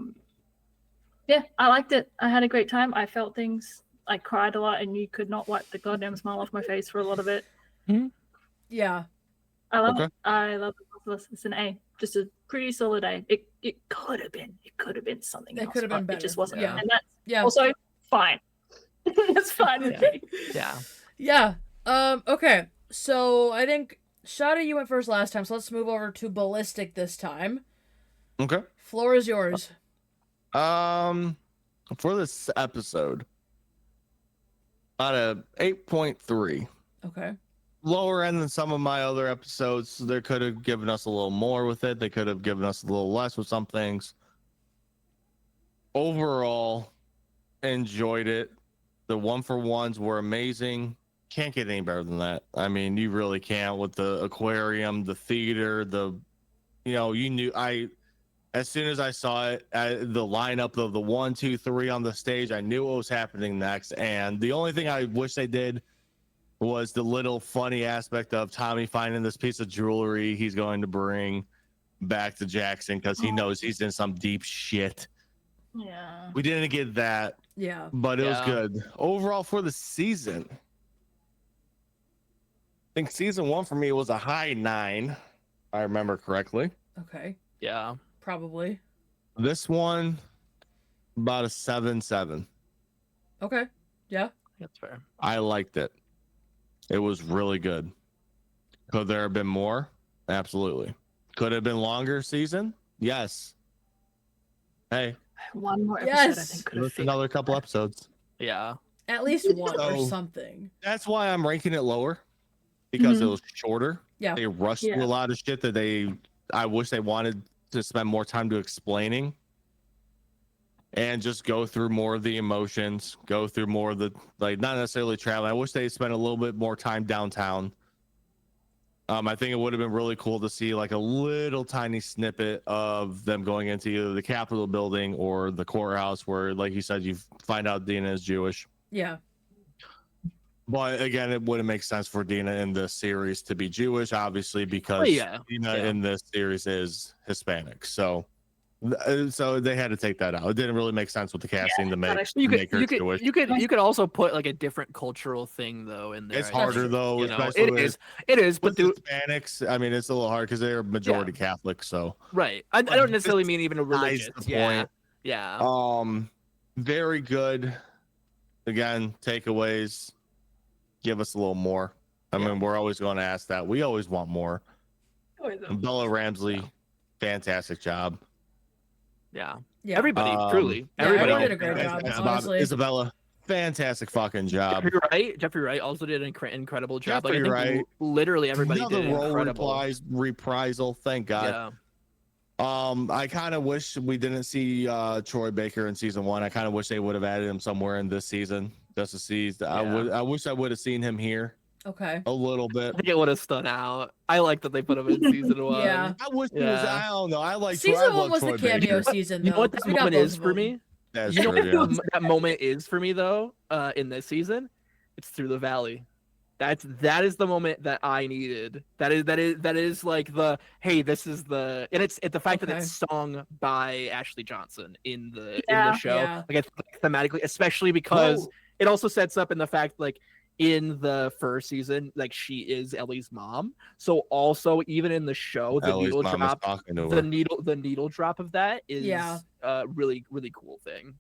Yeah, I liked it. I had a great time. I felt things. I cried a lot, and you could not wipe the goddamn smile off my face for a lot of it. Yeah. I love Okay. it. I love it. It's an A. Just a pretty solid A. It could have been something else. It could have been but better. It just wasn't. Yeah. And that's Yeah. also fine. That's fine with me. Yeah. Yeah. Okay. So I think Shotty, you went first last time, so let's move over to Ballistic this time. Okay. Floor is yours. For this episode, about a 8.3. Okay. Lower end than some of my other episodes. They could have given us a little more with it. They could have given us a little less with some things. Overall, enjoyed it. The 1-for-1s were amazing. Can't get any better than that. I mean, you really can't with the aquarium, the theater, as soon as I saw it, the lineup of the 1, 2, 3 on the stage, I knew what was happening next. And the only thing I wish they did was the little funny aspect of Tommy finding this piece of jewelry he's going to bring back to Jackson because he knows he's in some deep shit. Yeah. We didn't get that, Yeah. but it was Yeah. good. Overall for the season, I think season 1 for me was a high 9, if I remember correctly. Okay. Yeah. Probably. This one, about a 7.7. Okay. Yeah. That's fair. I liked it. It was really good. Could there have been more? Absolutely. Could have been longer season? Yes. Hey, One more episode, Yes. I think, could have just another couple episodes. Yeah. At least one or So- something. That's why I'm ranking it lower, because it Mhm. was shorter. Yeah. They rushed Yeah. through a lot of shit that I wish they wanted to spend more time to explaining and just go through more of the emotions, go through more of the, like, not necessarily traveling. I wish they spent a little bit more time downtown. I think it would have been really cool to see like a little tiny snippet of them going into either the Capitol building or the courthouse where, like you said, you find out Dina is Jewish. Yeah. But again, it wouldn't make sense for Dina in this series to be Jewish, obviously, because yeah. Dina Yeah. in this series is Hispanic. So they had to take that out. It didn't really make sense with the casting to make, actually- You make her could Jewish. you could also put like a different cultural thing though in there. It's I harder think. though, You know, especially it is, but with Hispanics. I mean, it's a little hard because they're majority Catholic. So right. I don't necessarily This mean even a besides religious. the Yeah. point. Yeah. Very good. Again, takeaways. Give us a little more. I Yeah. mean, we're always going to ask that. We always want more. And Bella Ramsey, fantastic job. Yeah. Yeah. Everybody, truly. Yeah, Everybody everyone did a did great job, That's honestly. Isabella, fantastic fucking job. Jeffrey Wright also did an incredible job. Like, I Jeffrey think Wright. literally everybody Another did role incredible. reprisal. Thank God. Yeah. I kind of wish we didn't see Troy Baker in season 1. I kind of wish they would have added him somewhere in this season just to see. I wish I would have seen him here Okay. a little I bit. think it would have stood out. I like that they put him in season 1. Yeah. I wish he was. Yeah. I don't know. I like Season 1 was the cameo Baker. season, though. You know what 'cause that we got moment both is of for them. me? That's You know true. what Yeah. that moment is for me though, in this season? It's Through the Valley. That is the moment that I needed. That is like the hey, this is the and it's the fact that it's sung by Ashley Johnson in the show. Yeah. Like it's thematically, especially because Whoa. it also sets up in the fact like in the first season, like she is Ellie's mom. So also even in the show, the Ellie's needle mom is drop, talking to the her. needle drop of that is Yeah. really cool thing.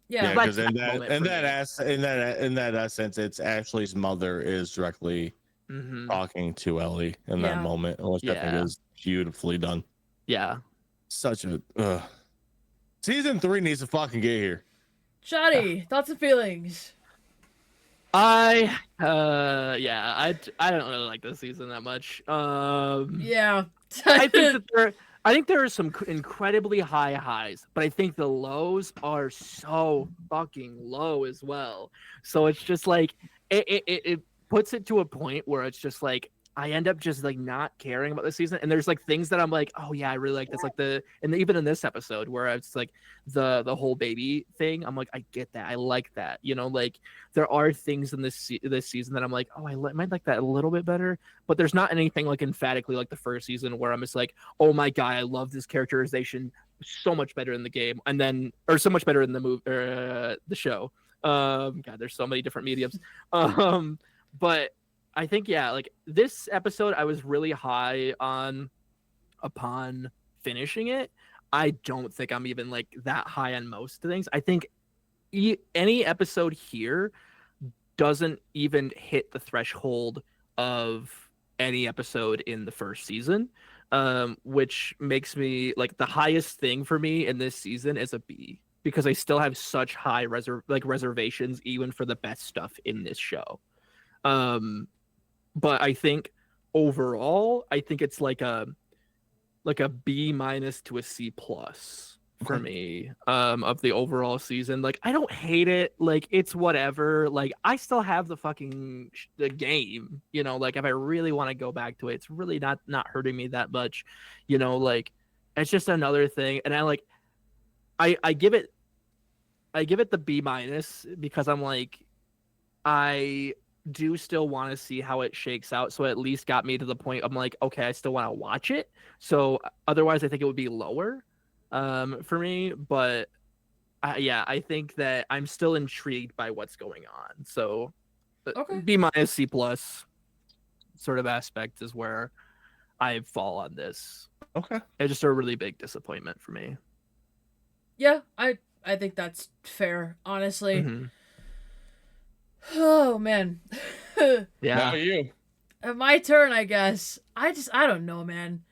Yeah. Yeah, Like because in that moment for me. in that essence, it's Ashley's mother is directly Mhm. talking to Ellie in Yeah. that moment, which I think Yeah. is beautifully done. Yeah. Such a season 3 needs to fucking get here. Shotty, thoughts and feelings. I don't really like this season that much. Yeah. I think there are some incredibly high highs, but I think the lows are so fucking low as well. So it's just like it puts it to a point where it's just like I end up just like not caring about the season. And there's like things that I'm like, oh yeah, I really like this. Like even in this episode where it's like the whole baby thing, I'm like, I get that. I like that. You know, like there are things in this season that I'm like, oh, might like that a little bit better. But there's not anything like emphatically like the first season where I'm just like, oh my God, I love this characterization so much better in the game. And then, or so much better in the movie, the show. God, there's so many different mediums. But I think like this episode I was really high on upon finishing it. I don't think I'm even like that high on most things. I think any episode here doesn't even hit the threshold of any episode in the first season, which makes me like the highest thing for me in this season is a B, because I still have such high reservations even for the best stuff in this show. But I think overall, I think it's like a B- to a C+ for me, of the overall season. Like, I don't hate it. Like, it's whatever. Like, I still have the fucking the game, you know, like if I really want to go back to it, it's really not hurting me that much, you know, like it's just another thing. And I give it the B- because I'm like, I do still want to see how it shakes out. So it at least got me to the point I'm like, okay, I still want to watch it. So otherwise I think it would be lower for me. But I think that I'm still intrigued by what's going on. So Okay. B-, C+ sort of aspect is where I fall on this. Okay. It's just a really big disappointment for me. Yeah, I think that's fair, honestly. Mhm. Oh man. Yeah. How about you? My turn, I guess. I don't know, man.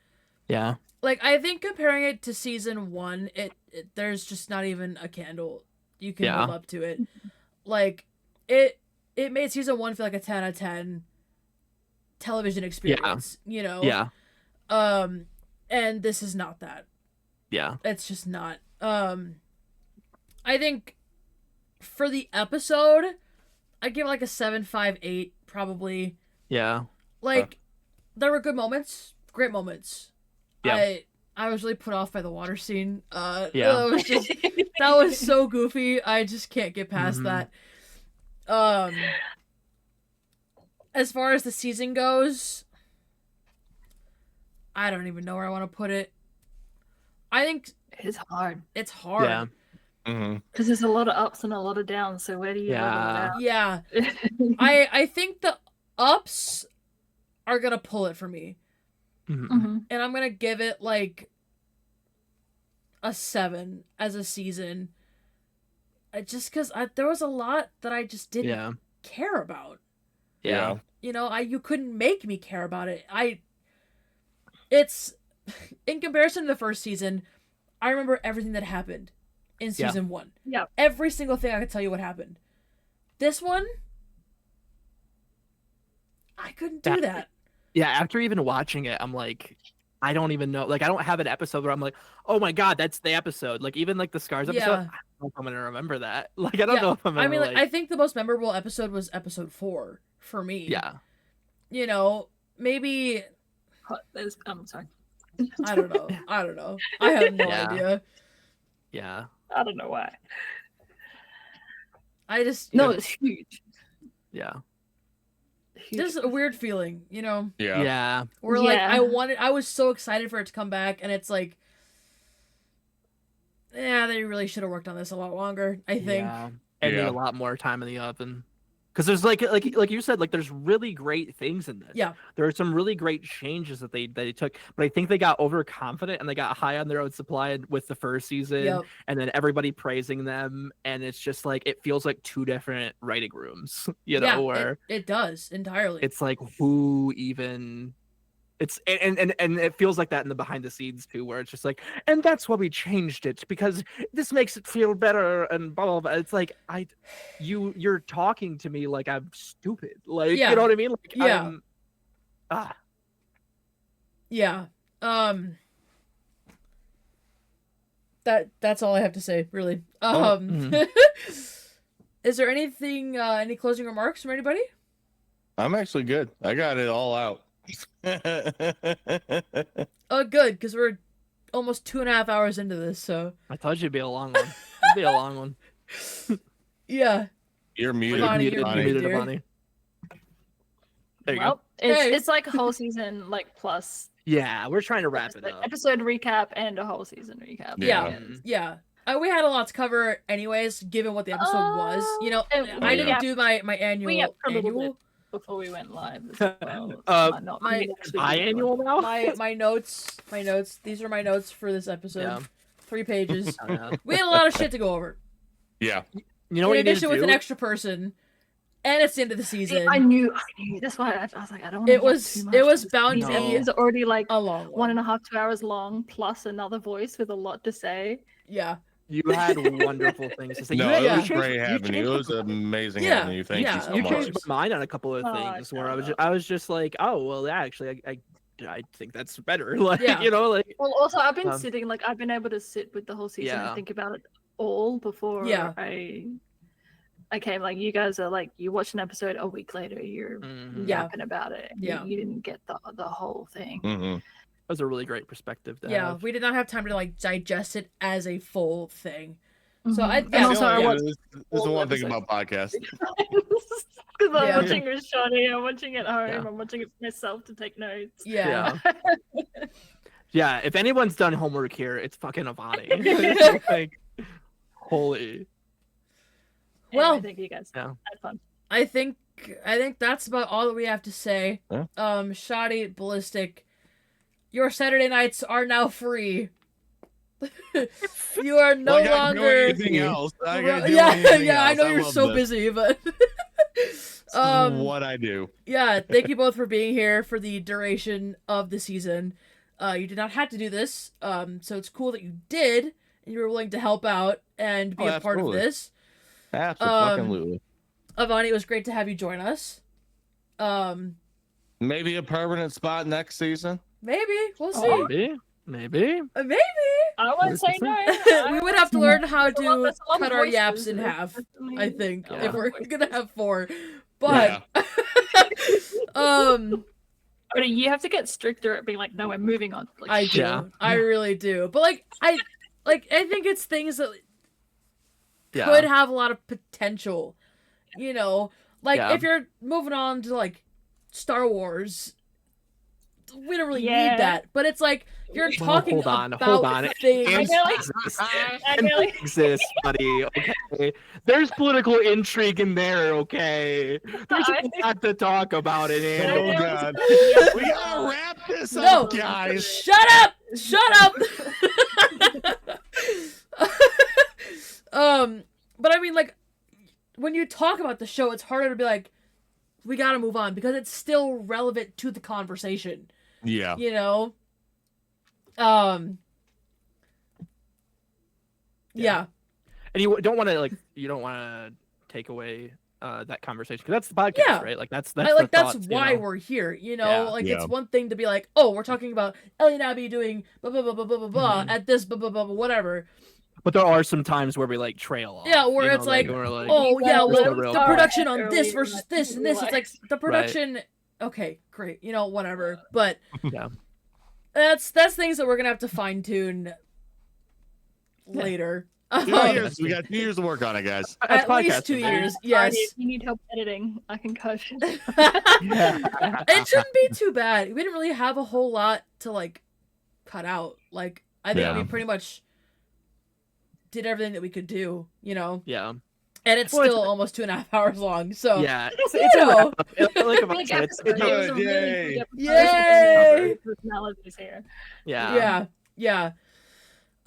Yeah. Like, I think comparing it to season 1, it there's just not even a candle you can hold up to it. Like, it made season 1 feel like a 10 out of 10 television experience, you know? Yeah. And this is not that. Yeah. It's just not. I think for the episode, I give it like a 7.58 probably. Yeah. Like, there were good moments, great moments. Yeah. I was really put off by the water scene. Yeah. That was so goofy. I just can't get past that. As far as the season goes, I don't even know where I want to put it. I think It's hard it's hard. Yeah. Mm-hmm. because there's a lot of ups and a lot of downs. So where do you level it Yeah. out? I think the ups are gonna pull it for me. Mhm. Mhm. And I'm gonna give it like a 7 as a season. Just because there was a lot that I just didn't care about. Yeah. You know, you couldn't make me care about it. It's in comparison to the first season, I remember everything that happened in season 1. Yeah. Every single thing I could tell you what happened. This one, I couldn't do that. Yeah, after even watching it, I'm like, I don't even know. Like, I don't have an episode where I'm like, oh my god, that's the episode. Like, even like the Scars episode, I don't know if I'm gonna remember that. Like, I don't know if I'm gonna. I mean, like, I think the most memorable episode was episode 4 for me. Yeah. You know, maybe. I'm sorry. I don't know. I have no idea. Yeah. I don't know why. I just It's huge. Yeah. Just a weird feeling, you know. Yeah. Yeah. Where like I was so excited for it to come back, and it's like, yeah, they really should have worked on this a lot longer. I think. Yeah. And need a lot more time in the oven. Because there's like you said, like there's really great things in this. Yeah. There are some really great changes that they took, but I think they got overconfident and they got high on their own supply with the first season, and then everybody praising them, and it's just like it feels like two different writing rooms, you know, where it does entirely. It's like who even. It's and it feels like that in the behind the scenes too, where it's just like, and that's why we changed it because this makes it feel better and blah blah blah. It's like you're talking to me like I'm stupid, like you know what I mean? Like That's all I have to say, really. Is there anything any closing remarks from anybody? I'm actually good. I got it all out. Good, because we're almost 2.5 hours into this, so I thought you'd be a long one. It'd be a long one. Yeah. You're muted. You're muted, Avani. There you go. It's like a whole season, like plus. Yeah, we're trying to wrap it up. Episode recap and a whole season recap. Yeah. we had a lot to cover anyways, given what the episode was. You know, and I we didn't yapped- do my we annual yapped a little annual. bit before we went live as well. Uh, Not my- me actually Biannual now? My notes. These are my notes for this episode. Yeah. 3 pages. Oh, yeah. We had a lot of shit to go over. Yeah. You know In what you need to addition, with do? an extra person, and it's the end of the season. I knew. That's why I was like, I don't want to It was bound These to No. be episodes are already like a long one. 1.5 2 hours long, plus another voice with a lot to say. Yeah. You had wonderful things to say. No, you had, it yeah. was you changed- great you having you. It changed was amazing Yeah, having you. Thank yeah, you so of You much. changed my mind on a couple of Oh, things where no. I was just like, oh well, actually, I think that's better. Like, Yeah. you know, like Well, also I've been Um, sitting like I've been able to sit with the whole season Yeah. and think about it all before Yeah. I came. Like you guys are like you watch an episode a week later, you're mhm. Yeah. yapping about it. Yeah. You didn't get the whole thing. Mhm. that was a really great perspective to Yeah, have. we did not have time to like digest it as a full thing. So I- Mhm. yeah, and also I yeah. watched This is the one thing about podcasts. because I'm Yeah. watching with Shotty, I'm watching it at home, Yeah. I'm watching it for myself to take notes. Yeah. Yeah, if anyone's done homework here, it's fucking Avani. Like, holy. Well- Anyway, thank you guys. Yeah. Had fun. I think that's about all that we have to say. Yeah. Shotty, Ballistic, your Saturday nights are now free. You are no Like, I can do longer. anything else. I can do Yeah, anything yeah, I else. know you're love so this. busy, but This is what I do. yeah, thank you both for being here for the duration of the season. You did not have to do this, so it's cool that you did, and you were willing to help out and be Oh, a part of absolutely. this. Absolutely. Avani, it was great to have you join us. Maybe a permanent spot next season. Maybe we'll see. Oh. Maybe. Maybe I won't say no. we would have to learn how There's a lot- to there's a lot of cut our yaps voices, in there's half. definitely I think a lot if of we're voices. gonna have 4, but But you have to get stricter at being like, no, we're moving on. Like, I do. Yeah. I really do. But I think it's things that Yeah. could have a lot of potential. You know, like Yeah. if you're moving on to like Star Wars, we don't really Yeah. need that. But it's like you're Well, talking hold on. about things. I know, like, I know, like, exists, buddy. Okay, there's political intrigue in there. Okay, there's a lot to talk about it. I Oh, know, And God. it's- We gotta wrap this No. up, guys. Shut up! Shut up! But I mean, like, when you talk about the show, it's harder to be like, we gotta move on because it's still relevant to the conversation. Yeah. You know? Yeah. and you don't want to take away that conversation because that's the podcast, Yeah. right? Like that's That's the that's thoughts, why you know? we're here, you know? Yeah. Like, Yeah. it's one thing to be like, oh, we're talking about Ellie and Abby doing blah, blah, blah, blah, blah, blah, blah, Mhm. at this, blah, blah, blah, blah, whatever. But there are some times where we like trail off. Yeah, where you know, it's like, we're like, Oh, yeah, There's well, no real the point. production on this Early, versus like, this and this, it's like, relax. the production, okay, great, you know, whatever. But Yeah. that's things that we're gonna have to fine tune later. 2 years. We got 2 years to work on it, guys. That's At least podcasting, 2 man. years, Sorry, yes. if you need help editing, I can coach. Yeah. It shouldn't be too bad. We didn't really have a whole lot to like cut out. Like, I think Yeah. we pretty much did everything that we could do, you know. Yeah. And it's Well, it's- still almost 2.5 hours long. So Yeah. It's you a know. wrap-up. Like a Big said, it's episode. It was a Good, really yay. big episode. Yay. Personalities here. yeah. Yeah.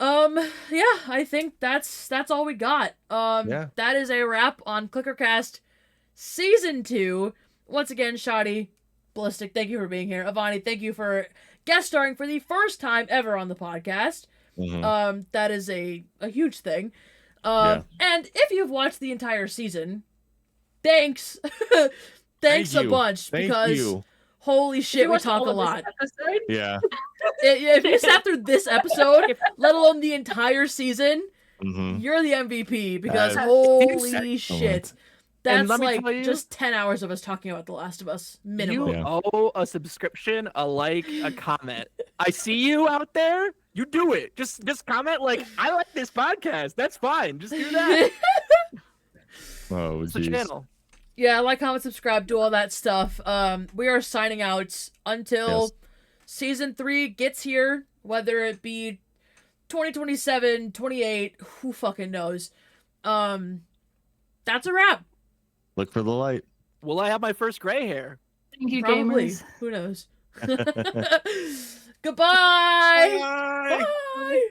Yeah, I think that's all we got. Yeah. That is a wrap on Clickercast Season 2. Once again, Shotty, Ballistic, thank you for being here. Avani, thank you for guest starring for the first time ever on the podcast. Mhm. That is a huge thing. Yeah. And if you've watched the entire season, thanks. Thanks Thank a you. bunch Thank because you. holy shit, we watched talk all a of lot. this episode? Yeah. If you sat through this episode, let alone the entire season, hmm you're the MVP because That's holy excellent. shit. And That's let me like tell you- just 10 hours of us talking about The Last of Us minimum. You Yeah. owe a subscription, a like, a comment. I see you out there. You do it. Just comment like I like this podcast. That's fine. Just do that. Oh, It's the jeez. channel. Yeah, like, comment, subscribe, do all that stuff. We are signing out until Yes. season 3 gets here, whether it be 2027, 28, who fucking knows? That's a wrap. Look for the light. Will I have my first gray hair? Thank you, Probably. gamers. Who knows? Goodbye. Bye. Bye.